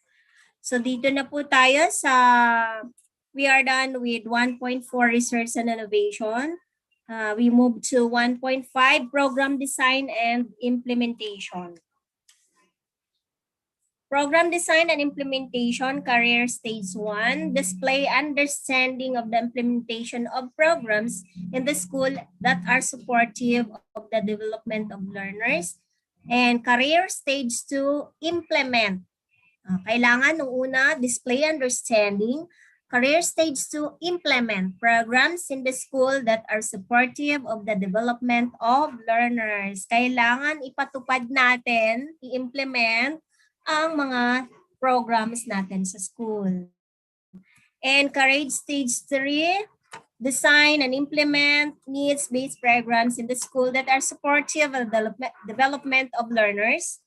So dito na po tayo we are done with 1.4 research and innovation. We move to 1.5 program design and implementation. Program design and implementation, career stage 1, display understanding of the implementation of programs in the school that are supportive of the development of learners. And career stage 2, implement. Kailangan nung una, display understanding. Career stage 2, implement programs in the school that are supportive of the development of learners. Kailangan ipatupad natin, i-implement ang mga programs natin sa school. And career stage 3, design and implement needs-based programs in the school that are supportive of the development of learners.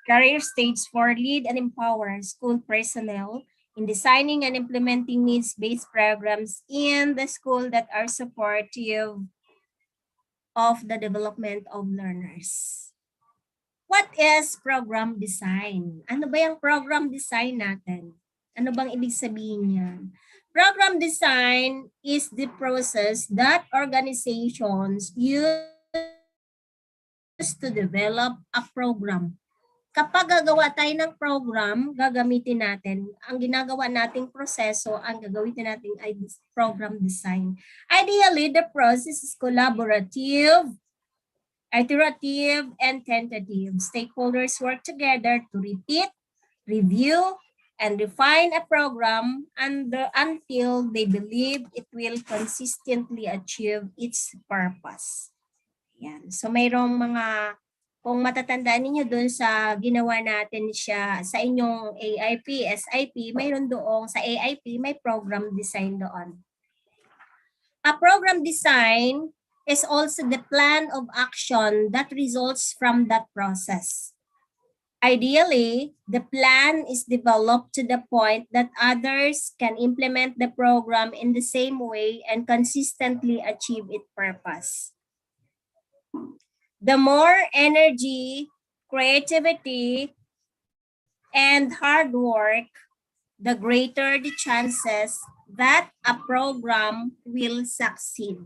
Career stage 4, lead and empower school personnel in designing and implementing needs-based programs in the school that are supportive of the development of learners. What is program design? Ano ba yung program design natin? Ano bang ibig sabihin niyan? Program design is the process that organizations use to develop a program. Kapag gagawa tayo ng program, gagamitin natin, ang ginagawa nating proseso, ang gagawin natin ay program design. Ideally, the process is collaborative, iterative, and tentative. Stakeholders work together to repeat, review, and refine a program until they believe it will consistently achieve its purpose. Yan. So mayroong kung matatandaan ninyo doon sa ginawa natin siya sa inyong AIP, SIP, mayroon doon sa AIP, may program design doon. A program design is also the plan of action that results from that process. Ideally, the plan is developed to the point that others can implement the program in the same way and consistently achieve its purpose. The more energy, creativity, and hard work, the greater the chances that a program will succeed.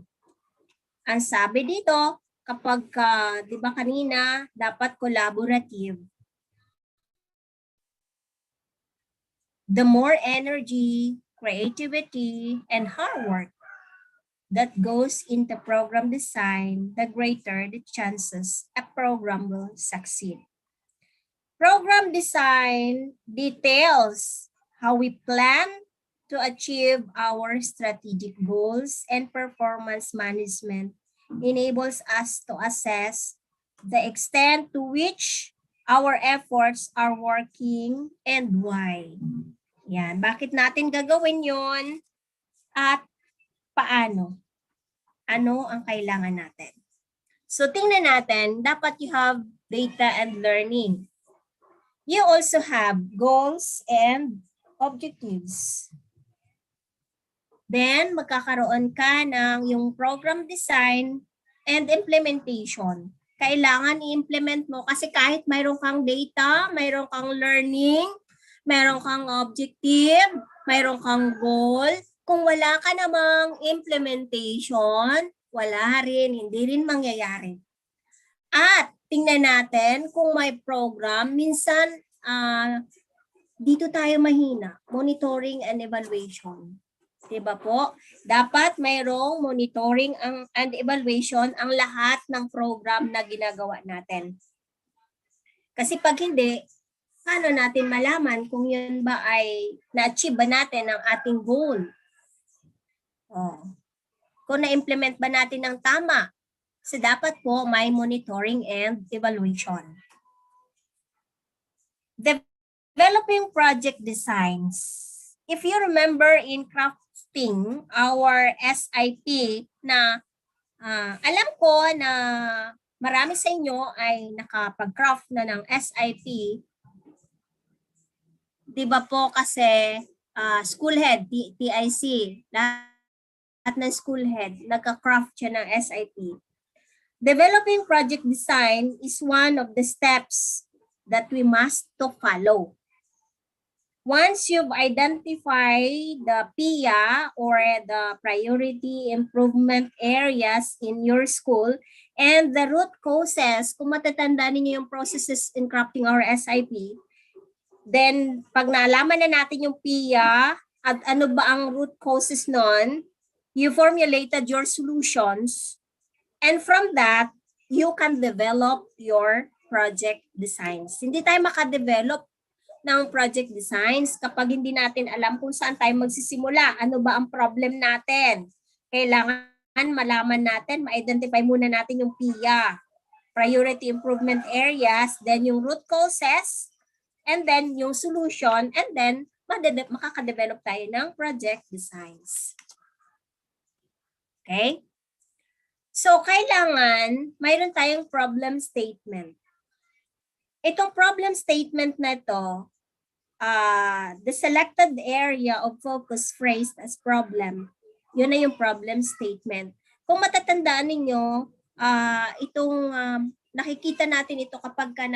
Ang sabi dito, kapag, di ba kanina, dapat collaborative. The more energy, creativity, and hard work, that goes into program design, the greater the chances a program will succeed. Program design details how we plan to achieve our strategic goals, and performance management enables us to assess the extent to which our efforts are working and why. Yan. Bakit natin gagawin yon at paano? Ano ang kailangan natin? So tingnan natin, dapat you have data and learning. You also have goals and objectives. Then, magkakaroon ka ng yung program design and implementation. Kailangan i-implement mo kasi kahit mayroon kang data, mayroon kang learning, mayroon kang objective, mayroon kang goal, kung wala ka namang implementation, wala rin, hindi rin mangyayari. At tingnan natin kung may program, minsan dito tayo mahina, monitoring and evaluation. Diba po? Dapat mayroong monitoring and evaluation ang lahat ng program na ginagawa natin. Kasi pag hindi, paano natin malaman kung yun ba ay na-achieve ba natin ang ating goal? Kung na-implement ba natin ng tama? So dapat po may monitoring and evaluation. Developing project designs. If you remember in crafting our SIP na alam ko na marami sa inyo ay nakapag-craft na ng SIP. Diba po kasi school head, TIC, lahat ng school head, nagka-craft siya ng SIP. Developing project design is one of the steps that we must to follow. Once you've identified the PIA or the priority improvement areas in your school and the root causes, kung matatandaan ninyo yung processes in crafting our SIP, then pag naalaman na natin yung PIA at ano ba ang root causes nun, you formulated your solutions, and from that, you can develop your project designs. Hindi tayo makadevelop ng project designs kapag hindi natin alam kung saan tayo magsisimula. Ano ba ang problem natin? Kailangan malaman natin, ma-identify muna natin yung PIA, priority improvement areas, then yung root causes, and then yung solution, and then makaka-develop tayo ng project designs. Okay? So, kailangan mayroon tayong problem statement. Itong problem statement na ito, the selected area of focus phrased as problem, yun na yung problem statement. Kung matatandaan ninyo, nakikita natin ito kapag ka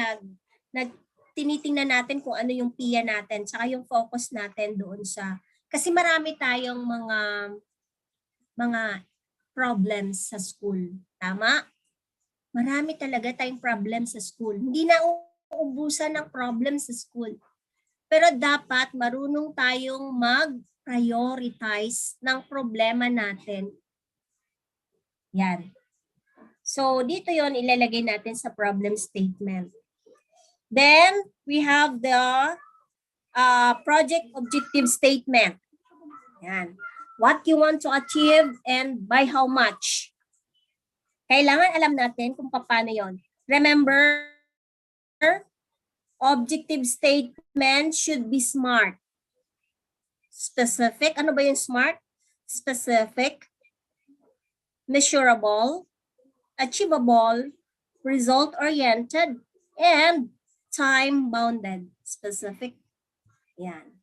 tinitingnan natin kung ano yung PIA natin, saka yung focus natin doon sa, kasi marami tayong mga problems sa school. Tama? Marami talaga tayong problems sa school. Hindi na uubusan ng problems sa school. Pero dapat marunong tayong mag-prioritize ng problema natin. Yan. So, dito yon ilalagay natin sa problem statement. Then, we have the project objective statement. Yan. What you want to achieve and by how much. Kailangan alam natin kung paano yon. Remember, objective statement should be SMART. Specific. Ano ba yung SMART? Specific, measurable, achievable, result-oriented, and time-bounded. Specific. Yan.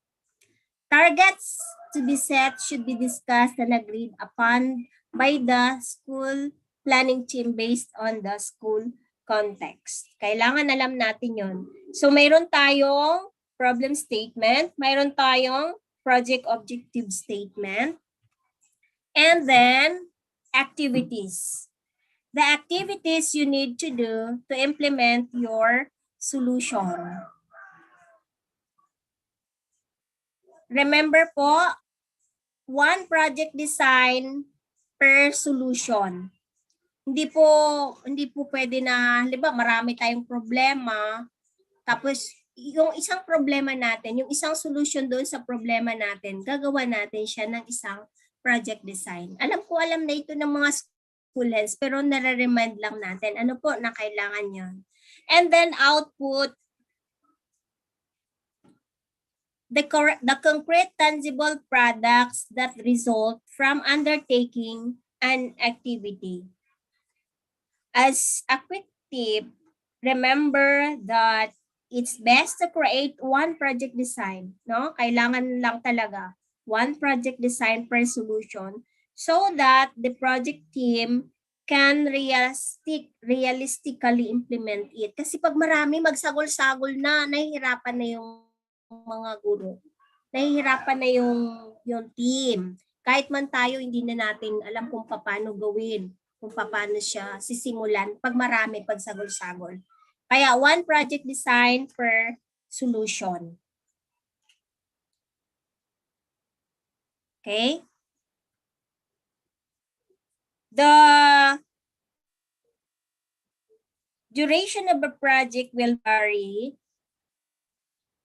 Targets to be set should be discussed and agreed upon by the school planning team based on the school context. Kailangan alam natin yon. So, mayroon tayong problem statement, mayroon tayong project objective statement, and then activities. The activities you need to do to implement your solution. Remember po, one project design per solution. Hindi po pwede na, halimbawa marami tayong problema, tapos yung isang problema natin, yung isang solution doon sa problema natin, gagawa natin siya ng isang project design. Alam na ito ng mga school heads, pero nare-remind lang natin ano po na kailangan yon. And then output, the concrete tangible products that result from undertaking an activity. As a quick tip, remember that it's best to create one project design, no? Kailangan lang talaga one project design per solution so that the project team can realistically implement it. Kasi pag marami, magsagol-sagol na, nahihirapan na yung mga guro. Nahihirapan na yung team. Kahit man tayo, hindi na natin alam kung paano gawin, kung paano siya sisimulan pag marami, pag sagol-sagol. Kaya one project design per solution. Okay? The duration of a project will vary.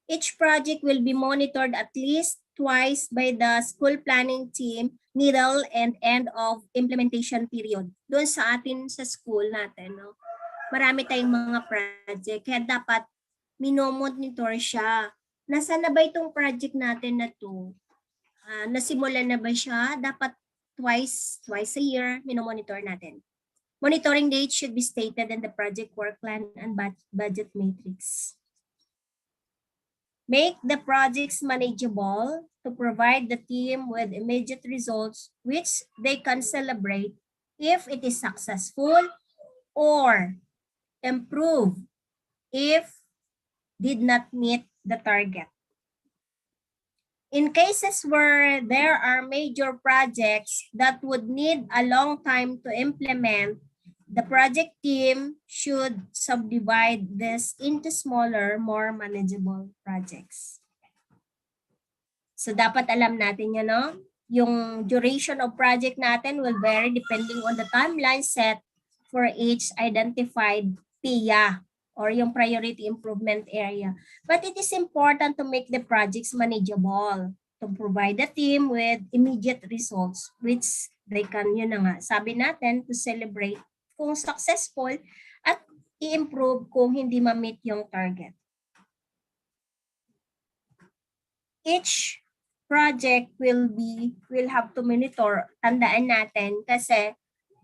Each project will be monitored at least twice by the school planning team, middle and end of implementation period. Doon sa atin sa school natin, no? Marami tayong mga project, kaya dapat minomonitor siya. Nasaan na ba itong project natin na to? Nasimulan na ba siya? Dapat twice a year, minomonitor natin. Monitoring date should be stated in the project work plan and budget matrix. Make the projects manageable to provide the team with immediate results which they can celebrate if it is successful or improve if did not meet the target. In cases where there are major projects that would need a long time to implement, the project team should subdivide this into smaller, more manageable projects. So dapat alam natin yan, no? Yung duration of project natin will vary depending on the timeline set for each identified PIA or yung priority improvement area. But it is important to make the projects manageable, to provide the team with immediate results, which they can, yun na nga, sabi natin, to celebrate kung successful at i-improve kung hindi ma-meet yung target. Each project will have to monitor. Tandaan natin kasi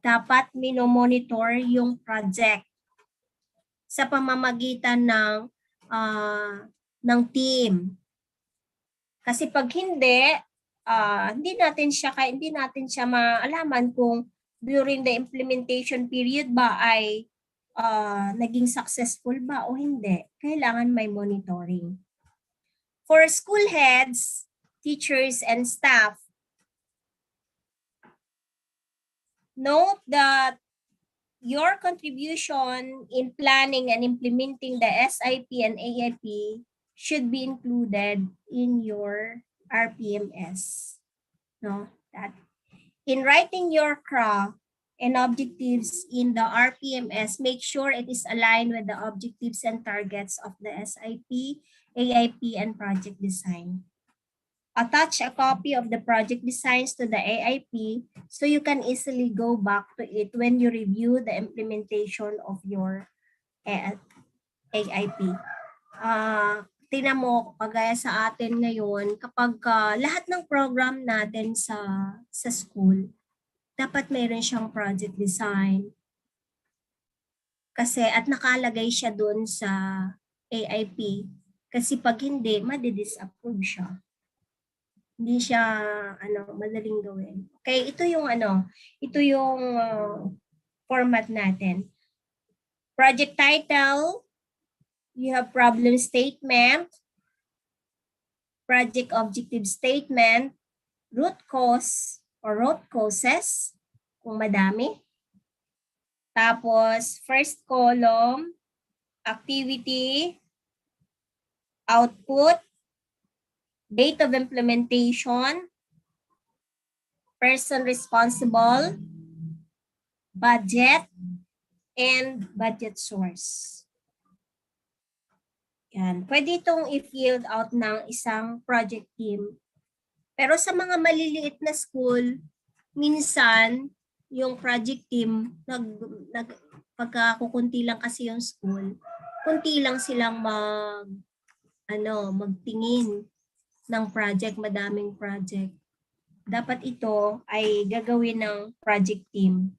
dapat minomonitor yung project sa pamamagitan ng team. Kasi pag hindi natin siya maalaman kung during the implementation period ba ay naging successful ba o hindi. Kailangan may monitoring. For school heads, teachers, and staff, note that your contribution in planning and implementing the SIP and AIP should be included in your RPMS. No, that in writing your CRA and objectives in the RPMS, make sure it is aligned with the objectives and targets of the SIP, AIP, and project design. Attach a copy of the project designs to the AIP so you can easily go back to it when you review the implementation of your AIP. Tingnan mo, kagaya sa atin ngayon, kapag lahat ng program natin sa school, dapat mayroon siyang project design. Kasi at nakalagay siya doon sa AIP. Kasi pag hindi, madi-disapprove siya. Hindi siya madaling gawin. Okay, ito yung format natin. Project title, you have problem statement, project objective statement, root cause or root causes, kung madami. Tapos, first column, activity, output, date of implementation, person responsible, budget, and budget source. Yan. Pwede itong i-fill out ng isang project team. Pero sa mga maliliit na school, minsan yung project team, pagka kukunti lang kasi yung school, kunti lang silang magtingin ng project, madaming project. Dapat ito ay gagawin ng project team.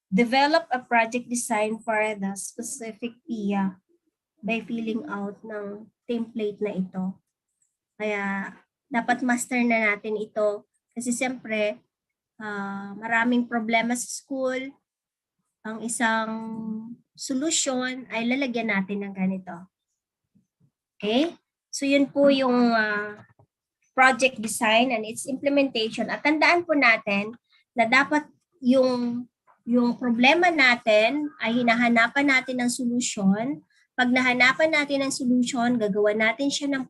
Develop a project design for the specific PIA by filling out ng template na ito. Kaya dapat master na natin ito kasi siyempre maraming problema sa school. Ang isang solusyon ay lalagyan natin ng ganito. Okay? So yun po yung project design and its implementation. At tandaan po natin na dapat yung problema natin ay hinahanapan natin ng solusyon. Pag nahanapan natin ng solusyon, gagawa natin siya ng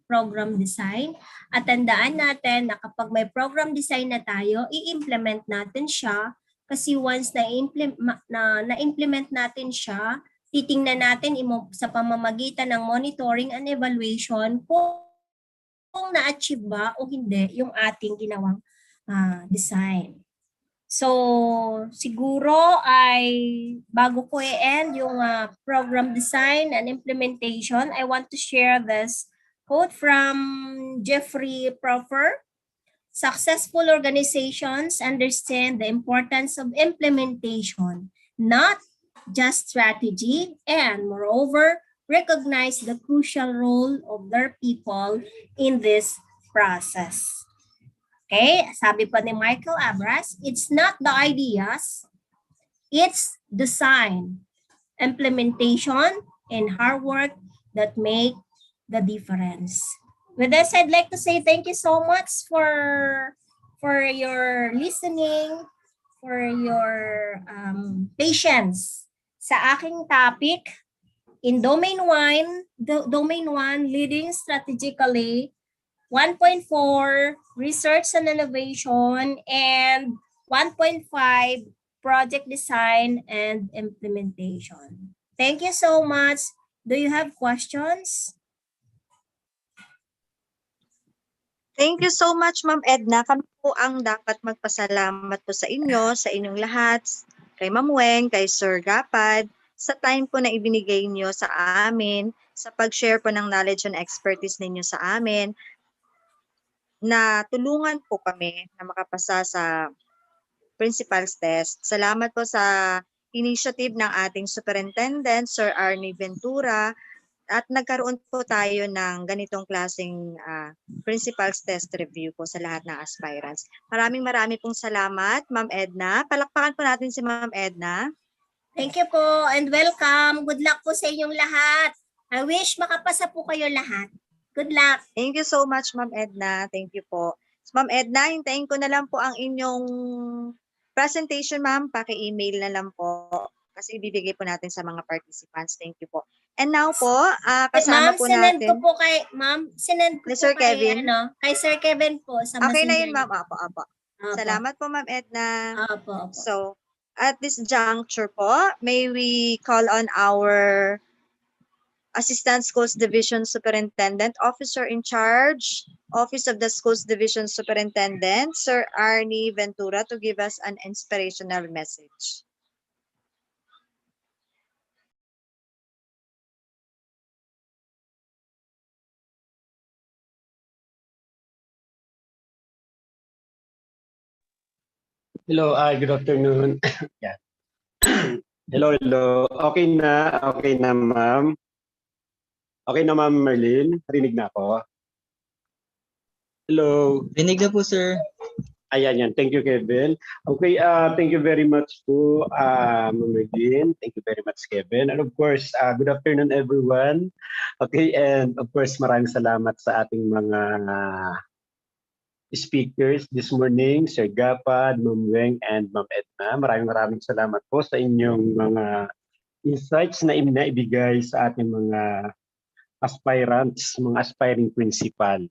program design. At tandaan natin na kapag may program design na tayo, i-implement natin siya. Kasi once na-implement natin siya, titingnan natin sa pamamagitan ng monitoring and evaluation kung na-achieve ba o hindi yung ating ginawang design. So, siguro ay bago ko i-end yung program design and implementation, I want to share this quote from Jeffrey Proffer. Successful organizations understand the importance of implementation, not just strategy, and moreover, recognize the crucial role of their people in this process. Okay, sabi pa ni Michael Abras, it's not the ideas, it's design, implementation, and hard work that make the difference. With this, I'd like to say thank you so much for your listening, for your patience sa aking topic in Domain 1, Leading Strategically, 1.4, Research and Innovation, and 1.5, Project Design and Implementation. Thank you so much. Do you have questions? Thank you so much, Ma'am Edna. Kami po ang dapat magpasalamat po sa inyo, sa inyong lahat, kay Ma'am Weng, kay Sir Gapad, sa time po na ibinigay niyo sa amin, sa pag-share po ng knowledge and expertise ninyo sa amin, na tulungan po kami na makapasa sa principal's test. Salamat po sa initiative ng ating superintendent, Sir Arnie Ventura, at nagkaroon po tayo ng ganitong klaseng principal's test review po sa lahat ng aspirants. Maraming pong salamat, Ma'am Edna. Palakpakan po natin si Ma'am Edna. Thank you po and welcome. Good luck po sa inyong lahat. I wish makapasa po kayo lahat. Good luck. Thank you so much, Ma'am Edna. Thank you po. So, Ma'am Edna, hintayin ko na lang po ang inyong presentation, ma'am. Paki-email na lang po kasi ibibigay po natin sa mga participants. Thank you po. And now po, kasama po natin. Sinend ko Sir kay, Kevin. Kay Sir Kevin po sa Okay na Messenger. yun, ma'am. Apo. Salamat po, Ma'am Edna. Apo. So, at this juncture po, may we call on our Assistant Schools Division Superintendent, Officer in Charge, Office of the Schools Division Superintendent, Sir Arnie Ventura, to give us an inspirational message. Hello, good afternoon. Yeah. Hello. Okay na, ma'am. Okay na, Ma'am Merlin. Rinig na ako. Hello. Rinig na po, sir. Ayan. Thank you, Kevin. Okay, thank you very much po, Ma'am Merlin. Thank you very much, Kevin. And of course, good afternoon, everyone. Okay, and of course, maraming salamat sa ating mga speakers this morning, Sir Gapad, Ma'am Weng, and Ma'am Edna. Maraming salamat po sa inyong mga insights na ibigay sa ating mga aspirants, mga aspiring principal.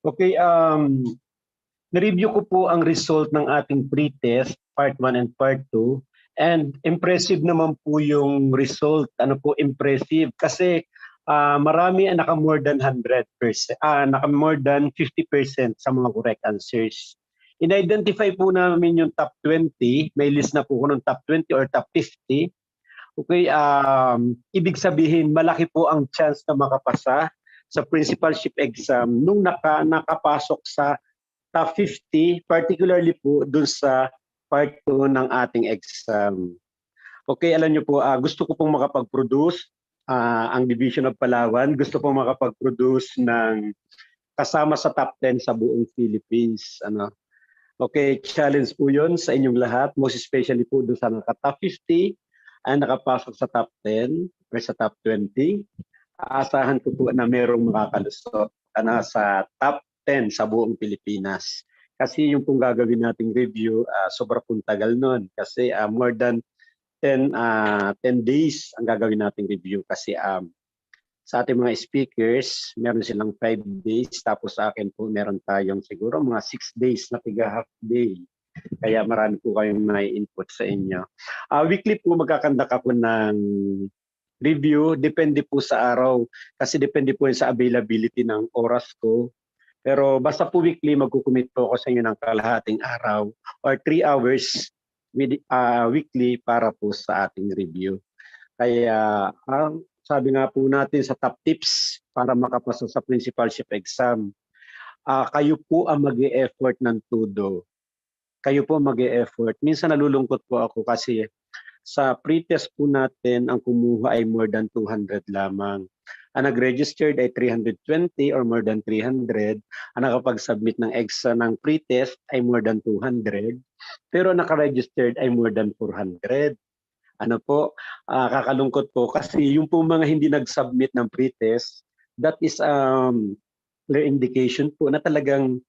Okay, Na-review ko po ang result ng ating pre-test, part 1 and part 2. And impressive naman po yung result. Ano po impressive? Kasi marami ang naka more than 100%, naka more than 50% sa mga correct answers. In-identify po namin yung top 20. May list na po ko ng top 20 or top 50. Okay, ibig sabihin malaki po ang chance na makapasa sa principalship exam nung nakapasok sa top 50, particularly po dun sa part 2 ng ating exam. Okay, alam niyo po, gusto ko pong makapag-produce ang Division of Palawan. Gusto pong makapag-produce ng kasama sa top 10 sa buong Philippines. Ano? Okay, challenge po yun sa inyong lahat, most especially po dun sa naka-top 50 ang nakapasok sa top 10 or sa top 20. Aasahan ko po na merong makakalusot sa top 10 sa buong Pilipinas. Kasi yung pong gagawin nating review, sobra pong tagal nun. Kasi more than 10 days ang gagawin nating review. Kasi sa ating mga speakers, meron silang 5 days. Tapos sa akin po, meron tayong siguro mga 6 days na tiga half day. Kaya marami po kayong may input sa inyo. Weekly po magkakandak ako ng review. Depende po sa araw. Kasi depende po sa availability ng oras ko. Pero basta po weekly, magkukumit po ako sa inyo ng kalahating araw or 3 hours weekly para po sa ating review. Kaya sabi nga po natin sa top tips para makapasa sa principalship exam, kayo po ang mag-e-effort ng todo. Kayo po mag-e-effort. Minsan nalulungkot po ako kasi sa pre-test po natin, ang kumuha ay more than 200 lamang. Ang nag-registered ay 320 or more than 300. Ang nakapag-submit ng exam ng pre-test ay more than 200. Pero naka-registered ay more than 400. Ano po, kakalungkot po kasi yung po mga hindi nag-submit ng pre-test, that is clear indication po na talagang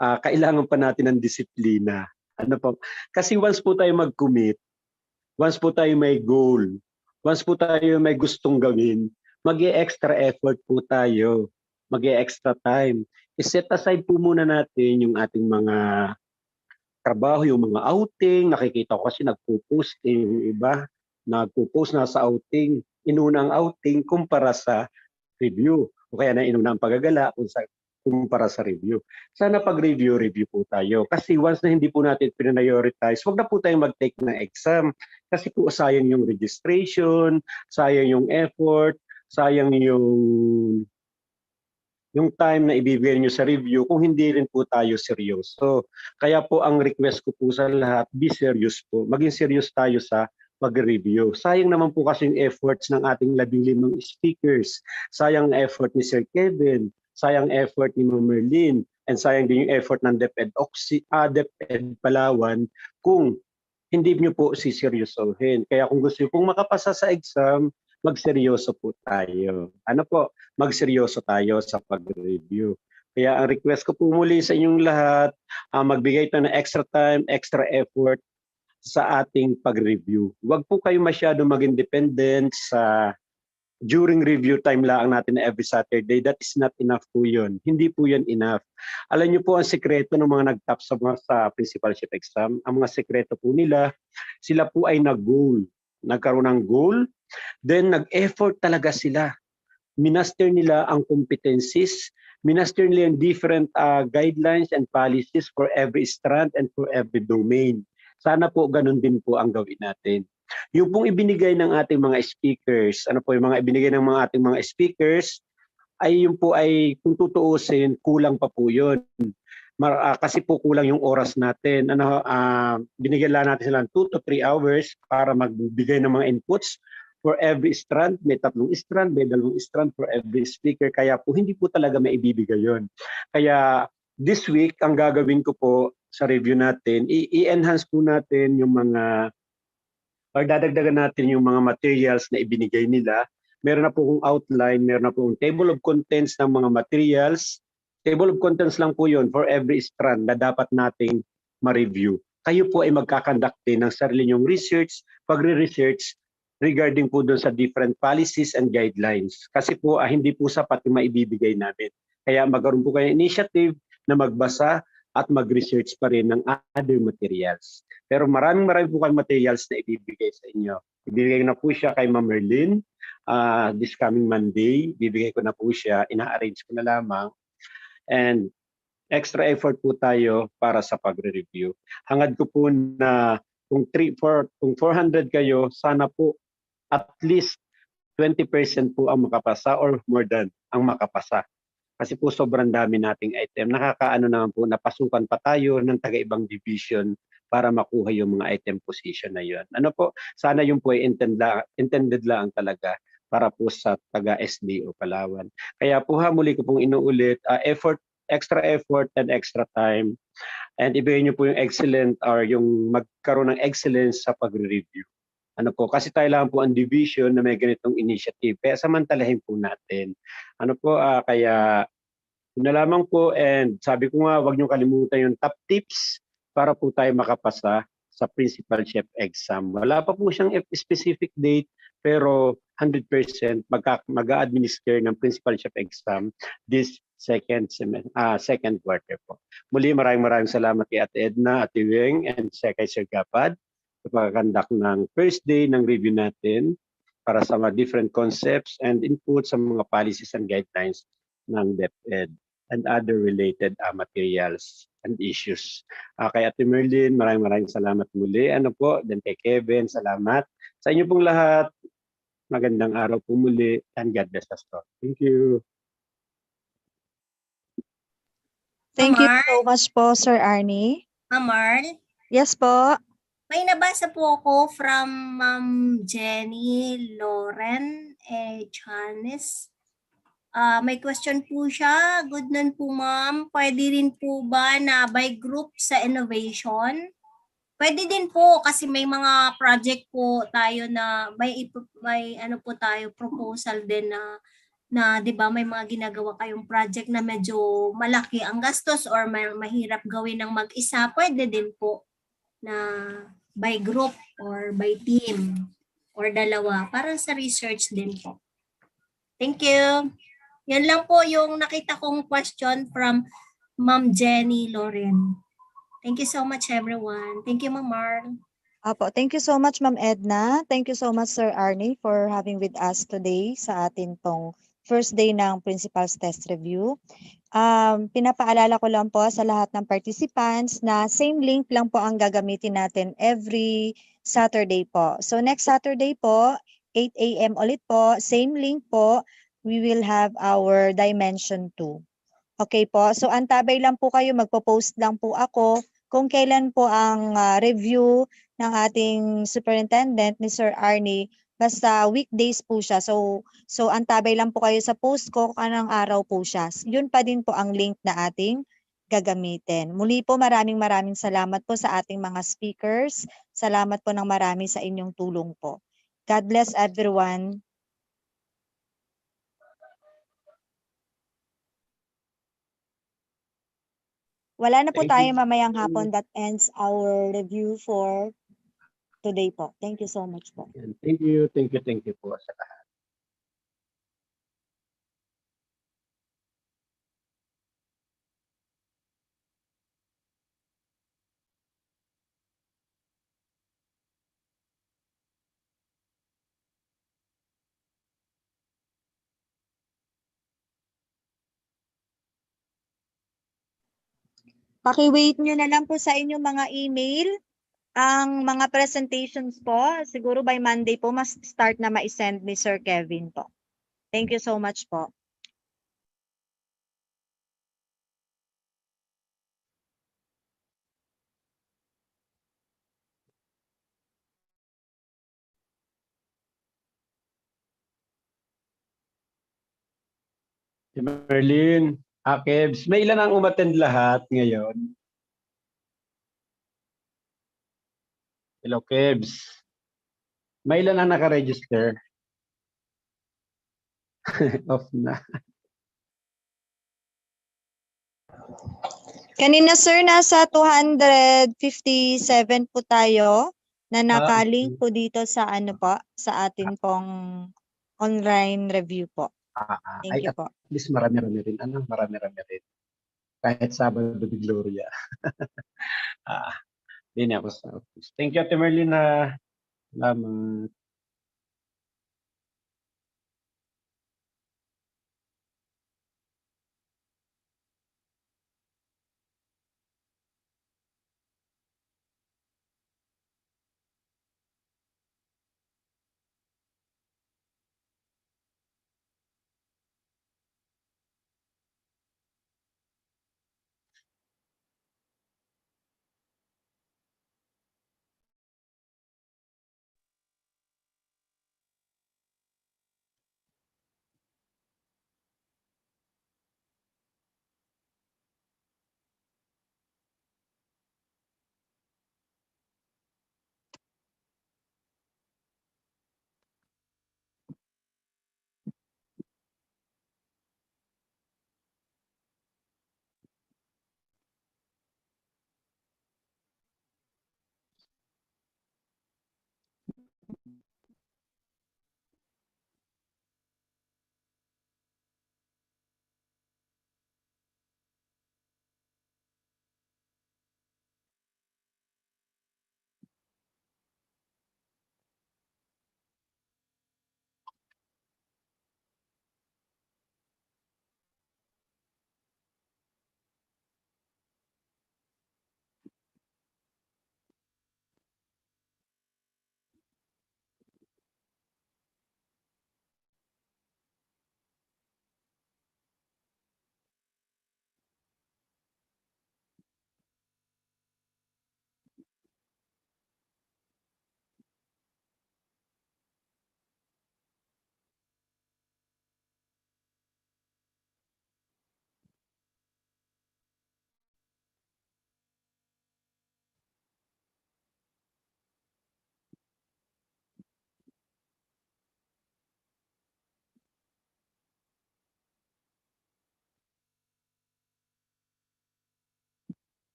kailangan pa natin ng disiplina. Ano po? Kasi once po tayo mag-commit, once po tayo may goal, once po tayo may gustong gawin, mag-e-extra effort po tayo, mag-e-extra time. I-set aside po muna natin yung ating mga trabaho, yung mga outing. Nakikita ko kasi nagpo-post yung iba, nagpo-post na sa outing, inuna ang outing kumpara sa review. O kaya na inuna ang paggagala kumpara sa review. Sana pag-review po tayo. Kasi once na hindi po natin prioritize, wag na po tayong mag-take ng exam. Kasi po sayang yung registration, sayang yung effort, sayang yung time na ibibigay nyo sa review kung hindi rin po tayo seryoso. Kaya po ang request ko po sa lahat, be serious po. Maging serious tayo sa pag-review. Sayang naman po kasi yung efforts ng ating 15 speakers. Sayang ang effort ni Sir Kevin, sayang effort ni Ma'am Merlin, and sayang din yung effort ng DepEd Palawan kung hindi nyo po siseryosohin. Kaya kung gusto nyo pong makapasa sa exam, magseryoso po tayo. Ano po? Magseryoso tayo sa pag-review. Kaya ang request ko po muli sa inyong lahat, magbigay tayo ng extra time, extra effort sa ating pag-review. Huwag po kayo masyado maging dependent sa during review time lang natin na every Saturday. That is not enough po yun. Hindi po yun enough. Alam niyo po ang sekreto ng mga nag-top sa principalship exam. Ang mga sekreto po nila, sila po ay nag-goal. Nagkaroon ng goal, then nag-effort talaga sila. Minaster nila ang competencies, minaster nila yung different guidelines and policies for every strand and for every domain. Sana po ganun din po ang gawin natin. Yung pong ibinigay ng ating mga speakers, ano po yung mga ibinigay ng mga ating mga speakers, ay yung po ay kung tutuusin, kulang pa po yun. Kasi po kulang yung oras natin. Binigyan lang natin sila 2 to 3 hours para magbigay ng mga inputs for every strand. May 3 strand, may 2 strand for every speaker. Kaya po hindi po talaga maibibigay yun. Kaya this week, ang gagawin ko po sa review natin, i-enhance po natin yung mga, or dadagdagan natin yung mga materials na ibinigay nila. Meron na po kong outline, meron na po kong table of contents ng mga materials. Table of contents lang po yun for every strand na dapat nating ma-review. Kayo po ay magkakandak din ng sarili nyong research, pagre-research regarding po doon sa different policies and guidelines. Kasi po hindi po sapat yung maibibigay namin. Kaya magkaroon po kayo initiative na magbasa at mag-research pa rin ng other materials. Pero maraming po kayong materials na ibibigay sa inyo. Ibibigay na po siya kay Ma'am Merlin this coming Monday. Ibibigay ko na po siya, ina-arrange ko na lamang. And extra effort po tayo para sa pagre-review. Hangad ko po na kung 400 kayo, sana po at least 20% po ang makapasa or more than ang makapasa. Kasi po sobrang dami nating item. Nakakaano naman po, napasukan pa tayo ng taga-ibang division para makuha yung mga item position na yun. Ano po, sana yung po ay intended lang talaga para po sa taga-SDO Palawan. Kaya po muli ko pong inuulit, extra effort and extra time. And ibigay niyo po yung excellent or yung magkaroon ng excellence sa pagre-review. Ano po, kasi tayo lang po ang division na may ganitong initiative. Kaya samantalahin po natin. Ano po, kaya yun na lamang po, and sabi ko nga, huwag niyo kalimutan yung top tips para po tayo makapasa sa principalship exam. Wala pa po siyang specific date, pero 100% mag-a-administer ng principalship exam this second quarter po. Muli, maraming salamat kay Ate Edna, Ate Weng, and kay Sir Gapad sa pag-conduct ng first day ng review natin para sa mga different concepts and input sa mga policies and guidelines ng DepEd and other related materials and issues. Kay Ate Merlin, maraming salamat muli. Ano po, then kay Kevin, salamat. Sa inyo pong lahat, magandang araw po muli and God bless us all. Thank you. Thank you so much po, Sir Arnie. Marl? Yes po. May nabasa po ako from Ma'am Jenny Loren Chanes. May question po siya. Good nun po, ma'am. Pwede rin po ba na by group sa innovation? Pwede din po kasi may mga project po tayo na may ano po tayo proposal din na 'di ba may mga ginagawa kayong project na medyo malaki ang gastos or mahirap gawin ng mag-isa. Pwede din po na by group or by team or dalawa para sa research din po. Thank you. Yan lang po yung nakita kong question from Ma'am Jenny Loren. Thank you so much, everyone. Thank you, Ma'am Marl. Apo, thank you so much, Ma'am Edna. Thank you so much, Sir Arnie, for having with us today sa atin tong first day ng Principal's Test Review. Pinapaalala ko lang po sa lahat ng participants na same link lang po ang gagamitin natin every Saturday po. So next Saturday po, 8 AM ulit po, same link po, we will have our Dimension 2. Okay po, so antabay lang po kayo, magpo-post lang po ako kung kailan po ang review ng ating superintendent ni Sir Arnie. Basta weekdays po siya. So antabay lang po kayo sa post ko kung anong araw po siya. Yun pa din po ang link na ating gagamitin. Muli po maraming salamat po sa ating mga speakers. Salamat po ng marami sa inyong tulong po. God bless everyone. Wala na po tayo mamayang hapon. That ends our review for today po. Thank you so much po. Thank you po sa lahat. Paki-wait nyo na lang po sa inyong mga email. Ang mga presentations po, siguro by Monday po, mas start na ma-send ni Sir Kevin po. Thank you so much po. Si Merlin, Kebs, may ilan ang umattend lahat ngayon? Hello, Kebs. May ilan ang naka-register? Off na. Kanina sir, nasa 257 po tayo na nakalink po dito sa ano po, sa atin pong online review po. Thank you po. At least marami-rami rin. Marami-rami rin. kahit Sabado de Gloria. Ah, Hindi na ako sa office. Thank you, Ate Merlina. Salamat.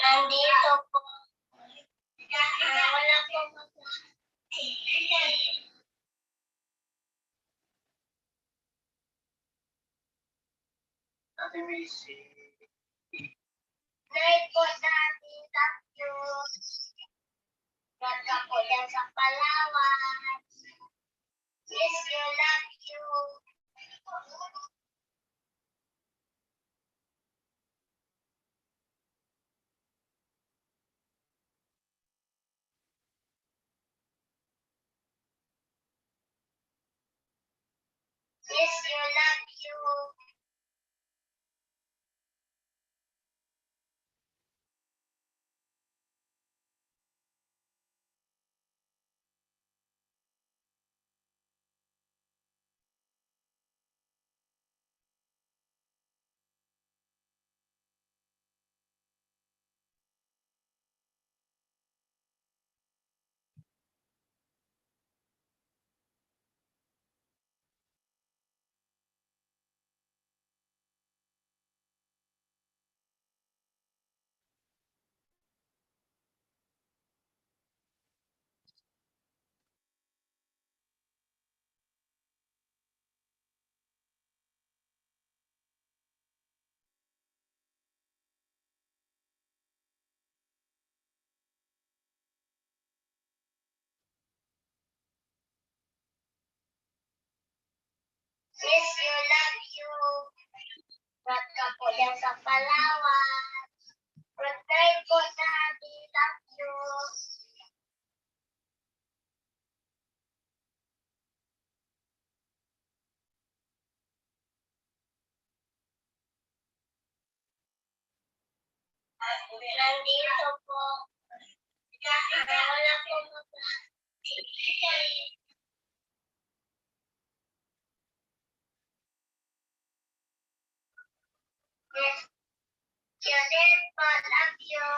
Nandito po. Wala po. Nay po natin tatlo. Ganda po yan sa Palawan. Yes, you love you. Yes, you love you. Yes, you love you. Ganda po yan sa Palawan. Birthday po natin love you. Nandito po. Wala po Yes. Yun po. Love you.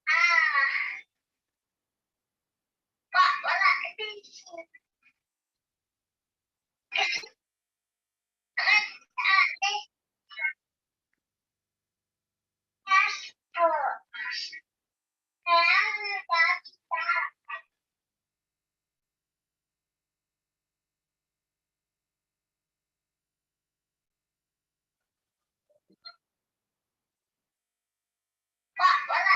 Ah. Pa, wala. Yes po. Pa, wala.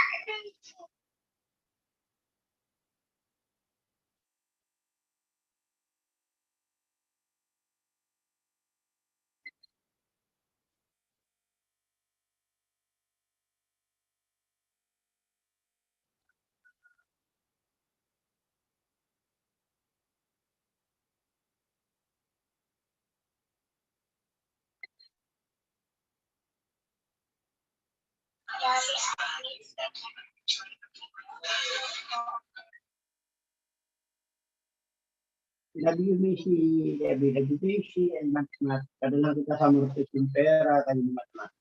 Nag-iumi si Debbie, nag-ibig si and mat-mat. Kadala kita sa murtis yung pera, kayo mat-mat.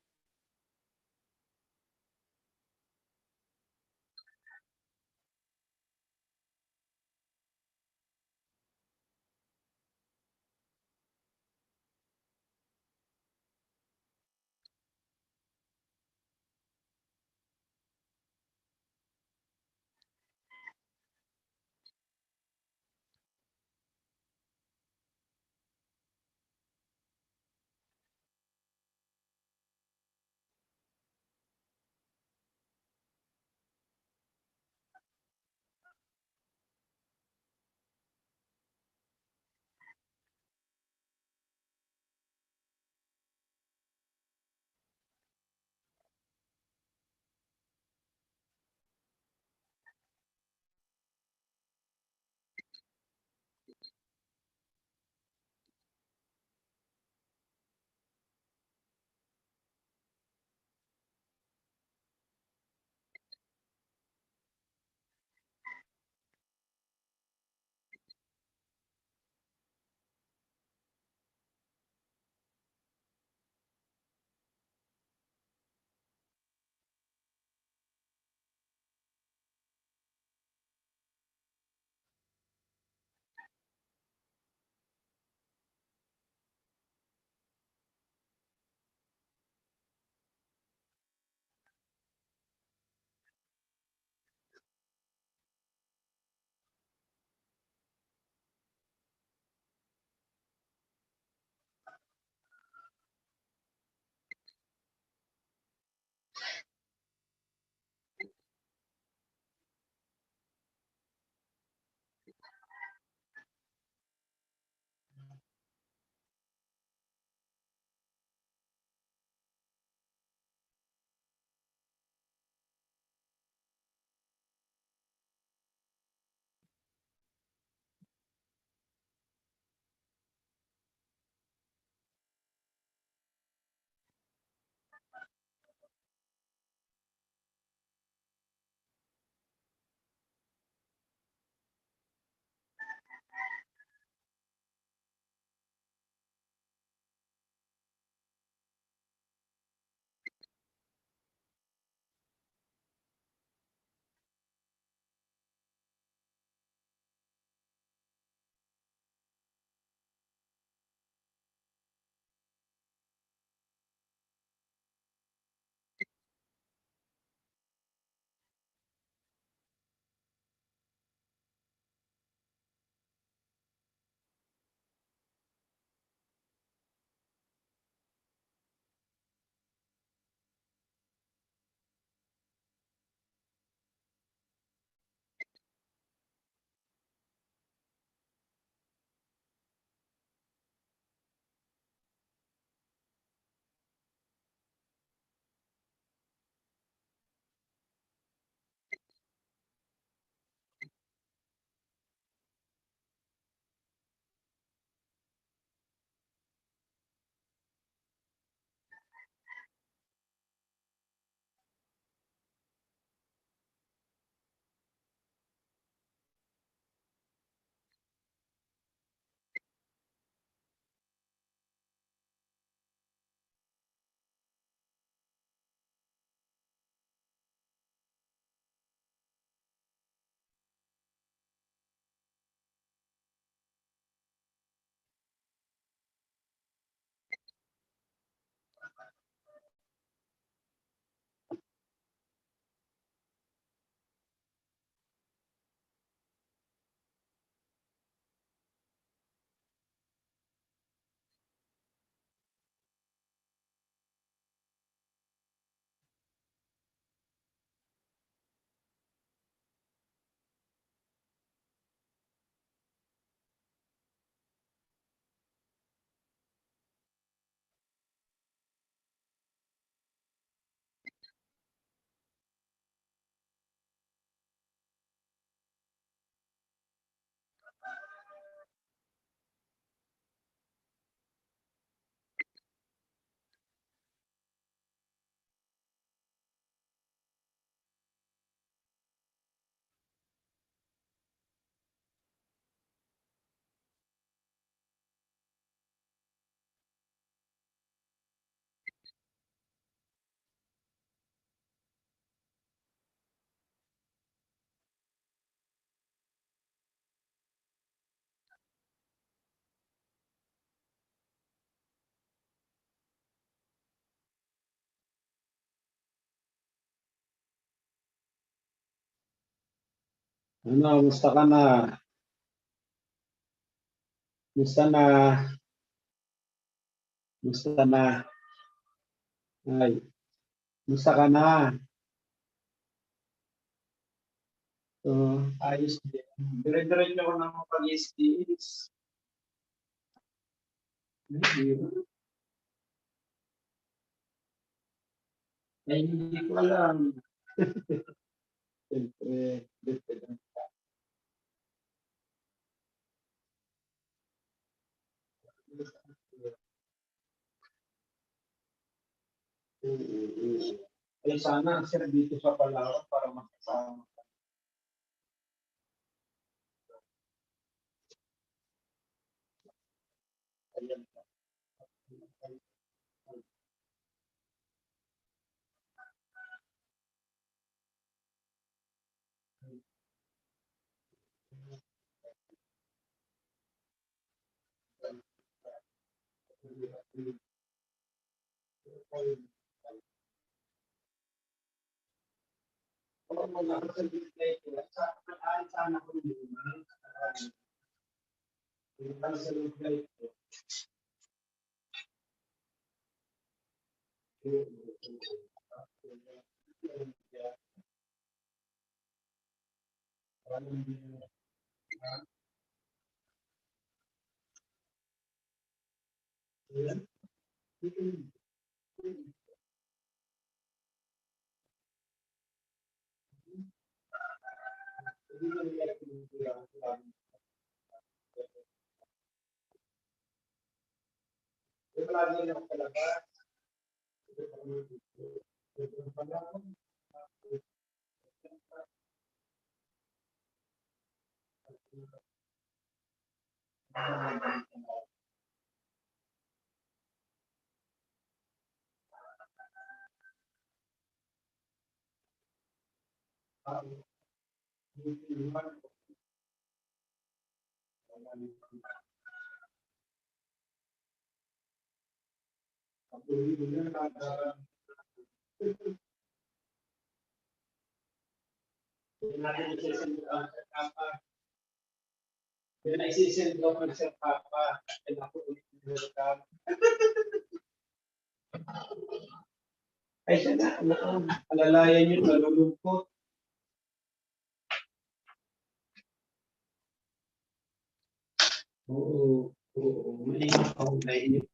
Ano, musta ka na? Musta na? Musta na? Ay, musta ka na? So, ayos din. Dire-diretso ako ng pag-STS. Ay, hindi ko alam. Siyempre, DepEd. Ay, sana sir dito sa Palawan para makasama. Ayan. Sana ko yun. Then isisend ko ng Sir Papa. And ako ulit welcome. Ay, siya na. Alalayan yun, nalulungkot. Oo. Mainit ako. Mainit